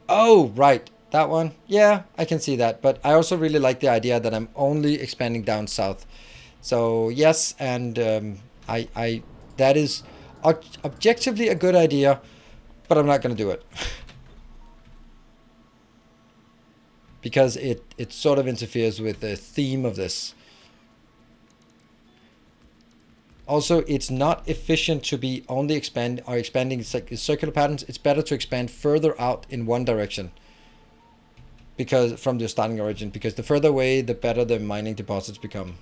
Oh, right. That one. Yeah, I can see that. But I also really like the idea that I'm only expanding down south. So, yes, and that is objectively a good idea, but I'm not going to do it. Because it sort of interferes with the theme of this. Also, it's not efficient to be only expanding circular patterns. It's better to expand further out in one direction, because from the starting origin. Because the further away, the better the mining deposits become.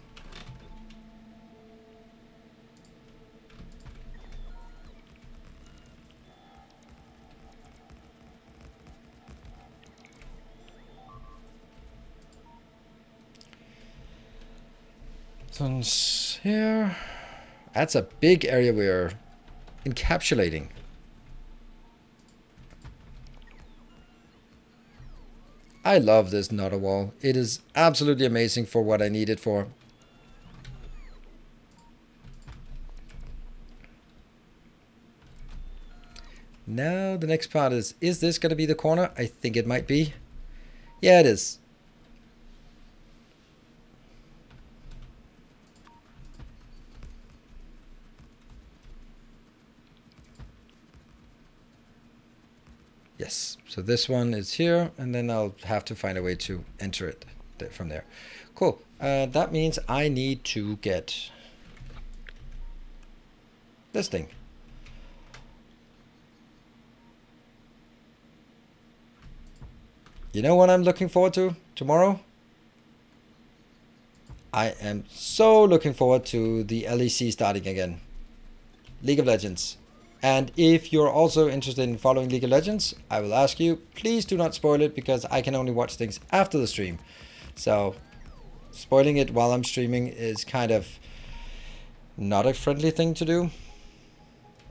Tons here. That's a big area we're encapsulating. I love this Nutter Wall. It is absolutely amazing for what I need it for. Now the next part is this going to be the corner? I think it might be. Yeah, it is. Yes, so this one is here, and then I'll have to find a way to enter it from there. Cool. That means I need to get this thing. You know what I'm looking forward to tomorrow? I am so looking forward to the LEC starting again. League of Legends. And if you're also interested in following League of Legends, I will ask you, please do not spoil it, because I can only watch things after the stream. So, spoiling it while I'm streaming is kind of not a friendly thing to do.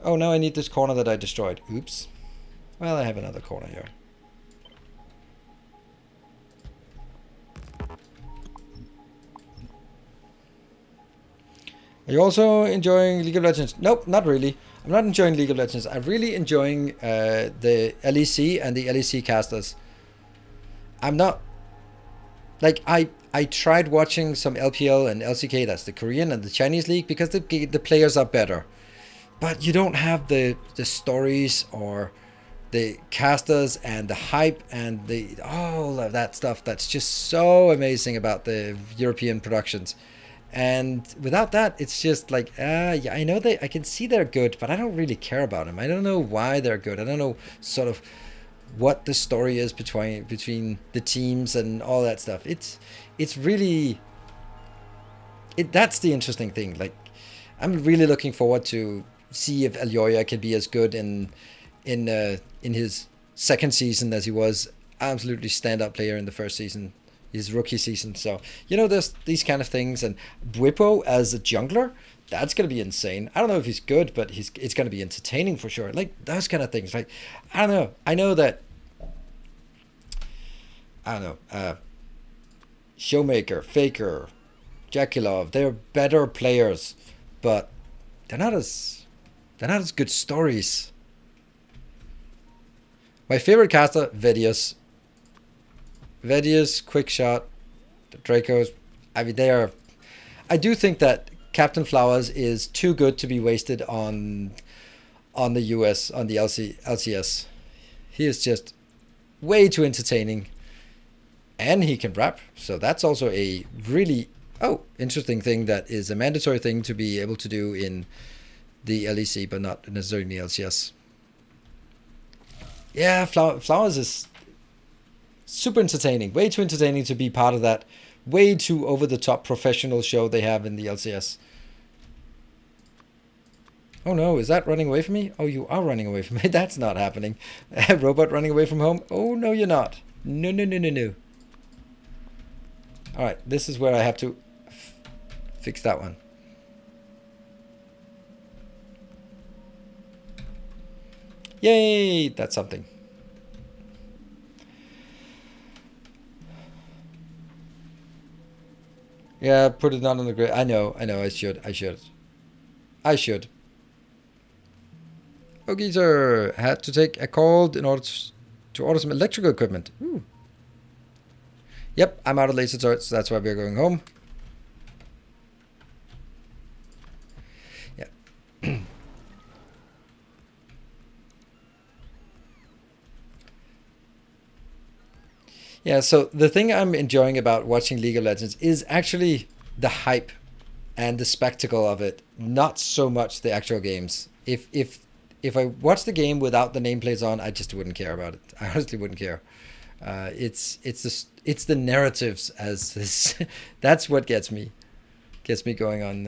Oh, now I need this corner that I destroyed. Oops. Well, I have another corner here. Are you also enjoying League of Legends? Nope, not really. I'm not enjoying League of Legends. I'm really enjoying the LEC and the LEC casters. I'm not... Like, I tried watching some LPL and LCK, that's the Korean and the Chinese league, because the players are better. But you don't have the stories or the casters and the hype and all of that stuff that's just so amazing about the European productions. And without that, it's just like, yeah, I know I can see they're good, but I don't really care about them. I don't know why they're good. I don't know sort of what the story is between the teams and all that stuff. It's really, that's the interesting thing. Like, I'm really looking forward to see if Aljoya can be as good in his second season as he was absolutely stand-up player in the first season. His rookie season. So, you know, there's these kind of things. And Bwipo as a jungler, that's going to be insane. I don't know if he's good, but it's going to be entertaining for sure. Like, those kind of things. Like, I don't know. I know that, Showmaker, Faker, Jakilov, they're better players, but they're not as good stories. My favorite caster, Vedius, Quick Shot, the Dracos. I mean, I do think that Captain Flowers is too good to be wasted on the US, on the LCS. He is just way too entertaining, and he can rap. So that's also a really interesting thing that is a mandatory thing to be able to do in the LEC, but not necessarily in the LCS. Yeah, Flowers is super entertaining. Way too entertaining to be part of that way too over-the-top professional show they have in the LCS. Oh no, is that running away from me? Oh, you are running away from me. That's not happening. Robot running away from home? Oh, no, you're not. No, no, no, no, no. Alright, this is where I have to fix that one. Yay! That's something. Yeah, put it not on the grid. I know, I should. Okay, sir. Had to take a call in order to order some electrical equipment. Ooh. Yep, I'm out of laser turrets, so that's why we're going home. Yeah. Yeah, so the thing I'm enjoying about watching League of Legends is actually the hype and the spectacle of it, not so much the actual games. If I watch the game without the nameplates on, I just wouldn't care about it. I honestly wouldn't care. It's the narratives as this. That's what gets me going on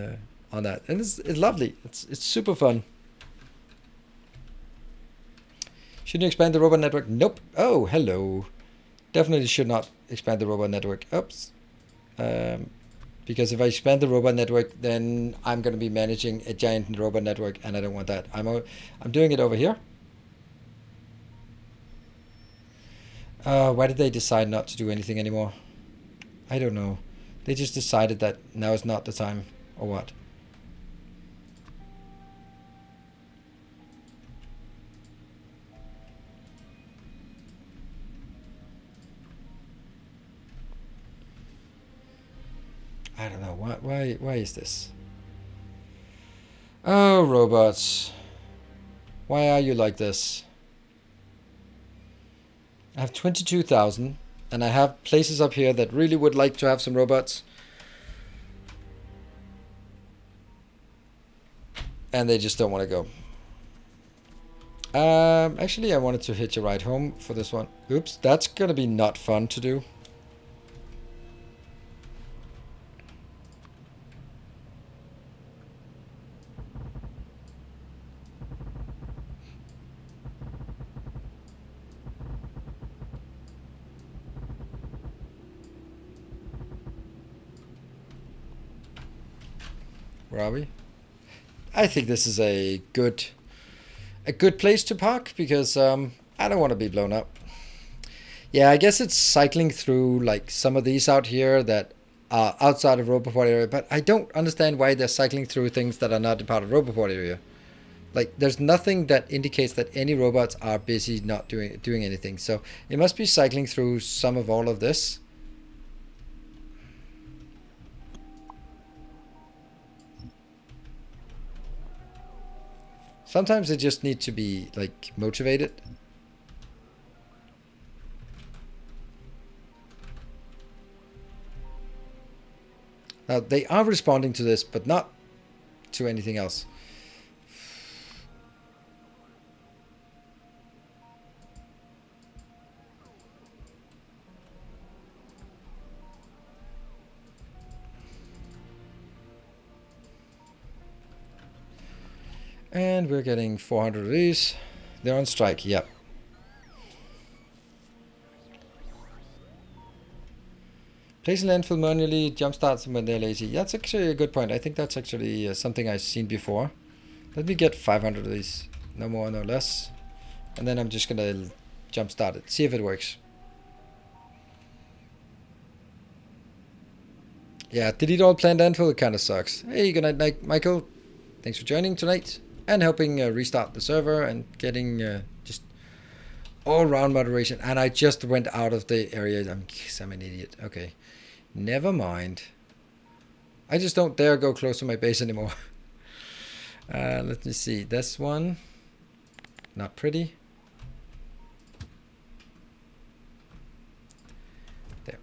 that, and it's lovely. It's super fun. Shouldn't you expand the robot network? Nope. Oh, hello. Definitely should not expand the robot network. Oops. Because if I expand the robot network, then I'm going to be managing a giant robot network, and I don't want that. I'm doing it over here. Why did they decide not to do anything anymore? I don't know. They just decided that now is not the time, or what? I don't know. Why is this? Oh, robots. Why are you like this? I have 22,000, and I have places up here that really would like to have some robots. And they just don't want to go. Actually, I wanted to hitch a ride home for this one. Oops, that's going to be not fun to do. Where are we? I think this is a good place to park because I don't want to be blown up. Yeah, I guess it's cycling through like some of these out here that are outside of Roboport area, but I don't understand why they're cycling through things that are not a part of Roboport area. Like, there's nothing that indicates that any robots are busy not doing anything. So it must be cycling through some of all of this. Sometimes they just need to be, like, motivated. Now, they are responding to this, but not to anything else. And we're getting 400 of these. They're on strike, yep. Place landfill manually, jumpstarts when they're lazy. That's actually a good point. I think that's actually something I've seen before. Let me get 500 of these. No more, no less. And then I'm just going to jumpstart it. See if it works. Yeah, delete all planned landfill. It kind of sucks. Hey, good night, Michael. Thanks for joining tonight. And helping restart the server and getting just all-round moderation. And I just went out of the area. I'm an idiot. Okay. Never mind. I just don't dare go close to my base anymore. Let me see. This one. Not pretty. There.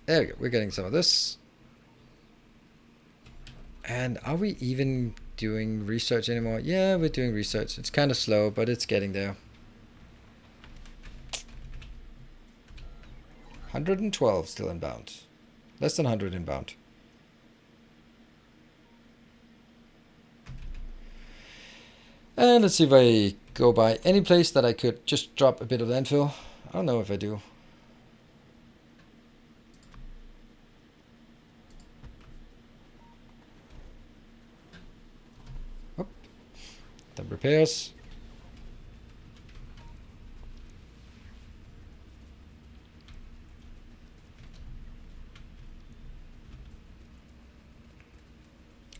There we go. We're getting some of this. And are we even doing research anymore? Yeah, we're doing research. It's kind of slow, but it's getting there. 112 still inbound. Less than 100 inbound. And let's see if I go by any place that I could just drop a bit of landfill. I don't know if I do. Oh, the repairs.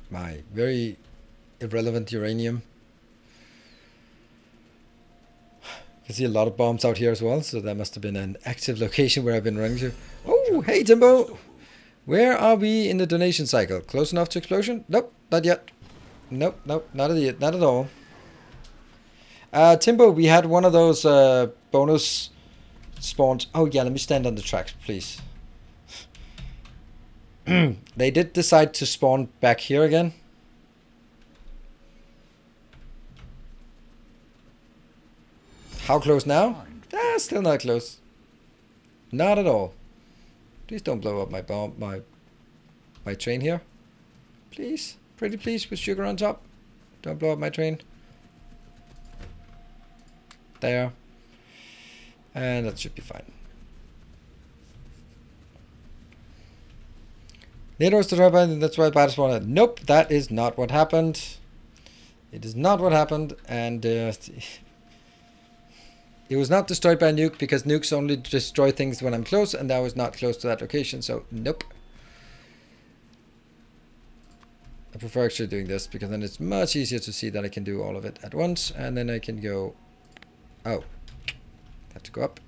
My very irrelevant uranium. I can see a lot of bombs out here as well, so that must have been an active location where I've been running to. Oh, hey Timbo! Where are we in the donation cycle? Close enough to explosion? Nope, not yet. Nope, not yet, not at all. Timbo, we had one of those bonus spawns. Oh yeah, let me stand on the tracks, please. They did decide to spawn back here again. How close now? Still not close. Not at all. Please don't blow up my bomb, my train here. Please, pretty please, with sugar on top. Don't blow up my train. There. And that should be fine. NATO is the drive by, and that's why bad spawned. Nope, that is not what happened. It is not what happened, and it was not destroyed by a nuke because nukes only destroy things when I'm close, and I was not close to that location, so nope. I prefer actually doing this because then it's much easier to see that I can do all of it at once, and then I can go. Oh, have to go up.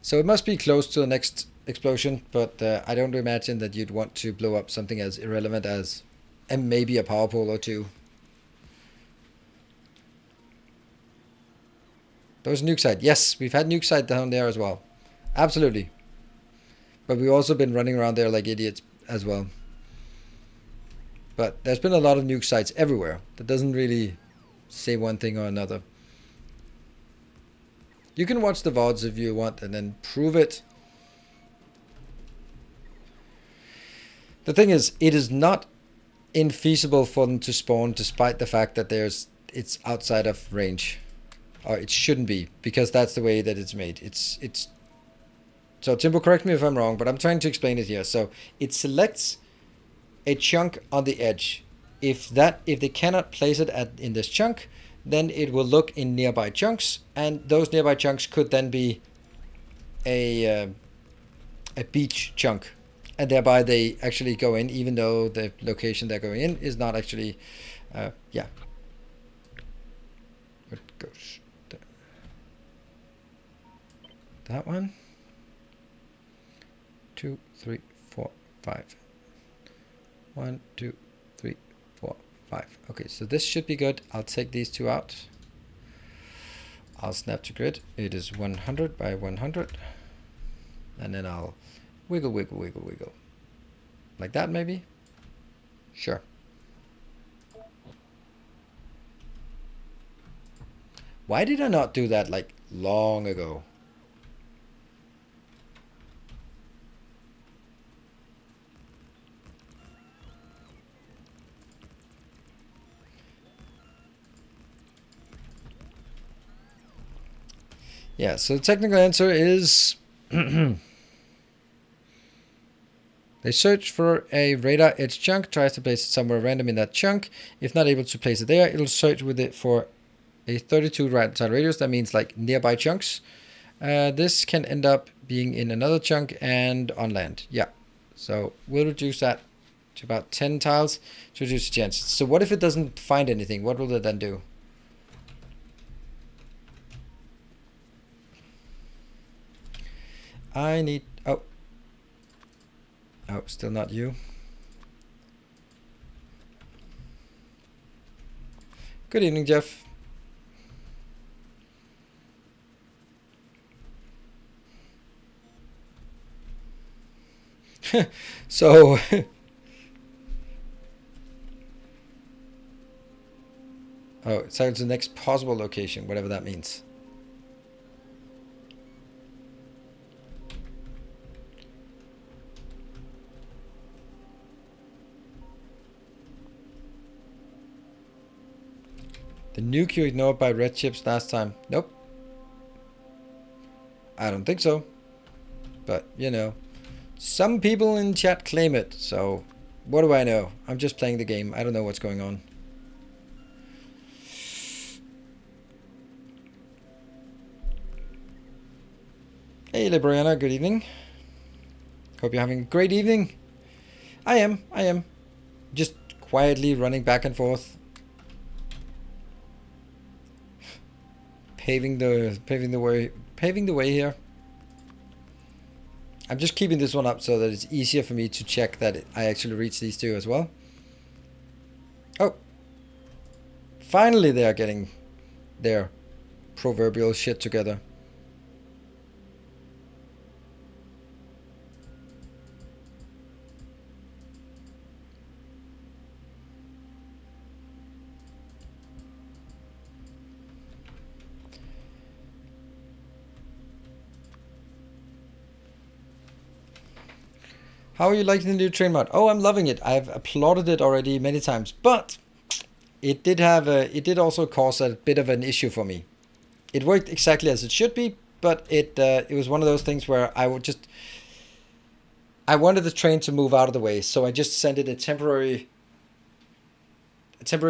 So it must be close to the next explosion, but I don't imagine that you'd want to blow up something as irrelevant as and maybe a power pole or two. Those nuke site. Yes, we've had nuke site down there as well. Absolutely. But we've also been running around there like idiots as well. But there's been a lot of nuke sites everywhere. That doesn't really say one thing or another. You can watch the VODs if you want and then prove it. The thing is, it is not infeasible for them to spawn despite the fact that it's outside of range. Or it shouldn't be, because that's the way that it's made. It's so Timbo, correct me if I'm wrong, but I'm trying to explain it here. So it selects a chunk on the edge. If they cannot place it in this chunk, then it will look in nearby chunks, and those nearby chunks could then be a beach chunk, and thereby they actually go in, even though the location they're going in is not actually, yeah. It goes there. That one. 2, 3, 4, 5. 1, 2, 3, 4, 5. Okay, so this should be good. I'll take these two out. I'll snap to grid. It is 100 by 100. And then I'll wiggle, wiggle, wiggle, wiggle. Like that, maybe? Sure. Why did I not do that like long ago? Yeah, so the technical answer is they search for a radar edge chunk, tries to place it somewhere random in that chunk. If not able to place it there, it'll search with it for a 32 right side radius. That means like nearby chunks. This can end up being in another chunk and on land. Yeah, so we'll reduce that to about 10 tiles to reduce the chances. So what if it doesn't find anything? What will it then do? I need... Oh. Oh, still not you. Good evening, Jeff. So... Oh, it's the next possible location, whatever that means. The nuke you ignored by red chips last time. Nope. I don't think so. But, you know, some people in chat claim it, so what do I know? I'm just playing the game. I don't know what's going on. Hey, Libriana, good evening. Hope you're having a great evening. I am. Just quietly running back and forth. Paving the way here. I'm just keeping this one up so that it's easier for me to check that I actually reach these two as well. Oh. Finally they are getting their proverbial shit together. How are you liking the new train mod? Oh, I'm loving it. I've applauded it already many times, but it did also cause a bit of an issue for me. It worked exactly as it should be, but it was one of those things where I wanted the train to move out of the way, so I just sent it a temporary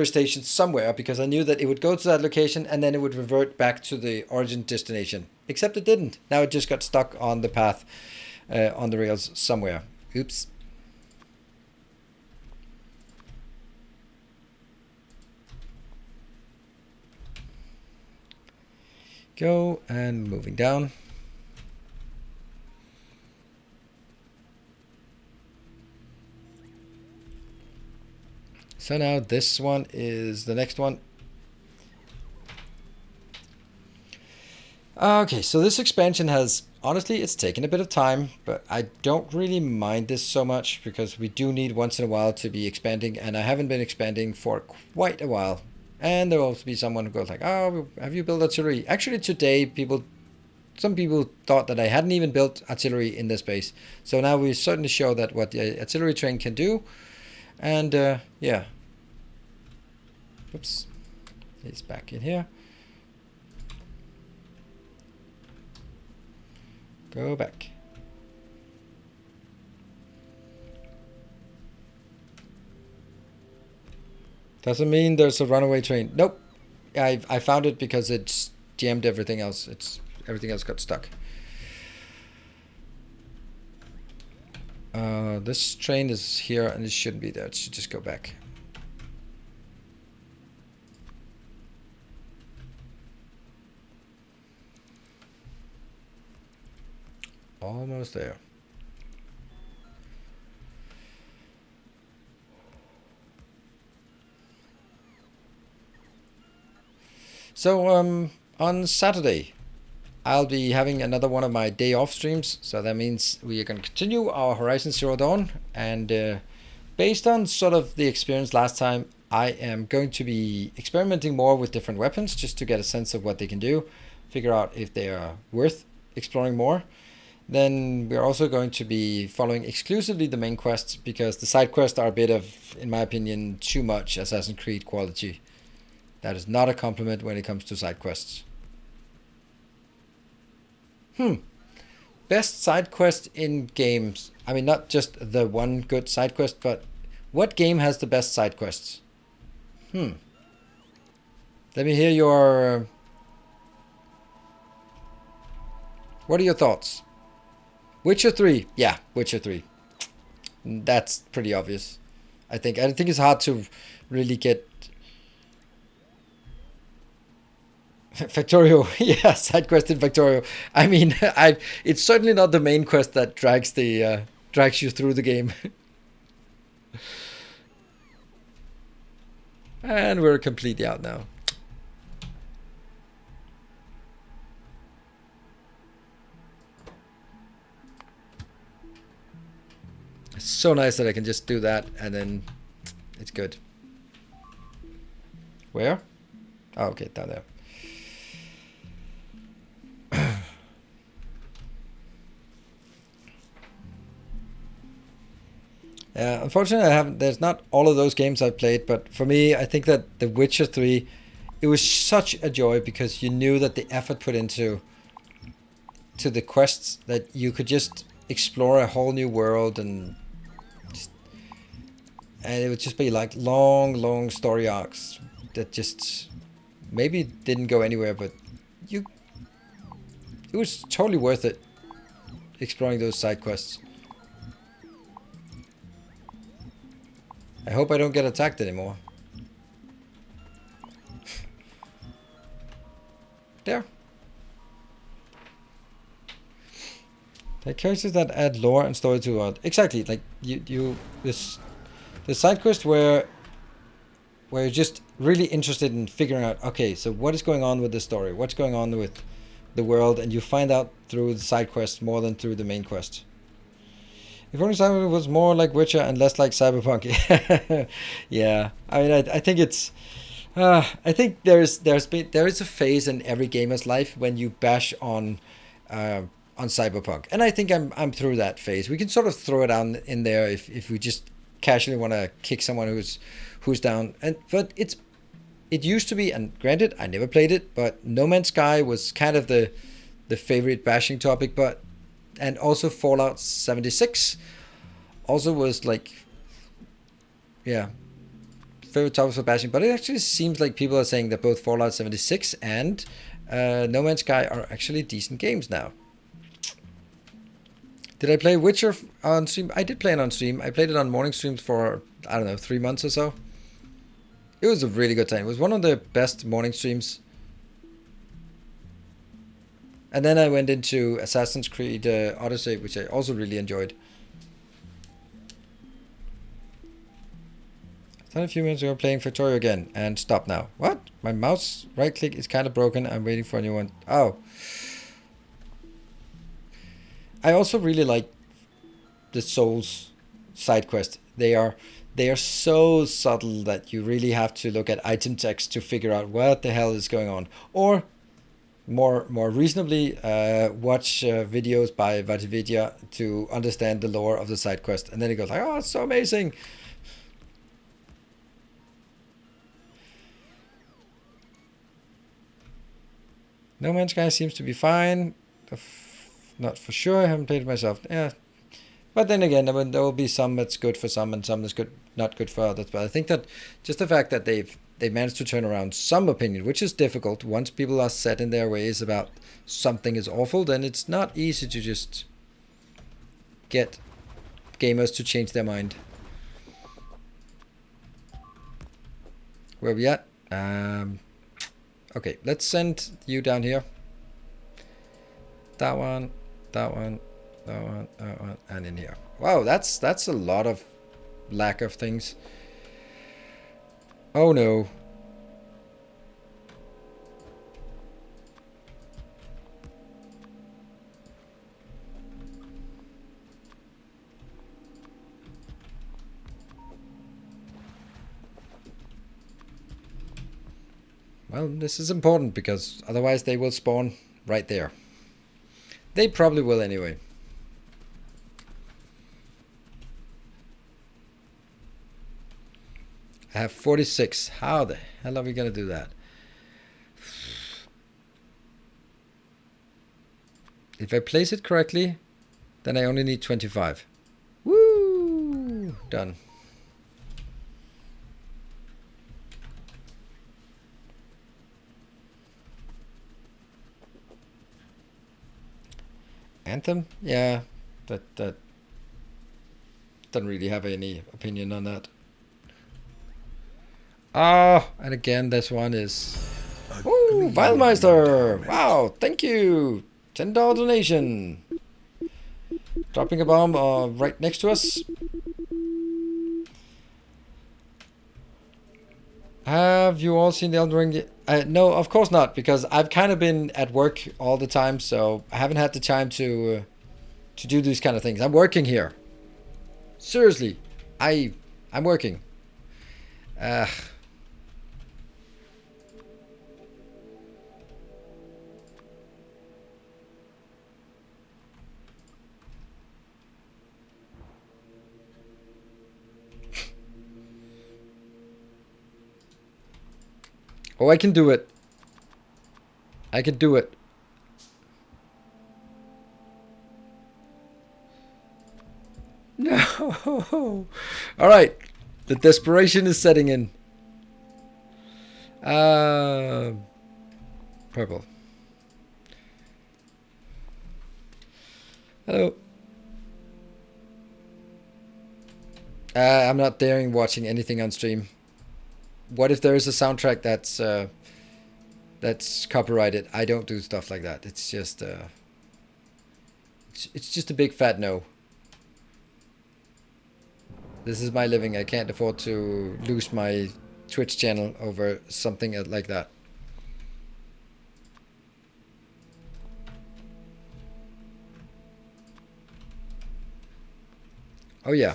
station somewhere because I knew that it would go to that location and then it would revert back to the origin destination. Except it didn't. Now it just got stuck on the path, on the rails somewhere. Oops. Go and moving down. So now this one is the next one. Okay, so this expansion has, honestly, it's taken a bit of time, but I don't really mind this so much because we do need once in a while to be expanding, and I haven't been expanding for quite a while. And there will also be someone who goes like, oh, have you built artillery? Actually, today, some people thought that I hadn't even built artillery in this base. So now we certainly show that what the artillery train can do. And yeah. Oops. He's back in here. Go back. Doesn't mean there's a runaway train. Nope. I found it because it's jammed everything else. Everything else got stuck. This train is here and it shouldn't be there. It should just go back. Almost there. So on Saturday I'll be having another one of my day off streams, so that means we are going to continue our Horizon Zero Dawn, and based on sort of the experience last time, I am going to be experimenting more with different weapons just to get a sense of what they can do, figure out if they are worth exploring more. Then we're also going to be following exclusively the main quests because the side quests are a bit of, in my opinion, too much Assassin's Creed quality. That is not a compliment when it comes to side quests. Best side quest in games. I mean, not just the one good side quest, but what game has the best side quests? Let me hear your... What are your thoughts? Witcher 3. Yeah, Witcher 3. That's pretty obvious. I think it's hard to really get... Factorio, yeah, side quest in Factorio. I mean, it's certainly not the main quest that drags you through the game. And we're completely out now. It's so nice that I can just do that and then it's good. Where? Oh, okay, down there. Unfortunately, there's not all of those games I've played, but for me, I think that The Witcher 3, it was such a joy because you knew that the effort put into the quests, that you could just explore a whole new world, and it would just be like long story arcs that just maybe didn't go anywhere, but it was totally worth it exploring those side quests. I hope I don't get attacked anymore. There. The characters that add lore and story to it. Exactly, like the side quest where you're just really interested in figuring out, okay, so what is going on with the story? What's going on with the world? And you find out through the side quest more than through the main quest. If only Cyberpunk was more like Witcher and less like Cyberpunk. Yeah, I mean, I think it's. I think there is a phase in every gamer's life when you bash on Cyberpunk, and I think I'm through that phase. We can sort of throw it on in there if we just casually want to kick someone who's down. But it used to be, and granted, I never played it, but No Man's Sky was kind of the favorite bashing topic, and also Fallout 76 also was like, yeah, favorite topics for bashing. But it actually seems like people are saying that both Fallout 76 and No Man's Sky are actually decent games now. Did I play Witcher on stream? I did play it on stream. I played it on morning streams for, I don't know, 3 months or so. It was a really good time. It was one of the best morning streams. And then I went into Assassin's Creed Odyssey, which I also really enjoyed. I thought a few minutes ago playing Factorio again and stop now. What? My mouse right click is kind of broken. I'm waiting for a new one. Oh. I also really like the Souls side quest. They are so subtle that you really have to look at item text to figure out what the hell is going on. Or more reasonably, watch videos by Vatividya to understand the lore of the side quest, and then it goes like, oh, it's so amazing. No Man's Sky seems to be fine. Not for sure. I haven't played it myself. Yeah, but then again, there will be some that's good for some and some that's not good for others. But I think that just the fact that they've managed to turn around some opinion, which is difficult. Once people are set in their ways about something is awful, then it's not easy to just get gamers to change their mind. Where are we at? Okay, let's send you down here. That one, and in here. Wow, that's a lot of lack of things. Oh no. Well, this is important because otherwise they will spawn right there. They probably will anyway. I have 46. How the hell are we going to do that? If I place it correctly, then I only need 25. Woo! Done. Anthem? Yeah, that doesn't really have any opinion on that. Oh, and again, this one is Ooh, Weilmeister! Wow, thank you! $10 donation. Dropping a bomb right next to us. Have you all seen the Elden Ring? No, of course not, because I've kind of been at work all the time, so I haven't had the time to do these kind of things. I'm working here. Seriously, I'm working. Oh, I can do it. I can do it. No. All right. The desperation is setting in. Purple. Hello. I'm not daring watching anything on stream. What if there is a soundtrack that's copyrighted? I don't do stuff like that. It's just it's just a big fat no. This is my living. I can't afford to lose my Twitch channel over something like that. Oh yeah.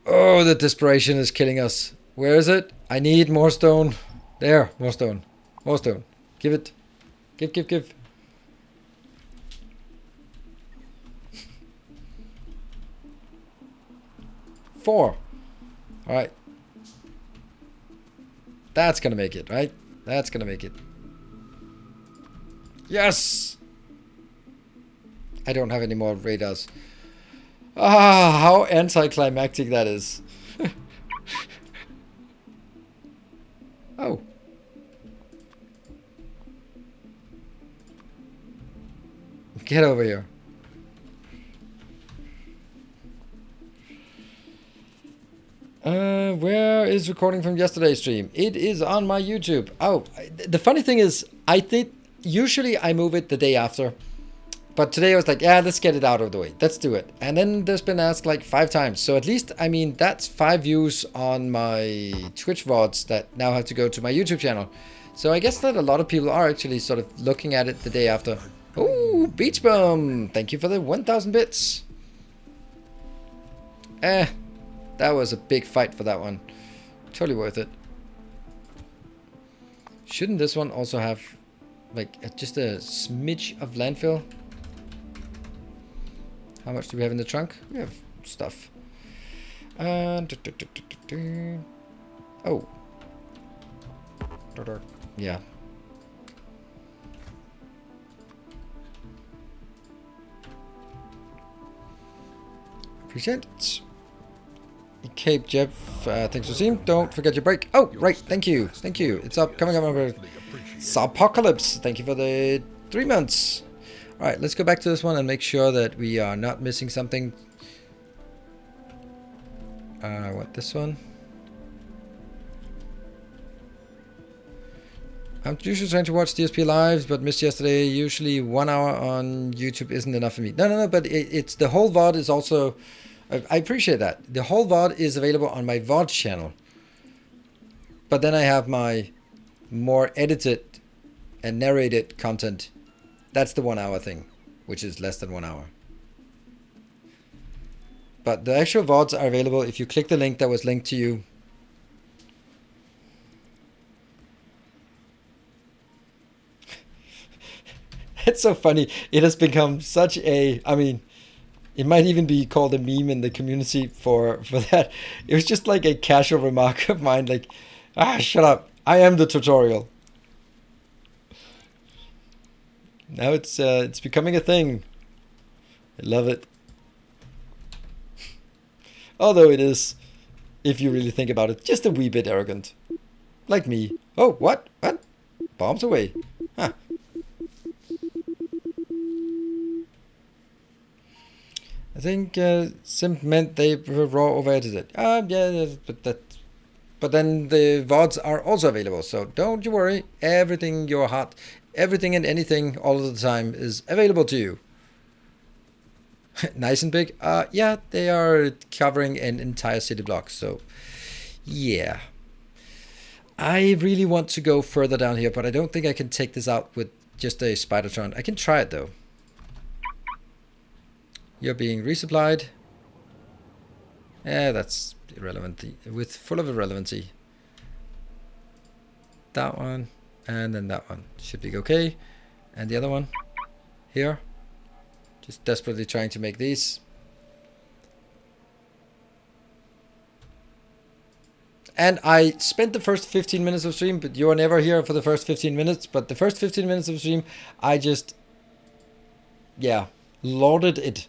Oh, the desperation is killing us. Where is it? I need more stone. There, more stone. More stone. Give it. Give. 4. All right. That's gonna make it, right? That's gonna make it. Yes! I don't have any more radars. Ah, how anticlimactic that is. Oh. Get over here. Where is recording from yesterday's stream? It is on my YouTube. Oh, the funny thing is, I think usually I move it the day after. But today I was like, yeah, let's get it out of the way. Let's do it. And then there's been asked like 5 times. So at least, I mean, that's 5 views on my Twitch VODs that now have to go to my YouTube channel. So I guess that a lot of people are actually sort of looking at it the day after. Ooh, Beach Bum. Thank you for the 1,000 bits. That was a big fight for that one. Totally worth it. Shouldn't this one also have like just a smidge of landfill? How much do we have in the trunk? We have stuff. Oh. Yeah. Appreciate it. Cape Jeff, thanks for seeing. Don't forget your break. Oh, right. Thank you. Thank you. It's up coming up over Apocalypse. Thank you for the 3 months. All right, let's go back to this one and make sure that we are not missing something. What, this one? I'm usually trying to watch DSP lives, but missed yesterday. Usually 1 hour on YouTube isn't enough for me. No, but it's the whole VOD is also... I appreciate that. The whole VOD is available on my VOD channel. But then I have my more edited and narrated content. That's the 1 hour thing, which is less than 1 hour. But the actual VODs are available if you click the link that was linked to you. It's so funny. It has become such a... I mean... It might even be called a meme in the community for that. It was just like a casual remark of mine, like, shut up. I am the tutorial. Now it's becoming a thing. I love it. Although it is, if you really think about it, just a wee bit arrogant. Like me. Oh, what? What? Bombs away. Huh. think Simp meant they were raw over edited. Yeah, but then the VODs are also available, so don't you worry. Everything everything and anything all of the time is available to you. Nice and big. Yeah, they are covering an entire city block, so yeah. I really want to go further down here, but I don't think I can take this out with just a Spidertron. I can try it though. You're being resupplied. That's irrelevant. Full of irrelevancy. That one, and then that one should be okay. And the other one here. Just desperately trying to make these. And I spent the first 15 minutes of stream, but you are never here for the first 15 minutes. But the first 15 minutes of stream, I just, yeah, lauded it.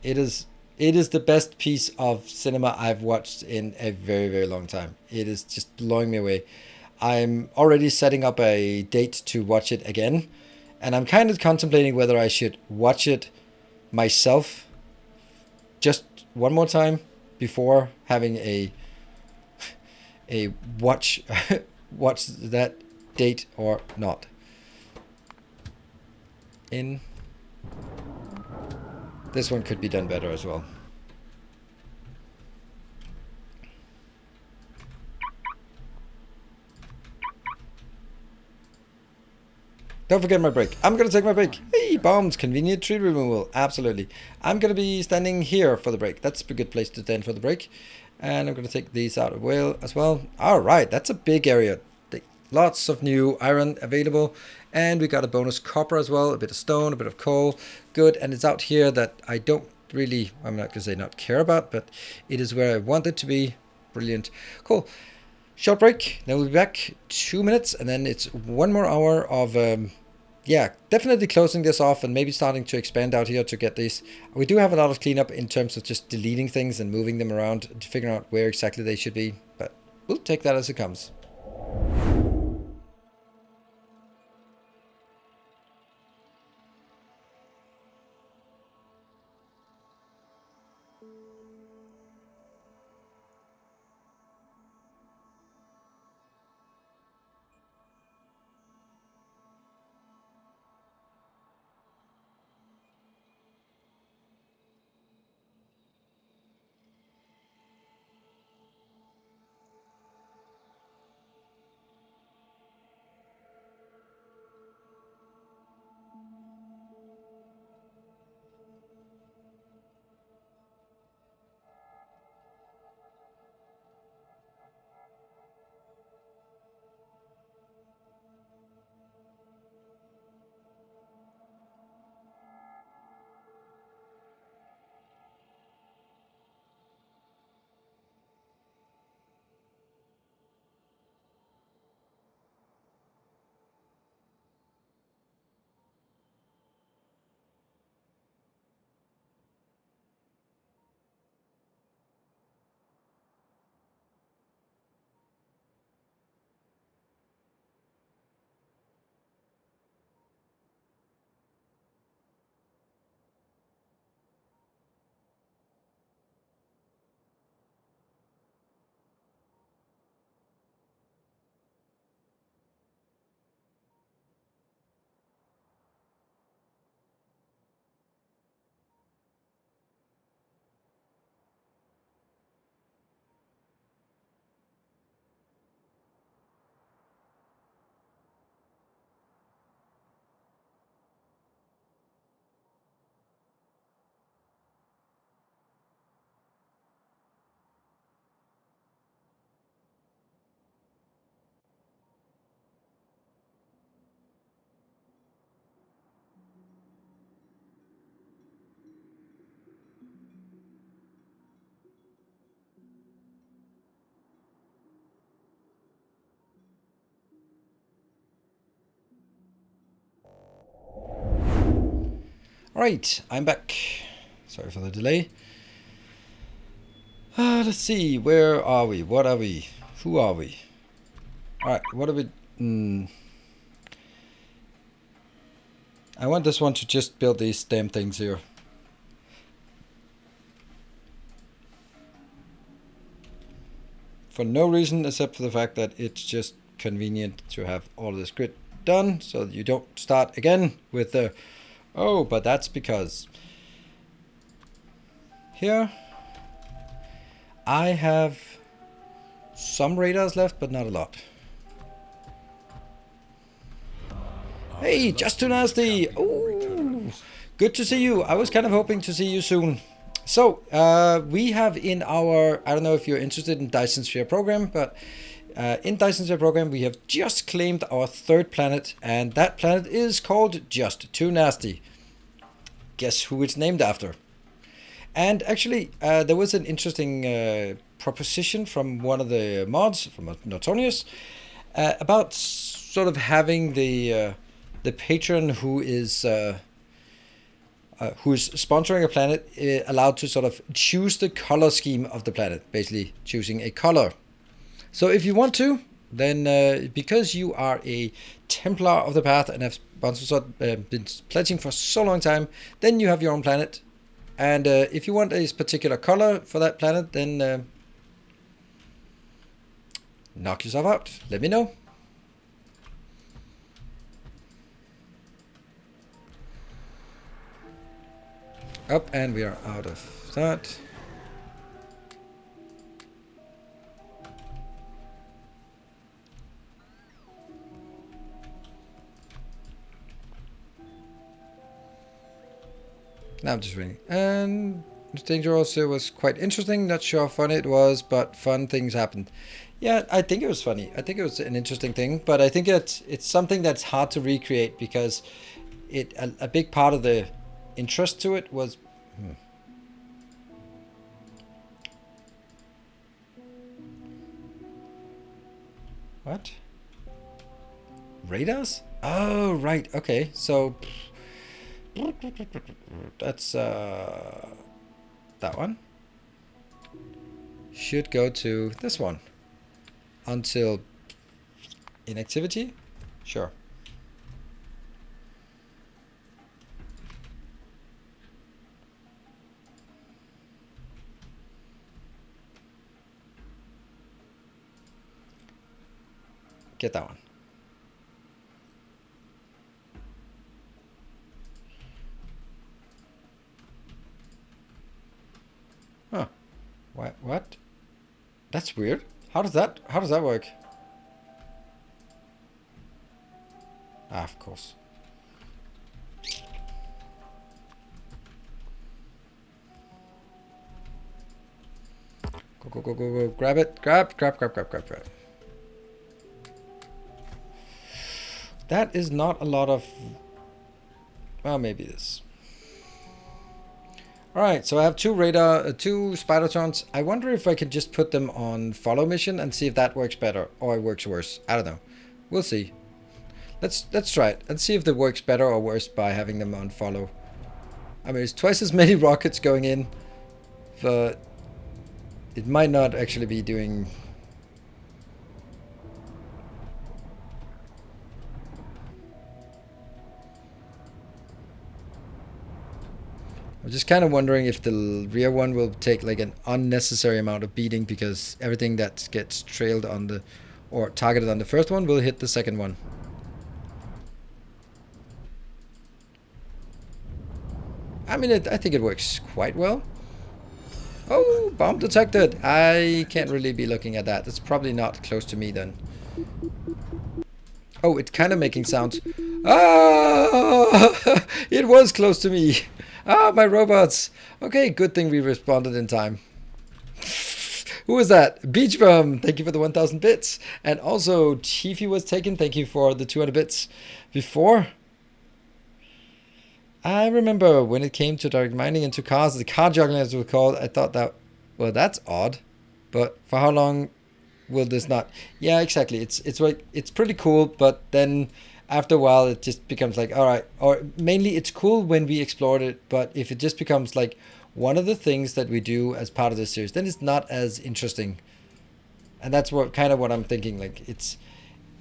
It is the best piece of cinema I've watched in a very, very long time. It is just blowing me away. I'm already setting up a date to watch it again. And I'm kind of contemplating whether I should watch it myself just one more time before having a watch that date or not. This one could be done better as well. Don't forget my break. I'm going to take my break. Hey, bombs, convenient tree removal. Absolutely. I'm going to be standing here for the break. That's a good place to stand for the break. And I'm going to take these out as well. All right, that's a big area. Lots of new iron available. And we got a bonus copper as well. A bit of stone, a bit of coal. Good. And it's out here that I don't really, I'm not going to say not care about, but it is where I want it to be. Brilliant. Cool. Short break, then we'll be back 2 minutes, and then it's 1 more hour of, yeah, definitely closing this off and maybe starting to expand out here to get these. We do have a lot of cleanup in terms of just deleting things and moving them around to figure out where exactly they should be, but we'll take that as it comes. Alright, I'm back. Sorry for the delay. Let's see, where are we? What are we? Who are we? Alright, what are we... I want this one to just build these damn things here. for no reason except for the fact that it's just convenient to have all of this grid done, so that you don't start again with the, oh, but that's because here I have some radars left, but not a lot. Hey, just too nasty. Ooh, good to see you. I was kind of hoping to see you soon. So we have in our, I don't know if you're interested in Dyson Sphere program, but in Dyson Sphere program we have just claimed our 3rd planet, and that planet is called Just Too Nasty. Guess who it's named after? And actually there was an interesting proposition from one of the mods, from Notonius, about sort of having the patron who is sponsoring a planet allowed to sort of choose the color scheme of the planet, basically choosing a color. So if you want to, then because you are a Templar of the Path and have been pledging for so long time, then you have your own planet. And if you want a particular color for that planet, then knock yourself out. Let me know. Up, and we are out of that. Now I'm just reading. And Danger also was quite interesting. Not sure how funny it was, but fun things happened. Yeah, I think it was funny. I think it was an interesting thing, but I think it's something that's hard to recreate because a big part of the interest to it was what? Radars? Oh, right. Okay. So that's that one should go to this one until inactivity. Sure. Get that one. Huh. What? That's weird. How does that work? Ah, of course. Go. Grab it. Grab. That is not a lot of... Well, maybe this. Alright, so I have two Spidertrons. I wonder if I could just put them on follow mission and see if that works better or it works worse. I don't know. We'll see. Let's try it and see if it works better or worse by having them on follow. I mean, there's twice as many rockets going in, but it might not actually be doing... I'm just kind of wondering if the rear one will take like an unnecessary amount of beating because everything that gets trailed on the or targeted on the first one will hit the second one. I mean, I think it works quite well. Oh, bomb detected. I can't really be looking at that. It's probably not close to me then. Oh, it's kind of making sounds. Ah, it was close to me. Ah, my robots. Okay, good thing we responded in time. Who was that? Beach Bum, thank you for the 1,000 bits. And also, Chiefy was taken, thank you for the 200 bits. Before, I remember when it came to direct mining into cars, the car juggling as it was called, I thought that, well, that's odd. But for how long will this not? Yeah, exactly. It's like, it's pretty cool, but then after a while it just becomes like, all right, or mainly it's cool when we explored it, but if it just becomes like one of the things that we do as part of this series, then it's not as interesting. And that's what kind of what I'm thinking. Like, it's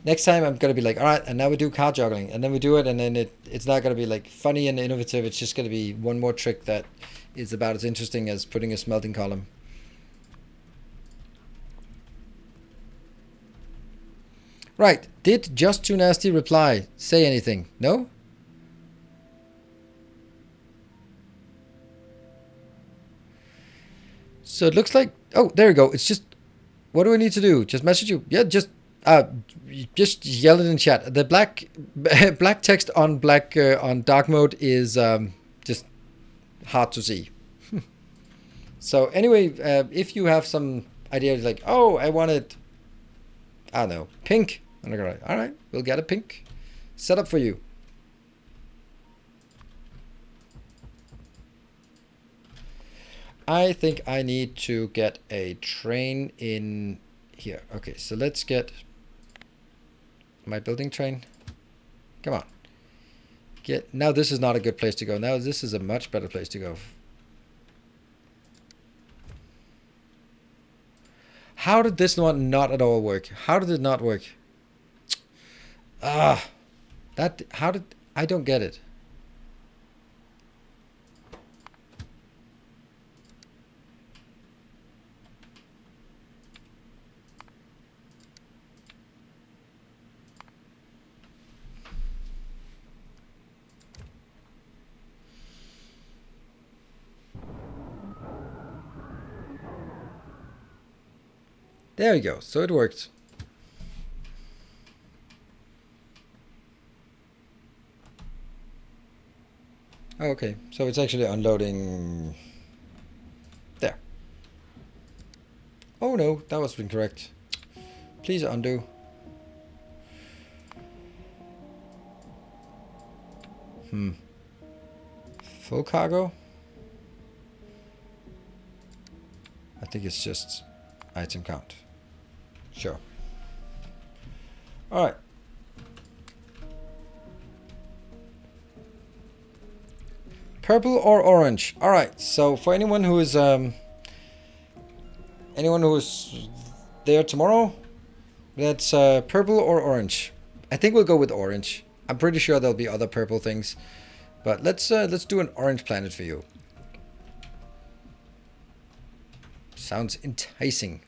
next time I'm gonna be like, all right, and now we do car juggling, and then we do it, and then it's not gonna be like funny and innovative. It's just gonna be one more trick that is about as interesting as putting a smelting column. Right. Did Just Too Nasty reply? Say anything? No? So it looks like... Oh, there you go. It's just... What do I need to do? Just message you? Yeah, just yell it in chat. The black black text on on dark mode is just hard to see. So anyway, if you have some idea like, oh, I wanted, I don't know, pink. I'm gonna, all right, we'll get a pink set up for you. I think I need to get a train in here. Okay, so let's get my building train. Come on. Now this is not a good place to go. Now this is a much better place to go. How did this one not at all work? How did it not work? How did, I don't get it. There you go. So it worked. Okay, so it's actually unloading there. Oh no, that was incorrect. Please undo. Full cargo? I think it's just item count. Sure. Alright. Purple or orange? Alright, so for anyone who is there tomorrow, that's purple or orange. I think we'll go with orange. I'm pretty sure there'll be other purple things, but let's do an orange planet for you. Sounds enticing.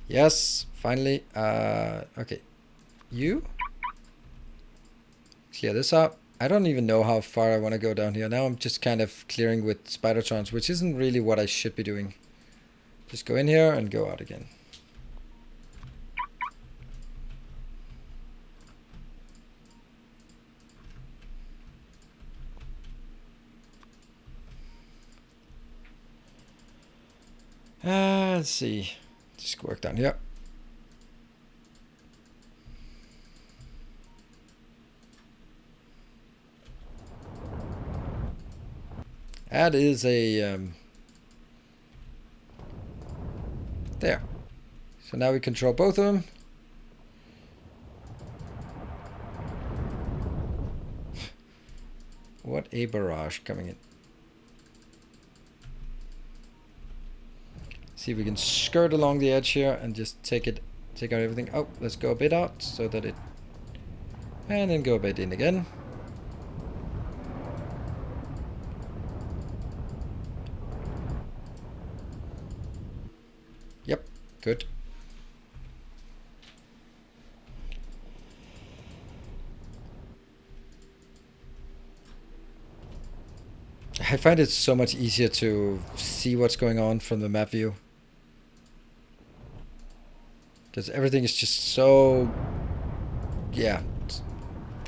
Yes, finally. Okay, you clear this up. I don't even know how far I want to go down here. Now I'm just kind of clearing with Spidertrons, which isn't really what I should be doing. Just go in here and go out again. Let's see. Just work down here. That is a there. So now we control both of them. What a barrage coming in. See if we can skirt along the edge here and just take out everything. Oh, let's go a bit out so that it, and then go a bit in again. Yep, good. I find it so much easier to see what's going on from the map view. Because everything is just so, yeah,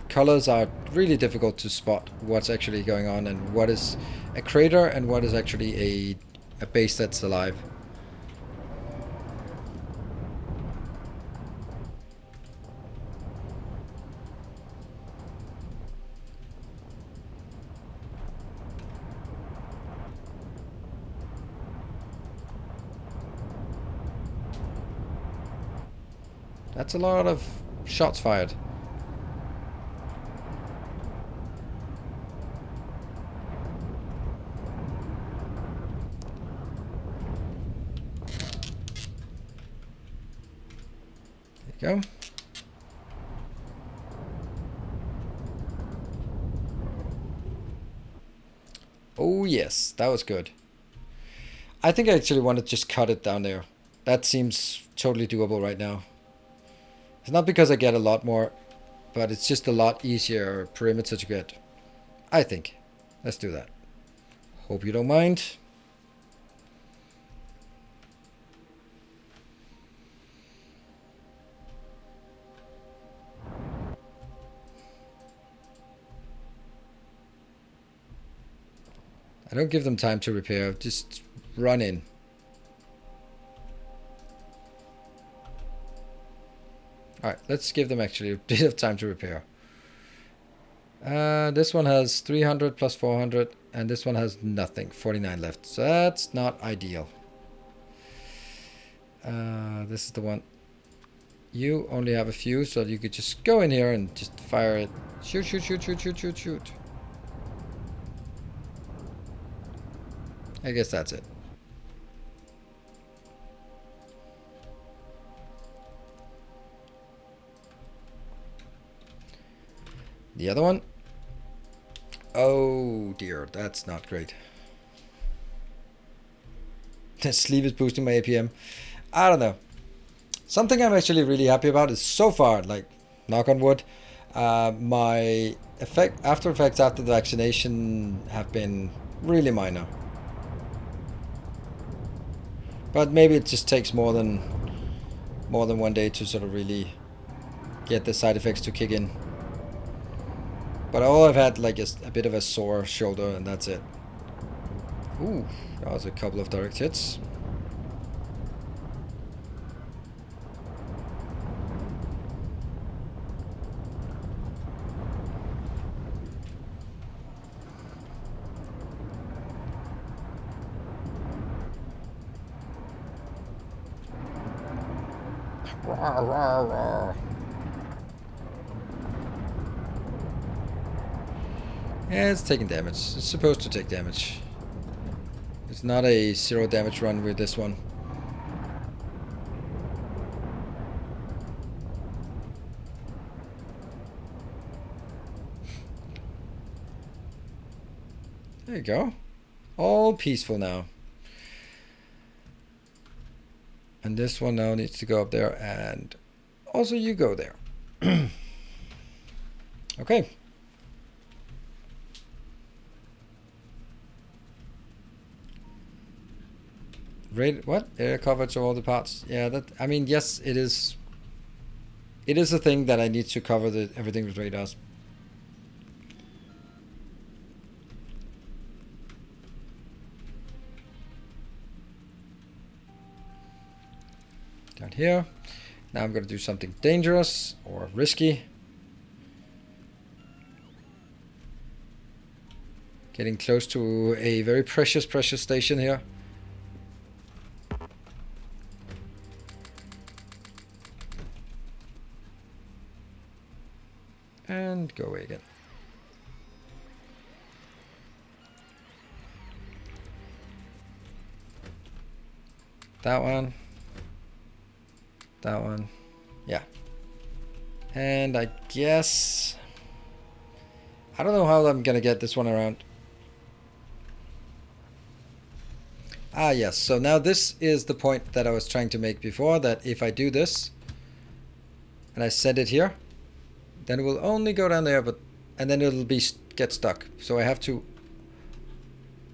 colors are really difficult to spot what's actually going on and what is a crater and what is actually a base that's alive. That's a lot of shots fired. There you go. Oh yes, that was good. I think I actually want to just cut it down there. That seems totally doable right now. It's not because I get a lot more, but it's just a lot easier perimeter to get. I think. Let's do that. Hope you don't mind. I don't give them time to repair, just run in. Alright, let's give them actually a bit of time to repair. This one has 300 plus 400, and this one has nothing, 49 left. So that's not ideal. This is the one. You only have a few, so you could just go in here and just fire it. Shoot, shoot, shoot, shoot, shoot, shoot, shoot. I guess that's it. The other one. Oh dear, that's not great. The sleeve is boosting my APM. I don't know. Something I'm actually really happy about is so far, like, knock on wood, my after effects after the vaccination have been really minor. But maybe it just takes more than 1 day to sort of really get the side effects to kick in. But all I've had like is a bit of a sore shoulder, and that's it. Ooh, that was a couple of direct hits. Rawr, rawr, rawr. Yeah, it's taking damage. It's supposed to take damage. It's not a 0 damage run with this one. There you go. All peaceful now. And this one now needs to go up there, and also you go there. Okay. What? Area coverage of all the parts. Yeah, that, I mean, yes, it is. It is a thing that I need to cover everything with radars. Down here. Now I'm going to do something dangerous or risky. Getting close to a very precious station here. And go away again. That one. That one. Yeah. And I guess... I don't know how I'm gonna get this one around. Ah, yes. So now this is the point that I was trying to make before, that if I do this and I send it here, then it will only go down there, and then it'll get stuck. So I have to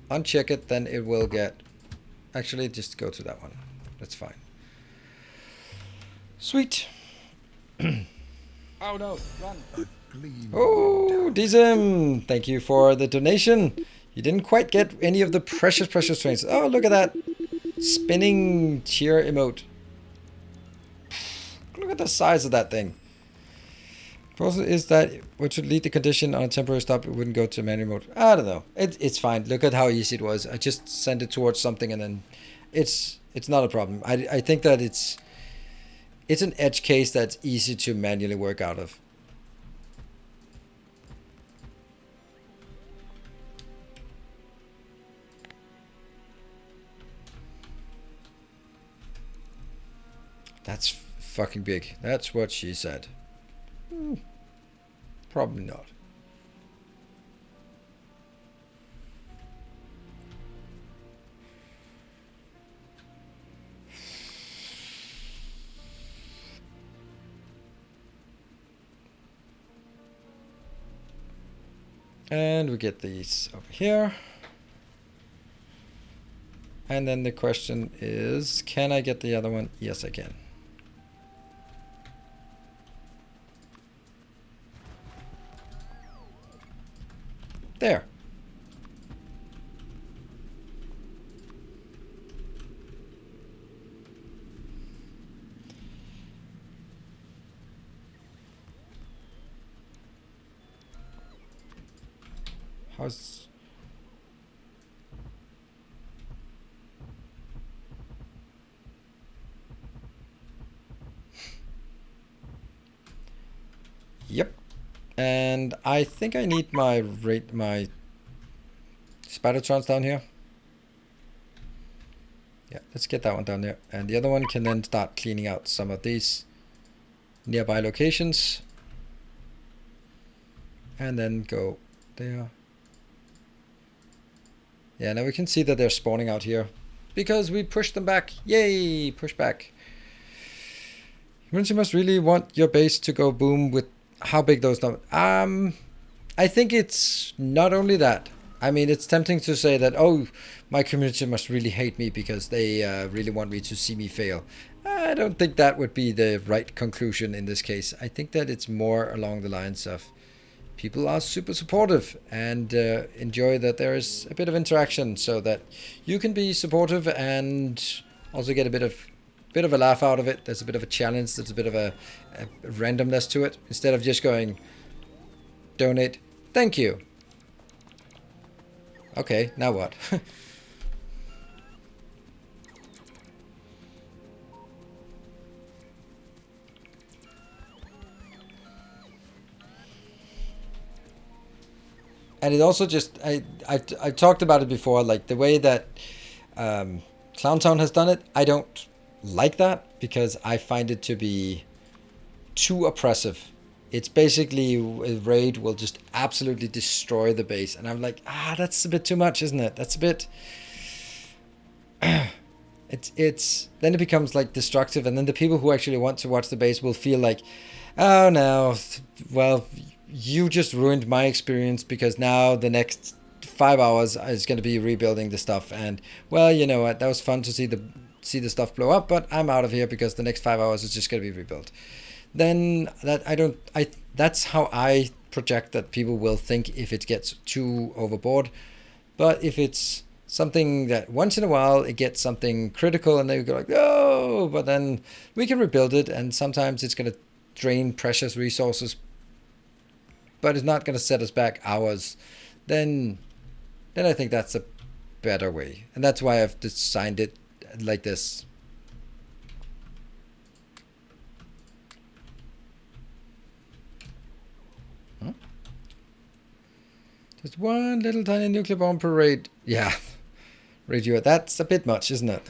uncheck it, then it will get... Actually, just go to that one. That's fine. Sweet. Oh no, run. Oh, Dizem, thank you for the donation. You didn't quite get any of the precious trains. Oh, look at that. Spinning cheer emote. Look at the size of that thing. Also, is that what should lead the condition on a temporary stop? It wouldn't go to manual mode. I don't know. It's fine. Look at how easy it was. I just sent it towards something, and then it's not a problem. I think that it's an edge case that's easy to manually work out of. That's fucking big. That's what she said. Probably not. And we get these over here. And then the question is, can I get the other one? Yes, I can. There. How's... Yep. And I think I need my Spidertrons down here. Yeah, let's get that one down there. And the other one can then start cleaning out some of these nearby locations. And then go there. Yeah, now we can see that they're spawning out here because we pushed them back. Yay, push back. You must really want your base to go boom with how big those numbers. I think it's not only that. I mean, it's tempting to say that, oh, my community must really hate me because they really want me to see me fail. I don't think that would be the right conclusion in this case. I think that it's more along the lines of people are super supportive and enjoy that there is a bit of interaction so that you can be supportive and also get a bit of a laugh out of it. There's a bit of a challenge. There's a bit of a randomness to it instead of just going donate. Thank you. Okay, now what? And it also just, I've talked about it before, like the way that Clowntown has done it, I don't like that because I find it to be too oppressive. It's basically a raid will just absolutely destroy the base. And I'm like, that's a bit too much, isn't it? That's a bit... it's then it becomes like destructive. And then the people who actually want to watch the base will feel like, oh no, well... you just ruined my experience because now the next 5 hours is going to be rebuilding the stuff, and well, you know what, that was fun to see the stuff blow up, but I'm out of here because the next 5 hours is just going to be rebuilt. Then that's how I project that people will think if it gets too overboard. But if it's something that once in a while it gets something critical and they go like, oh, but then we can rebuild it, and sometimes it's going to drain precious resources, but it's not going to set us back hours, then I think that's a better way. And that's why I've designed it like this. Huh? Just one little tiny nuclear bomb per raid. Yeah, radio. That's a bit much, isn't it?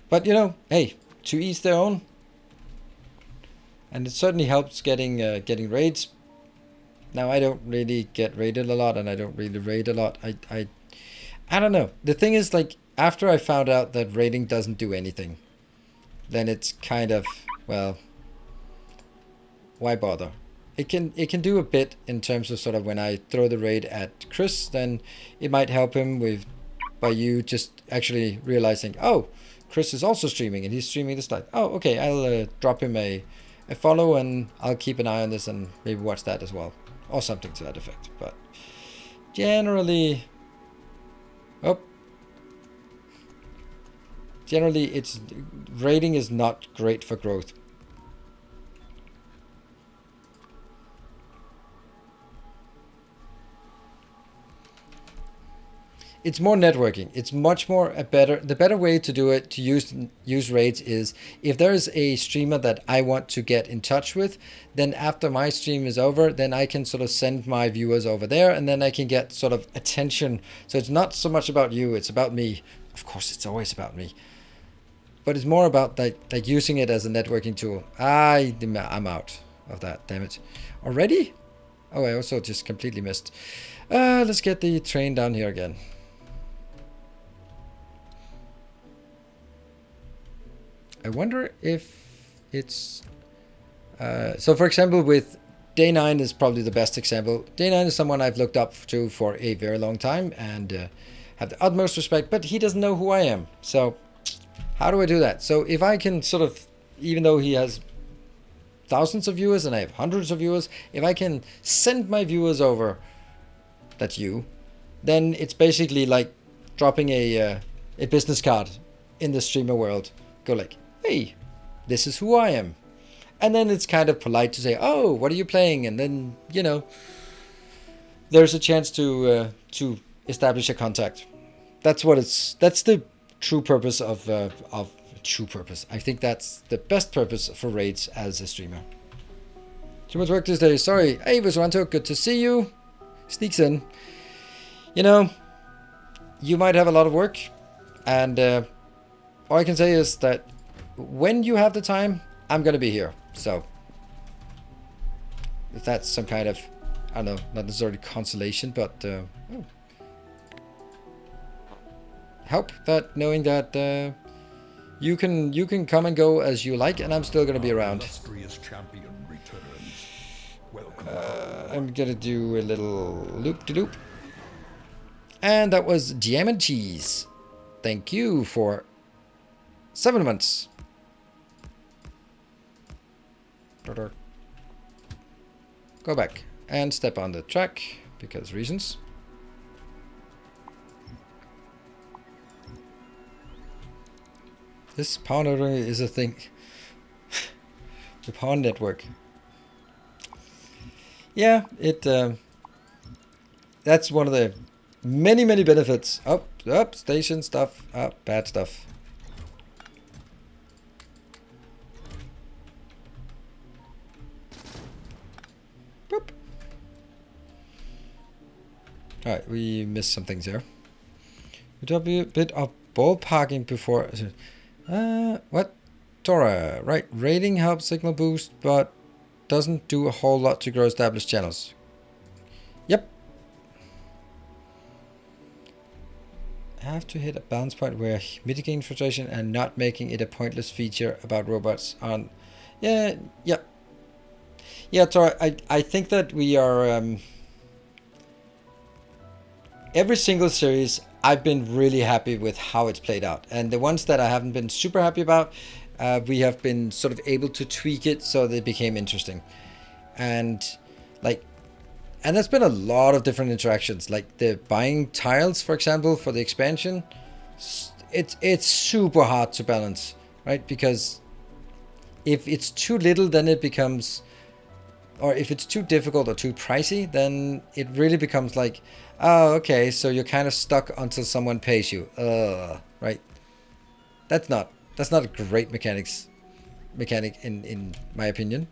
But you know, hey, to each their own. And it certainly helps getting raids. Now I don't really get raided a lot, and I don't really raid a lot. I don't know. The thing is, like, after I found out that raiding doesn't do anything, then it's kind of, well, why bother? It can do a bit in terms of sort of when I throw the raid at Chris, then it might help him with by you just actually realizing, oh, Chris is also streaming and he's streaming this live. Oh, okay, I'll drop him a follow, and I'll keep an eye on this and maybe watch that as well, or something to that effect. But generally, it's raiding is not great for growth. It's more networking. It's much more the better way to do it, to use raids, is if there is a streamer that I want to get in touch with, then after my stream is over, then I can sort of send my viewers over there, and then I can get sort of attention. So it's not so much about you, it's about me. Of course, it's always about me. But it's more about like using it as a networking tool. I'm out of that, damn it. Already? Oh, I also just completely missed. Let's get the train down here again. I wonder if it's So for example, with Day 9 is probably the best example. Day 9 is someone I've looked up to for a very long time and have the utmost respect, but he doesn't know who I am. So how do I do that? So if I can sort of, even though he has thousands of viewers and I have hundreds of viewers, if I can send my viewers over, that's you, then it's basically like dropping a business card in the streamer world. Go like, hey, this is who I am. And then it's kind of polite to say, oh, what are you playing? And then, you know, there's a chance to establish a contact. That's the true purpose of true purpose. I think that's the best purpose for raids as a streamer. Too much work this day. Sorry. Hey, Visuanto, good to see you. Sneaks in. You know, you might have a lot of work, and all I can say is that when you have the time, I'm gonna be here. So if that's some kind of, I don't know, not necessarily consolation, but help, that knowing that you can come and go as you like, and I'm still gonna be around. Champion returns. Welcome. I'm gonna do a little loop-de-loop. And that was Jam and Cheese. Thank you for 7 months. Go back and step on the track because reasons. This power network is a thing. The power network. Yeah, that's one of the many benefits. Up, station stuff, bad stuff. Boop. Alright, we missed some things here. We do a bit of ballparking before. What? Tora, right. Rating helps signal boost, but doesn't do a whole lot to grow established channels. Yep. I have to hit a balance point where mitigating frustration and not making it a pointless feature about robots on. Yeah, Tora, I think that we are every single series I've been really happy with how it's played out, and the ones that I haven't been super happy about, we have been sort of able to tweak it so they became interesting. And there's been a lot of different interactions, like the buying tiles, for example, for the expansion. It's super hard to balance, right? Because if it's too little, then it becomes, or if it's too difficult or too pricey, then it really becomes like, oh, okay, so you're kind of stuck until someone pays you. Right? That's not a great mechanic in my opinion.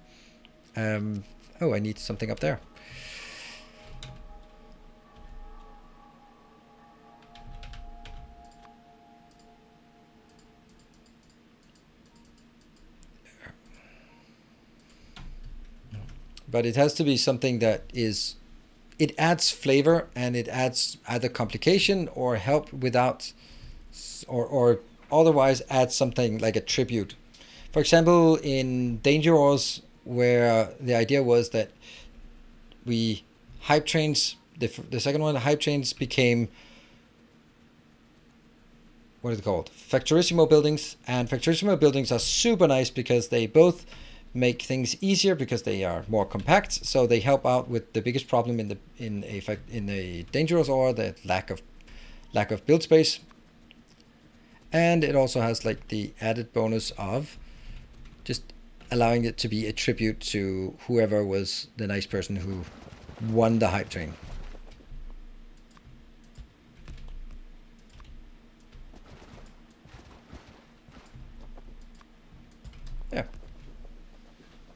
Oh, I need something up there. But it has to be something that is, it adds flavor and it adds either complication or help without, or otherwise adds something like a tribute. For example, in Danger Wars, where the idea was that we hype trains, the second one, hype trains became, what is it called? Factorissimo buildings, and Factorissimo buildings are super nice because they both make things easier because they are more compact, so they help out with the biggest problem in a dangerous or the lack of build space. And it also has like the added bonus of just allowing it to be a tribute to whoever was the nice person who won the hype train. Yeah.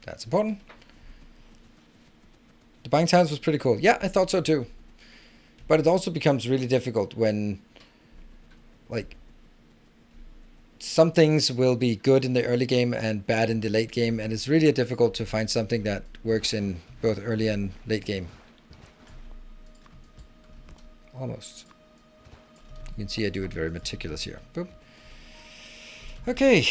That's important. The buying tiles was pretty cool. Yeah, I thought so too. But it also becomes really difficult when, like, some things will be good in the early game and bad in the late game, and it's really difficult to find something that works in both early and late game. Almost. You can see I do it very meticulous here. Boom. Okay.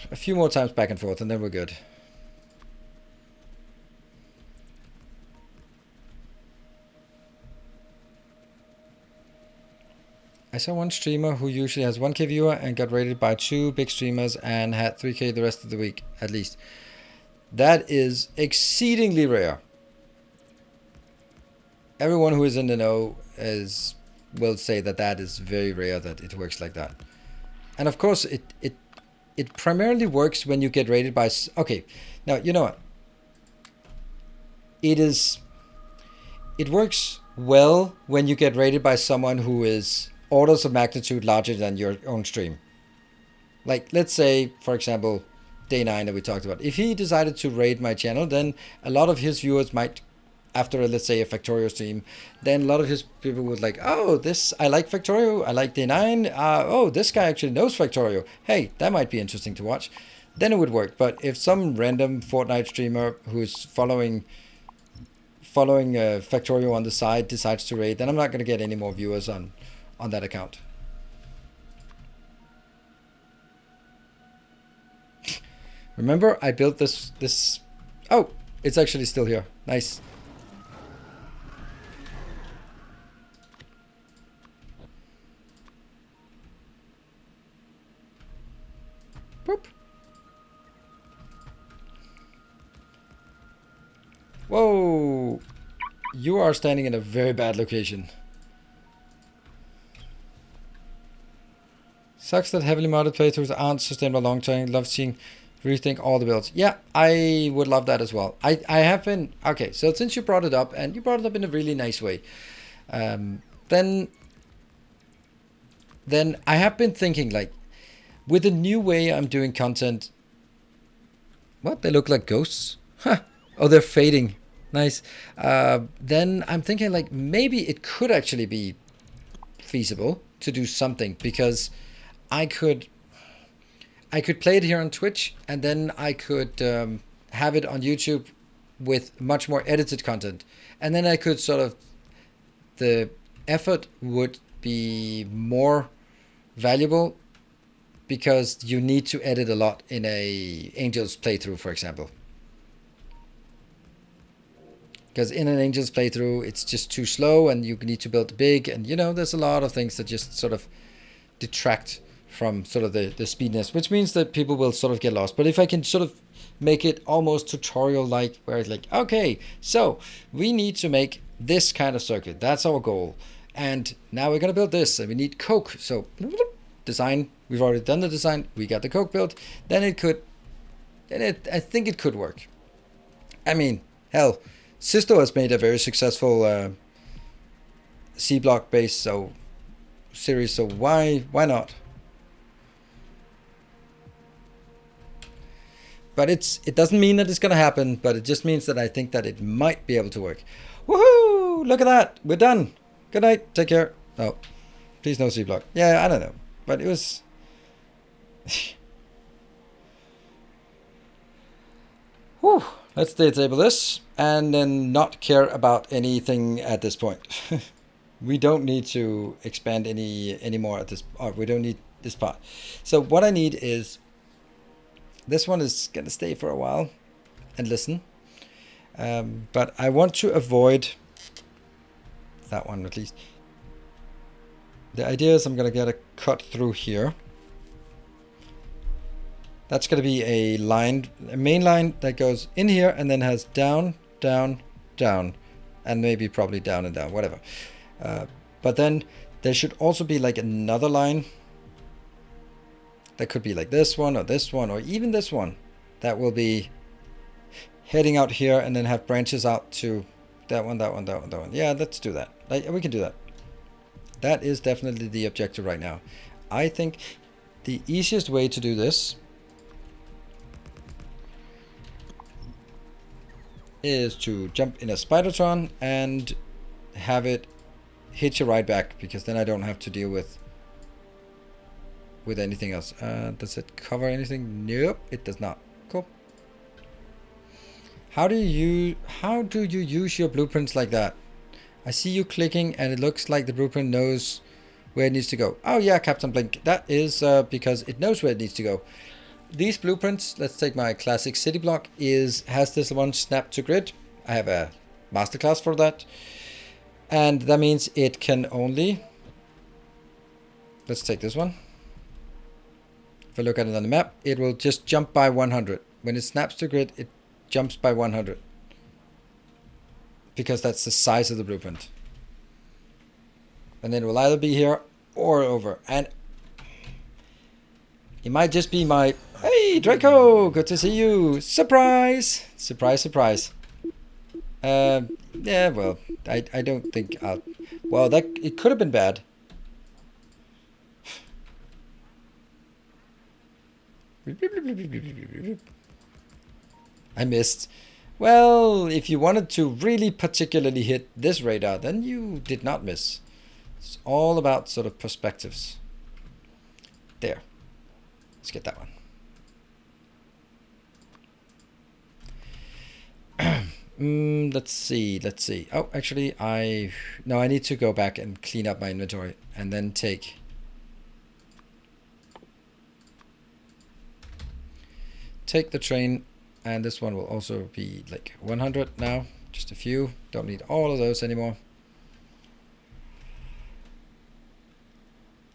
A a few more times back and forth, and then we're good. I saw one streamer who usually has 1K viewer and got rated by 2 big streamers and had 3K the rest of the week, at least. That is exceedingly rare. Everyone who is in the know will say that that is very rare, that it works like that. And of course, it primarily works when you get rated by... Okay, now, you know what? It works well when you get rated by someone who is orders of magnitude larger than your own stream. Like, let's say, for example, Day 9 that we talked about. If he decided to raid my channel, then a lot of his viewers might, after, let's say, a Factorio stream, then a lot of his people would like, oh, I like Factorio, I like Day 9, oh, this guy actually knows Factorio. Hey, that might be interesting to watch. Then it would work. But if some random Fortnite streamer who's following Factorio on the side decides to raid, then I'm not going to get any more viewers on that account. Remember, I built this. Oh, it's actually still here. Nice. Boop. Whoa. You are standing in a very bad location. Sucks that heavily modded playthroughs aren't sustainable long term. Love seeing rethink all the builds. Yeah, I would love that as well. I have been... Okay, so since you brought it up, and you brought it up in a really nice way, then I have been thinking, like, with the new way I'm doing content... What? They look like ghosts? Huh. Oh, they're fading. Nice. Then I'm thinking, like, maybe it could actually be feasible to do something, because I could play it here on Twitch, and then I could have it on YouTube with much more edited content. And then I could sort of... The effort would be more valuable because you need to edit a lot in a Angels playthrough, for example. Because in an Angels playthrough, it's just too slow, and you need to build big, and you know, there's a lot of things that just sort of detract from sort of the speediness, which means that people will sort of get lost. But if I can sort of make it almost tutorial-like, where it's like, okay, so we need to make this kind of circuit. That's our goal. And now we're going to build this, and we need coke. So design, we've already done the design. We got the coke built. Then I think it could work. I mean, hell, Sisto has made a very successful C-block based series, so why not? But it doesn't mean that it's gonna happen, but it just means that I think that it might be able to work. Woohoo! Look at that! We're done. Good night. Take care. Oh, please no C-block. Yeah, I don't know, but it was. Whew. Let's disable this and then not care about anything at this point. We don't need to expand any more at this part. We don't need this part. So what I need is, this one is gonna stay for a while and listen. But I want to avoid that one at least. The idea is I'm gonna get a cut through here. That's going to be a main line that goes in here and then has down, down, down, and maybe probably down and down, whatever. But then there should also be like another line that could be like this one, or even this one that will be heading out here and then have branches out to that one, that one, that one, that one. Yeah, let's do that. We can do that. That is definitely the objective right now. I think the easiest way to do this is to jump in a Spidertron and have it hit you right back, because then I don't have to deal with anything else. Does it cover anything? Nope, it does not. Cool. How do you use your blueprints like that? I see you clicking and it looks like the blueprint knows where it needs to go. Oh yeah, Captain Blink. That is because it knows where it needs to go. these blueprints, let's take my classic city block, has this one snap to grid. I have a masterclass for that. And that means it can only, let's take this one. If I look at it on the map, it will just jump by 100. When it snaps to grid, it jumps by 100. Because that's the size of the blueprint. And then it will either be here or over. And it might just be my, hey, Draco, good to see you. Surprise! Surprise, surprise. Yeah, well, I don't think I'll, well, that, it could have been bad. I missed. Well, if you wanted to really particularly hit this radar, then you did not miss. It's all about sort of perspectives. There. Let's get that one. Let's see. Oh, actually, I need to go back and clean up my inventory and then take the train, and this one will also be like 100 now. Just a few. Don't need all of those anymore.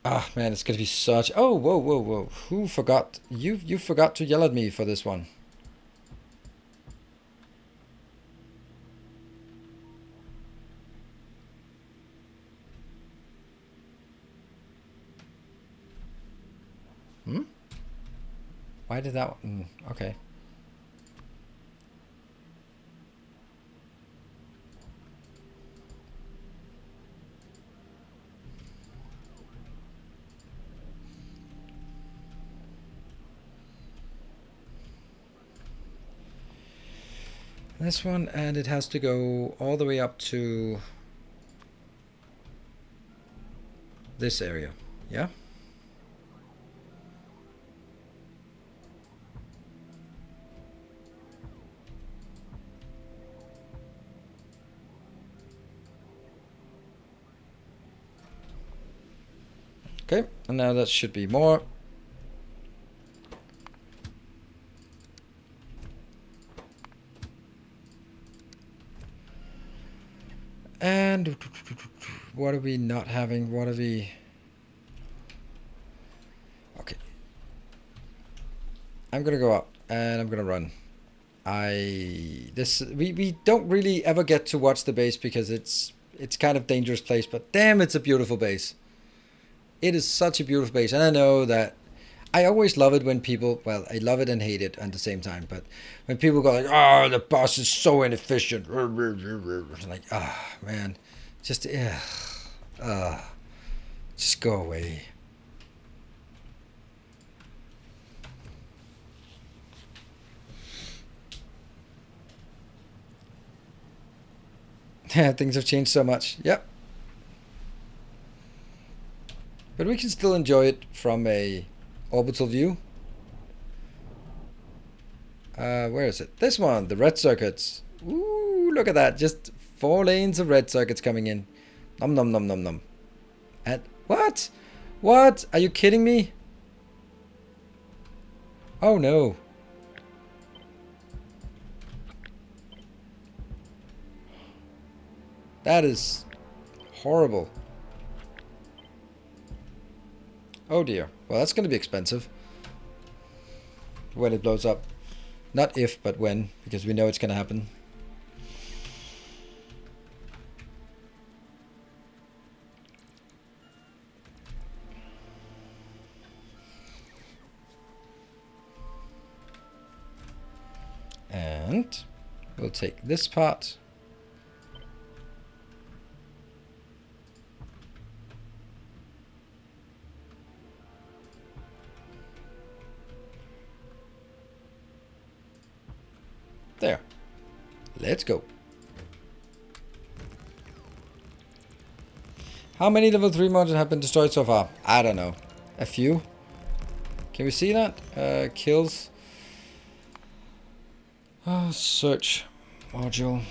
Ah, man, it's gonna be such. Oh, whoa! Who forgot? You forgot to yell at me for this one. Why did that one? Okay. This one, and it has to go all the way up to this area. Yeah? Okay, and now that should be more. And what are we not having? What are we? Okay. I'm gonna go up and I'm gonna run. We don't really ever get to watch the base because it's kind of dangerous place, but damn, it's a beautiful base. It is such a beautiful base, and I know that I always love it when people, well, I love it and hate it at the same time, but when people go like, oh, the boss is so inefficient, like, ah, oh, man, just go away. Yeah, things have changed so much. Yep. But we can still enjoy it from a orbital view. Where is it? This one, the red circuits. Ooh, look at that. Just 4 lanes of red circuits coming in. Nom nom nom nom nom. And what? What? Are you kidding me? Oh no. That is horrible. Oh dear. Well, that's going to be expensive when it blows up. Not if, but when, because we know it's going to happen. And we'll take this part. There. Let's go. How many level 3 mountains have been destroyed so far? I don't know. A few. Can we see that? Kills. Search module.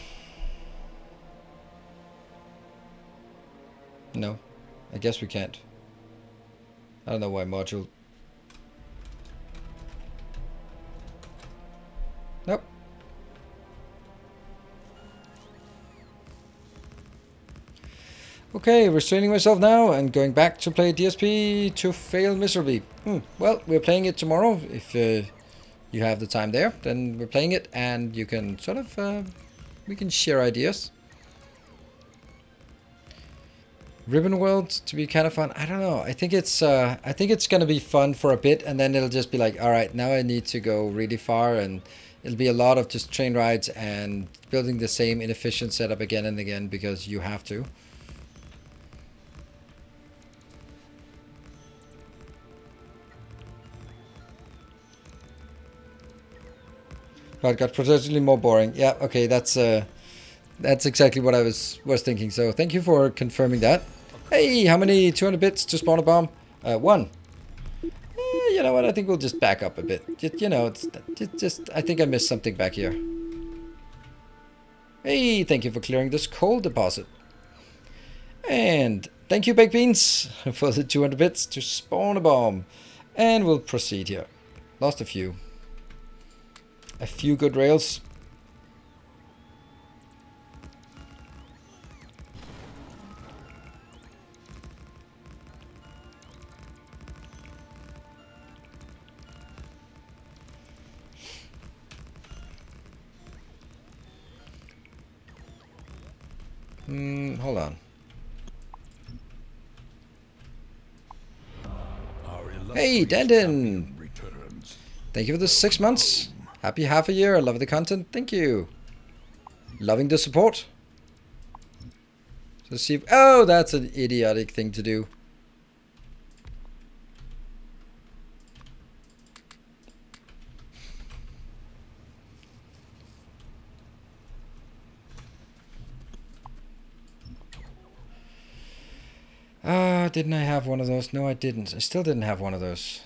No. I guess we can't. I don't know why module. Nope. Okay, restraining myself now and going back to play DSP to fail miserably. Well, we're playing it tomorrow. If you have the time there, then we're playing it, and you can sort of we can share ideas. Ribbon World to be kind of fun. I don't know. I think it's gonna be fun for a bit, and then it'll just be like, all right, now I need to go really far, and it'll be a lot of just train rides and building the same inefficient setup again and again because you have to. But it got potentially more boring. Yeah, okay, that's exactly what I was thinking. So thank you for confirming that. Hey, how many 200 bits to spawn a bomb? 1. You know what? I think we'll just back up a bit. Just, you know, it's just I think I missed something back here. Hey, thank you for clearing this coal deposit. And thank you, Baked Beans, for the 200 bits to spawn a bomb. And we'll proceed here. Lost a few. A few good rails. Hold on. Hey, Danton! Thank you for the 6 months. Happy half a year. I love the content. Thank you. Loving the support. So see if, oh, that's an idiotic thing to do. Didn't I have one of those? No, I didn't. I still didn't have one of those.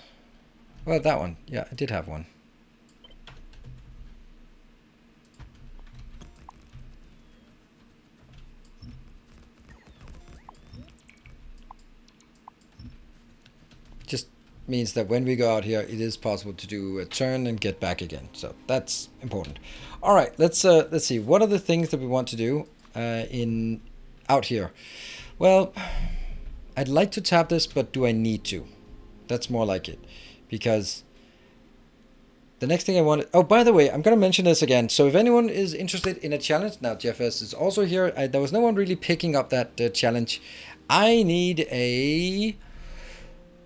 Well, that one. Yeah, I did have one. Just means that when we go out here, it is possible to do a turn and get back again. So that's important. All right, let's see. What are the things that we want to do out here? Well, I'd like to tap this, but do I need to? That's more like it. Because the next thing I want... Oh, by the way, I'm going to mention this again. So if anyone is interested in a challenge... Now, Jeff S. is also here. There was no one really picking up that challenge. I need a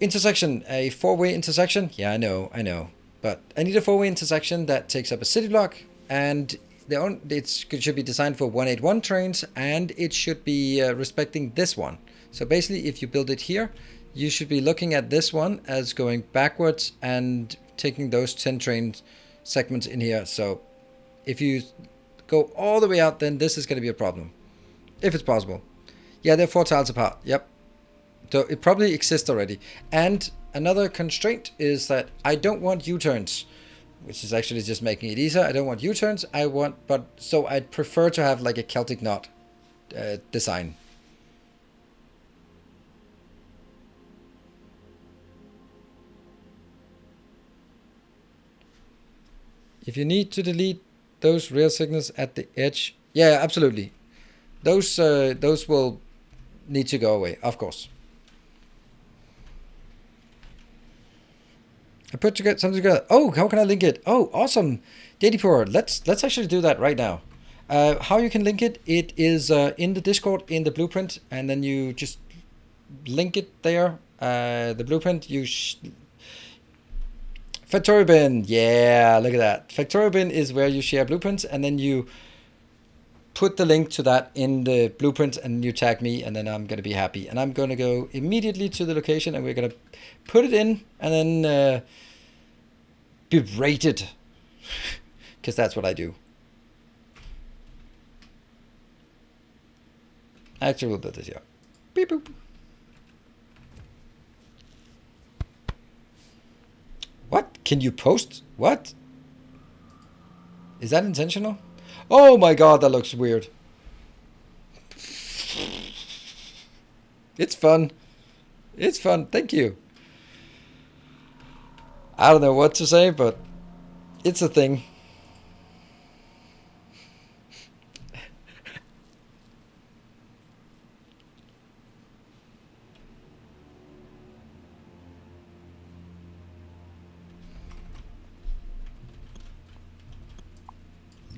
intersection. A 4-way intersection. Yeah, I know. But I need a 4-way intersection that takes up a city block. And it should be designed for 181 trains. And it should be respecting this one. So basically, if you build it here, you should be looking at this one as going backwards and taking those 10 train segments in here. So if you go all the way out, then this is going to be a problem. If it's possible. Yeah, they're 4 tiles apart. Yep. So it probably exists already. And another constraint is that I don't want U-turns, which is actually just making it easier. I don't want U-turns. So I'd prefer to have like a Celtic knot design. If you need to delete those rail signals at the edge, yeah, absolutely. Those will need to go away, of course. I put something together. Oh, how can I link it? Oh, awesome, Daddypoor. Let's actually do that right now. How you can link it? It is in the Discord in the blueprint, and then you just link it there. The blueprint Factorio bin, yeah, look at that. Factorio bin is where you share blueprints, and then you put the link to that in the blueprint, and you tag me, and then I'm going to be happy. And I'm going to go immediately to the location, and we're going to put it in, and then berate it, because that's what I do. Actually, we'll build it here. Beep boop. What? Can you post? What? Is that intentional? Oh my god, that looks weird. It's fun. It's fun. Thank you. I don't know what to say, but it's a thing.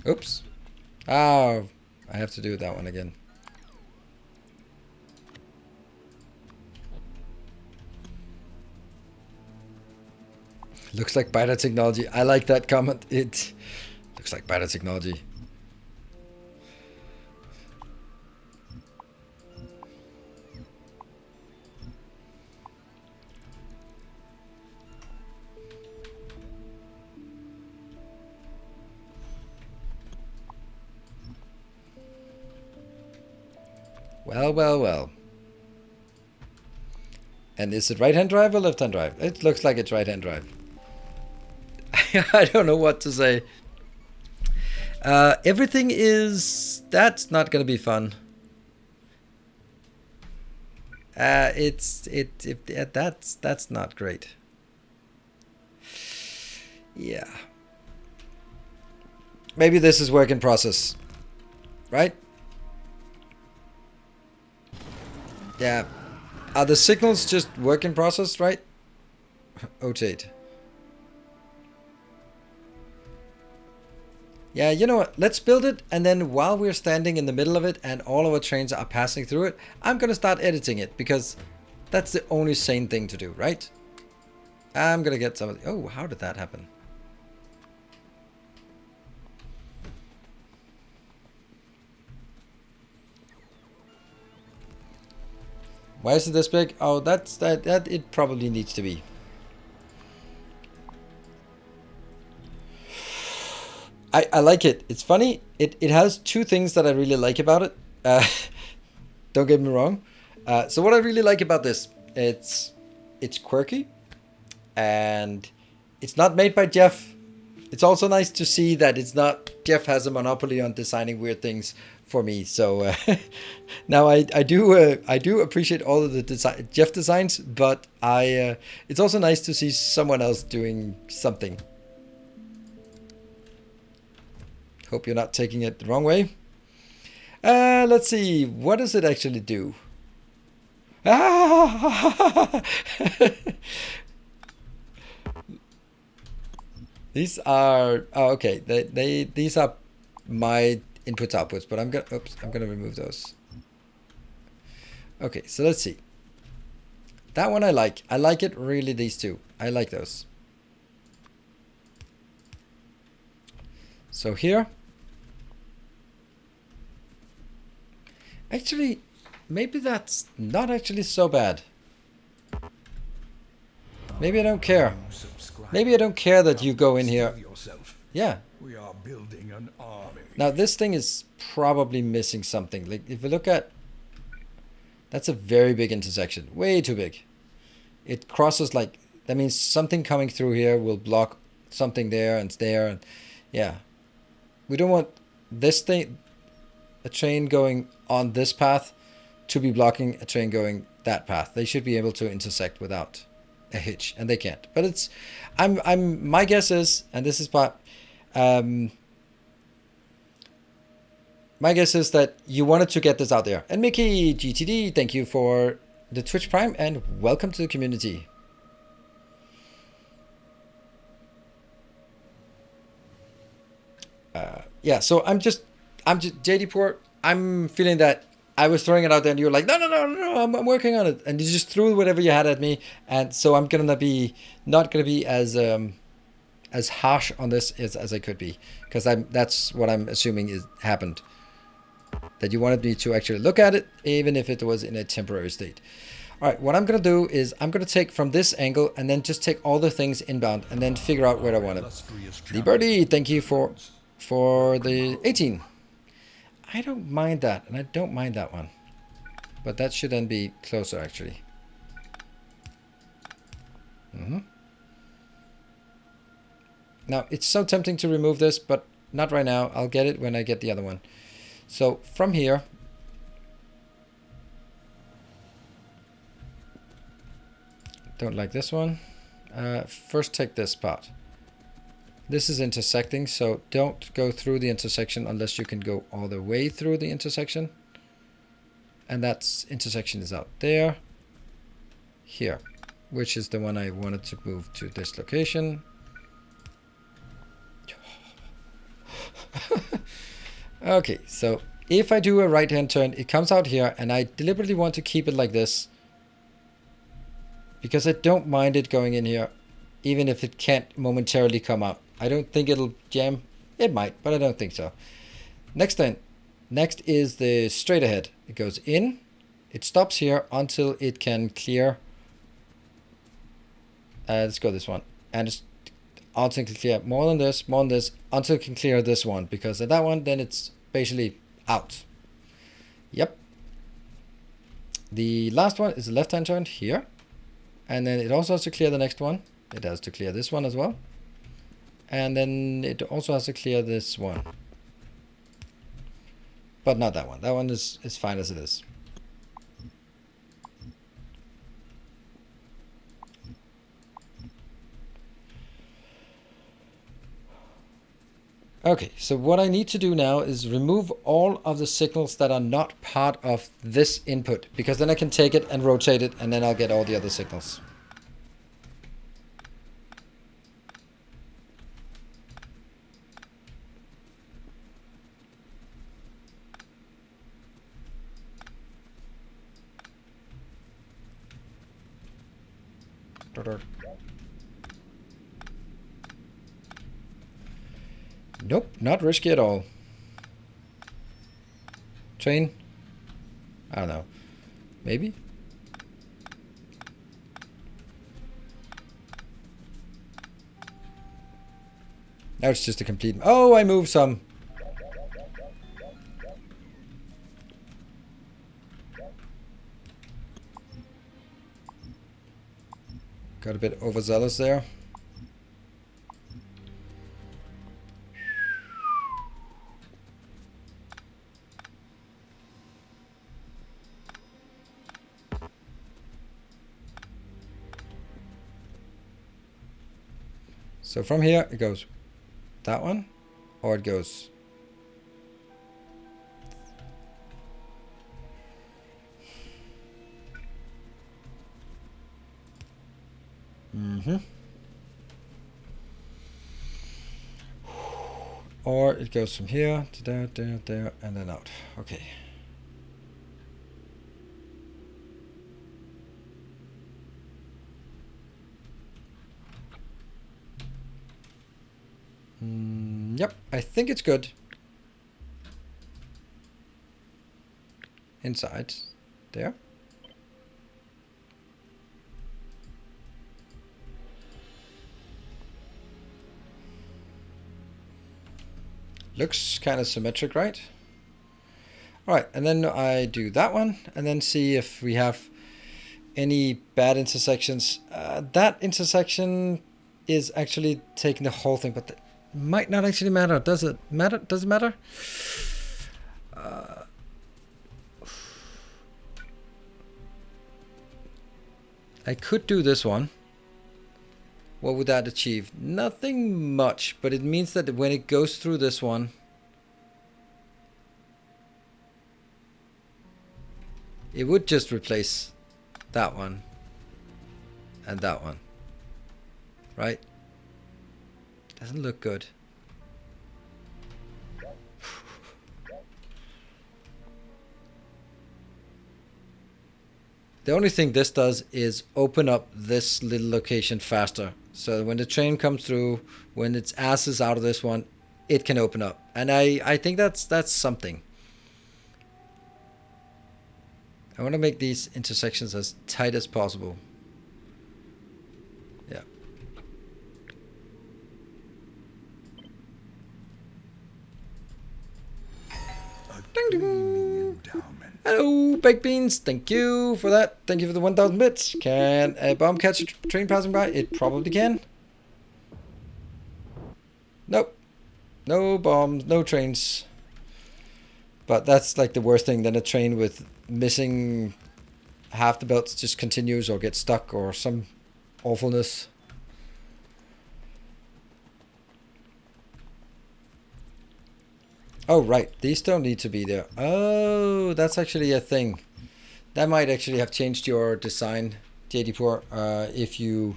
Oops. Oh, I have to do that one again. Looks like better technology. I like that comment. It looks like better technology. Well, well, well. And is it right-hand drive or left-hand drive? It looks like it's right-hand drive. I don't know what to say. Everything is... That's not going to be fun. That's not great. Yeah. Maybe this is work in process. Right? Yeah. Are the signals just work in process, right? Rotate. Yeah, you know what? Let's build it, and then while we're standing in the middle of it and all of our trains are passing through it, I'm gonna start editing it, because that's the only sane thing to do, right? I'm gonna get some of the... Oh, how did that happen? Why is it this big? Oh, that it probably needs to be. I like it. It's funny. It has two things that I really like about it. Don't get me wrong. So what I really like about this, it's quirky, and it's not made by Jeff. It's also nice to see that it's not Jeff has a monopoly on designing weird things for me. So now I do appreciate all of the Jeff designs, but it's also nice to see someone else doing something. Hope you're not taking it the wrong way. Let's see. What does it actually do? Ah! These are... Oh, okay. These are my inputs outputs, but I'm gonna remove those. Okay, so let's see. That one I like. I like it really, these two. I like those. So here... Actually, maybe that's not actually so bad. Maybe I don't care. Maybe I don't care that you go in here. Yeah. We are building an army. Now this thing is probably missing something. Like if you look at... That's a very big intersection. Way too big. It crosses like... That means something coming through here will block something there and there. And yeah. We don't want this thing... A train going on this path to be blocking a train going that path. They should be able to intersect without a hitch, and they can't. But it's, my guess is, and this is part, my guess is that you wanted to get this out there. And Mickey GTD, thank you for the Twitch Prime and welcome to the community. Yeah, so I'm just JD Poor. I'm feeling that I was throwing it out there and you're like, no, I'm working on it. And you just threw whatever you had at me. And so I'm not gonna be as harsh on this as I could be, because that's what I'm assuming is happened. That you wanted me to actually look at it, even if it was in a temporary state. All right, what I'm gonna do is I'm gonna take from this angle and then just take all the things inbound and then figure out where I want it. Lee Birdie, thank you for the 18. I don't mind that, and I don't mind that one. But that should then be closer, actually. Now, it's so tempting to remove this, but not right now. I'll get it when I get the other one. So, from here... Don't like this one. First, take this part. This is intersecting, so don't go through the intersection unless you can go all the way through the intersection. And that intersection is out there, here, which is the one I wanted to move to this location. Okay, so if I do a right-hand turn, it comes out here, and I deliberately want to keep it like this because I don't mind it going in here, even if it can't momentarily come out. I don't think it'll jam. It might, but I don't think so. Next is the straight ahead. It goes in, it stops here until it can clear. Let's go this one, and it's until it can clear more than this, until it can clear this one, because at that one, then it's basically out. Yep. The last one is the left-hand turn here, and then it also has to clear the next one. It has to clear this one as well, and then it also has to clear this one, but not that one. That one is fine as it is. Okay, so what I need to do now is remove all of the signals that are not part of this input, because then I can take it and rotate it, and then I'll get all the other signals. Nope, not risky at all. Train? I don't know. Maybe? Now it's just a complete... Oh, I moved some. Got a bit overzealous there. So from here, it goes that one, or it goes... Or it goes from here to there, there, and then out. Okay. Yep, I think it's good. Inside. There. Looks kind of symmetric, right? Alright, and then I do that one, and then see if we have any bad intersections. That intersection is actually taking the whole thing, but that might not actually matter. Does it matter? Does it matter? I could do this one. What would that achieve? Nothing much, but it means that when it goes through this one, it would just replace that one and that one, right? Doesn't look good. The only thing this does is open up this little location faster. So when the train comes through, when its ass is out of this one, it can open up. And I think that's something. I want to make these intersections as tight as possible. Yeah. Ding ding. Hello, baked beans. Thank you for that. Thank you for the 1,000 bits. Can a bomb catch a train passing by? It probably can. Nope. No bombs, no trains. But that's like the worst thing. Then a train with missing half the belts just continues or gets stuck or some awfulness. Oh, right. These don't need to be there. Oh, that's actually a thing. That might actually have changed your design, JD4, if you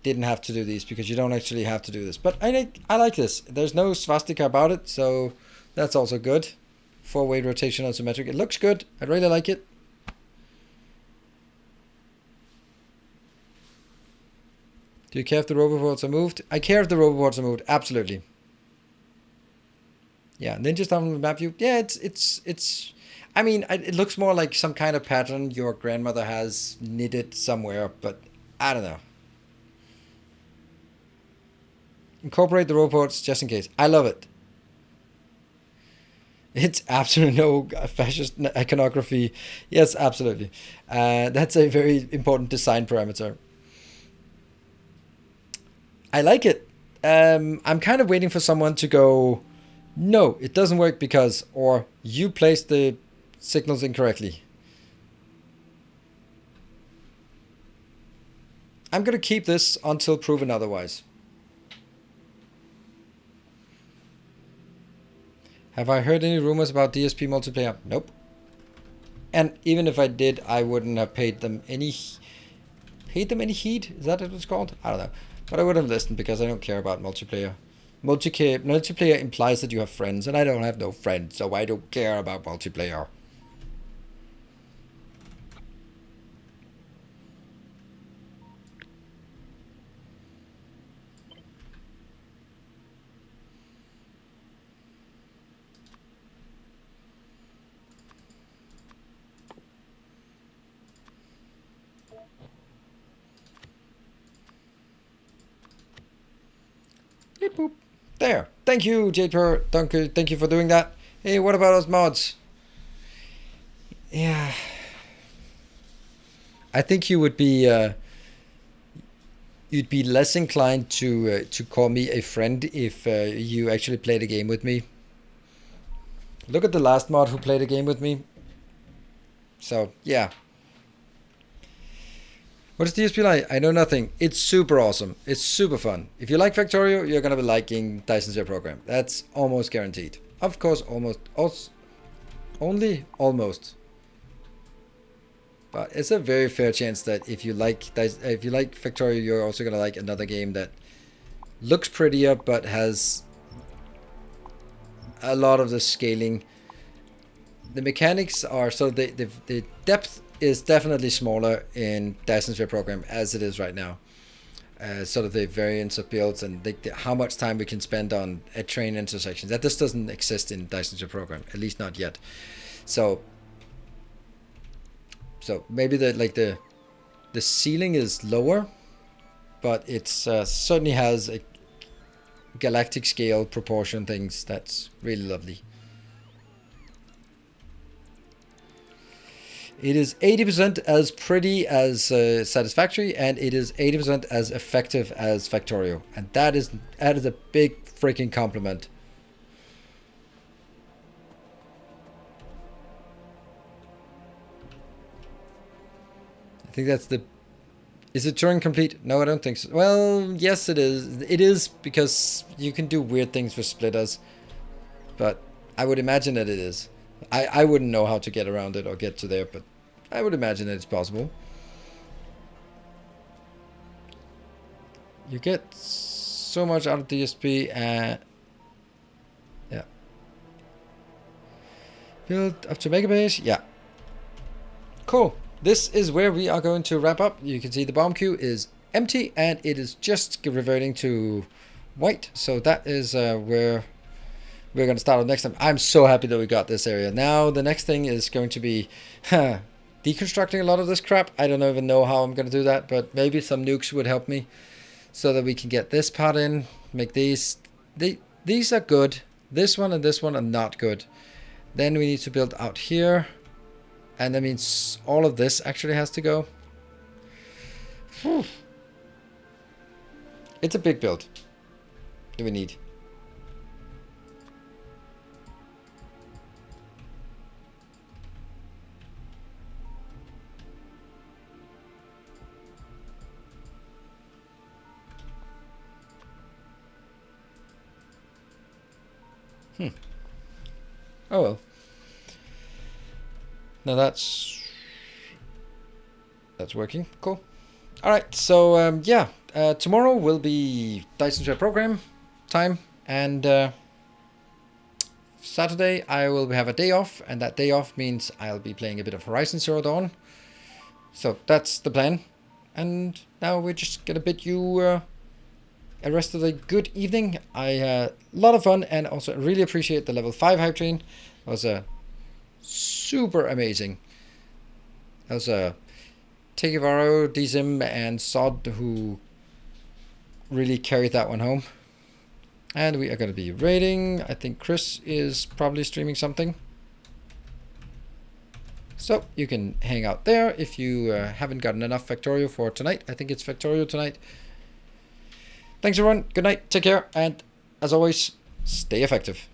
didn't have to do these, because you don't actually have to do this. But I like this. There's no swastika about it, so That's also good. 4-way rotational symmetric. It looks good. I really like it. Do you care if the roboboards are moved? I care if the roboboards are moved. Absolutely. Yeah, ninja stuff on the map view. Yeah, it's. I mean, it looks more like some kind of pattern your grandmother has knitted somewhere, but I don't know. Incorporate the roboboards just in case. I love it. It's absolutely no fascist iconography. Yes, absolutely. That's a very important design parameter. I like it. I'm kind of waiting for someone to go, no, it doesn't work because, or you placed the signals incorrectly. I'm going to keep this until proven otherwise. Have I heard any rumors about DSP multiplayer? Nope. And even if I did, I wouldn't have paid them any heed? Is that what it's called? I don't know. But I wouldn't have listened because I don't care about multiplayer. Multiplayer implies that you have friends, and I don't have no friends, so I don't care about multiplayer. Beep boop. There. Thank you, JPer. Thank you for doing that. Hey, what about us mods? Yeah. I think you would be you'd be less inclined to call me a friend if you actually played a game with me. Look at the last mod who played a game with me. So, yeah. What is DSP like? I know nothing. It's super awesome. It's super fun. If you like Factorio, you're going to be liking Dyson Sphere Program. That's almost guaranteed. Of course, almost. Only almost. But it's a very fair chance that if you like Factorio, you're also going to like another game that looks prettier but has a lot of the scaling. The mechanics are so the depth is definitely smaller in Dyson Sphere Program as it is right now. Sort of the variance of builds and how much time we can spend on at train intersections. That just doesn't exist in Dyson Sphere Program, at least not yet. So maybe the ceiling is lower, but it's certainly has a galactic scale proportion things that's really lovely. It is 80% as pretty as Satisfactory, and it is 80% as effective as Factorio, and that is a big freaking compliment. I think that's the. Is it Turing complete? No, I don't think so. Well, yes, it is. It is because you can do weird things with splitters, but I would imagine that it is. I wouldn't know how to get around it or get to there, but I would imagine that it's possible. You get so much out of DSP and yeah. Build up to megabase, yeah. Cool. This is where we are going to wrap up. You can see the bomb queue is empty and it is just reverting to white. So that is where we're going to start on next time. I'm so happy that we got this area. Now the next thing is going to be deconstructing a lot of this crap. I don't even know how I'm going to do that, but maybe some nukes would help me so that we can get this part in, make these. These are good. This one and this one are not good. Then we need to build out here. And that means all of this actually has to go. Whew. It's a big build. Do we need? Oh well. Now that's working. Cool. All right. So yeah, tomorrow will be Dyson Sphere Program time, and Saturday I will have a day off, and that day off means I'll be playing a bit of Horizon Zero Dawn. So that's the plan. And now we're just gonna bid you a rest of the good evening. I had a lot of fun, and also really appreciate the level 5 hype train. It was super amazing. That was Tegevaro, Dizim, and Sod who really carried that one home. And we are going to be raiding. I think Chris is probably streaming something. So you can hang out there if you haven't gotten enough Factorio for tonight. I think it's Factorio tonight. Thanks everyone. Good night. Take care. And as always, stay effective.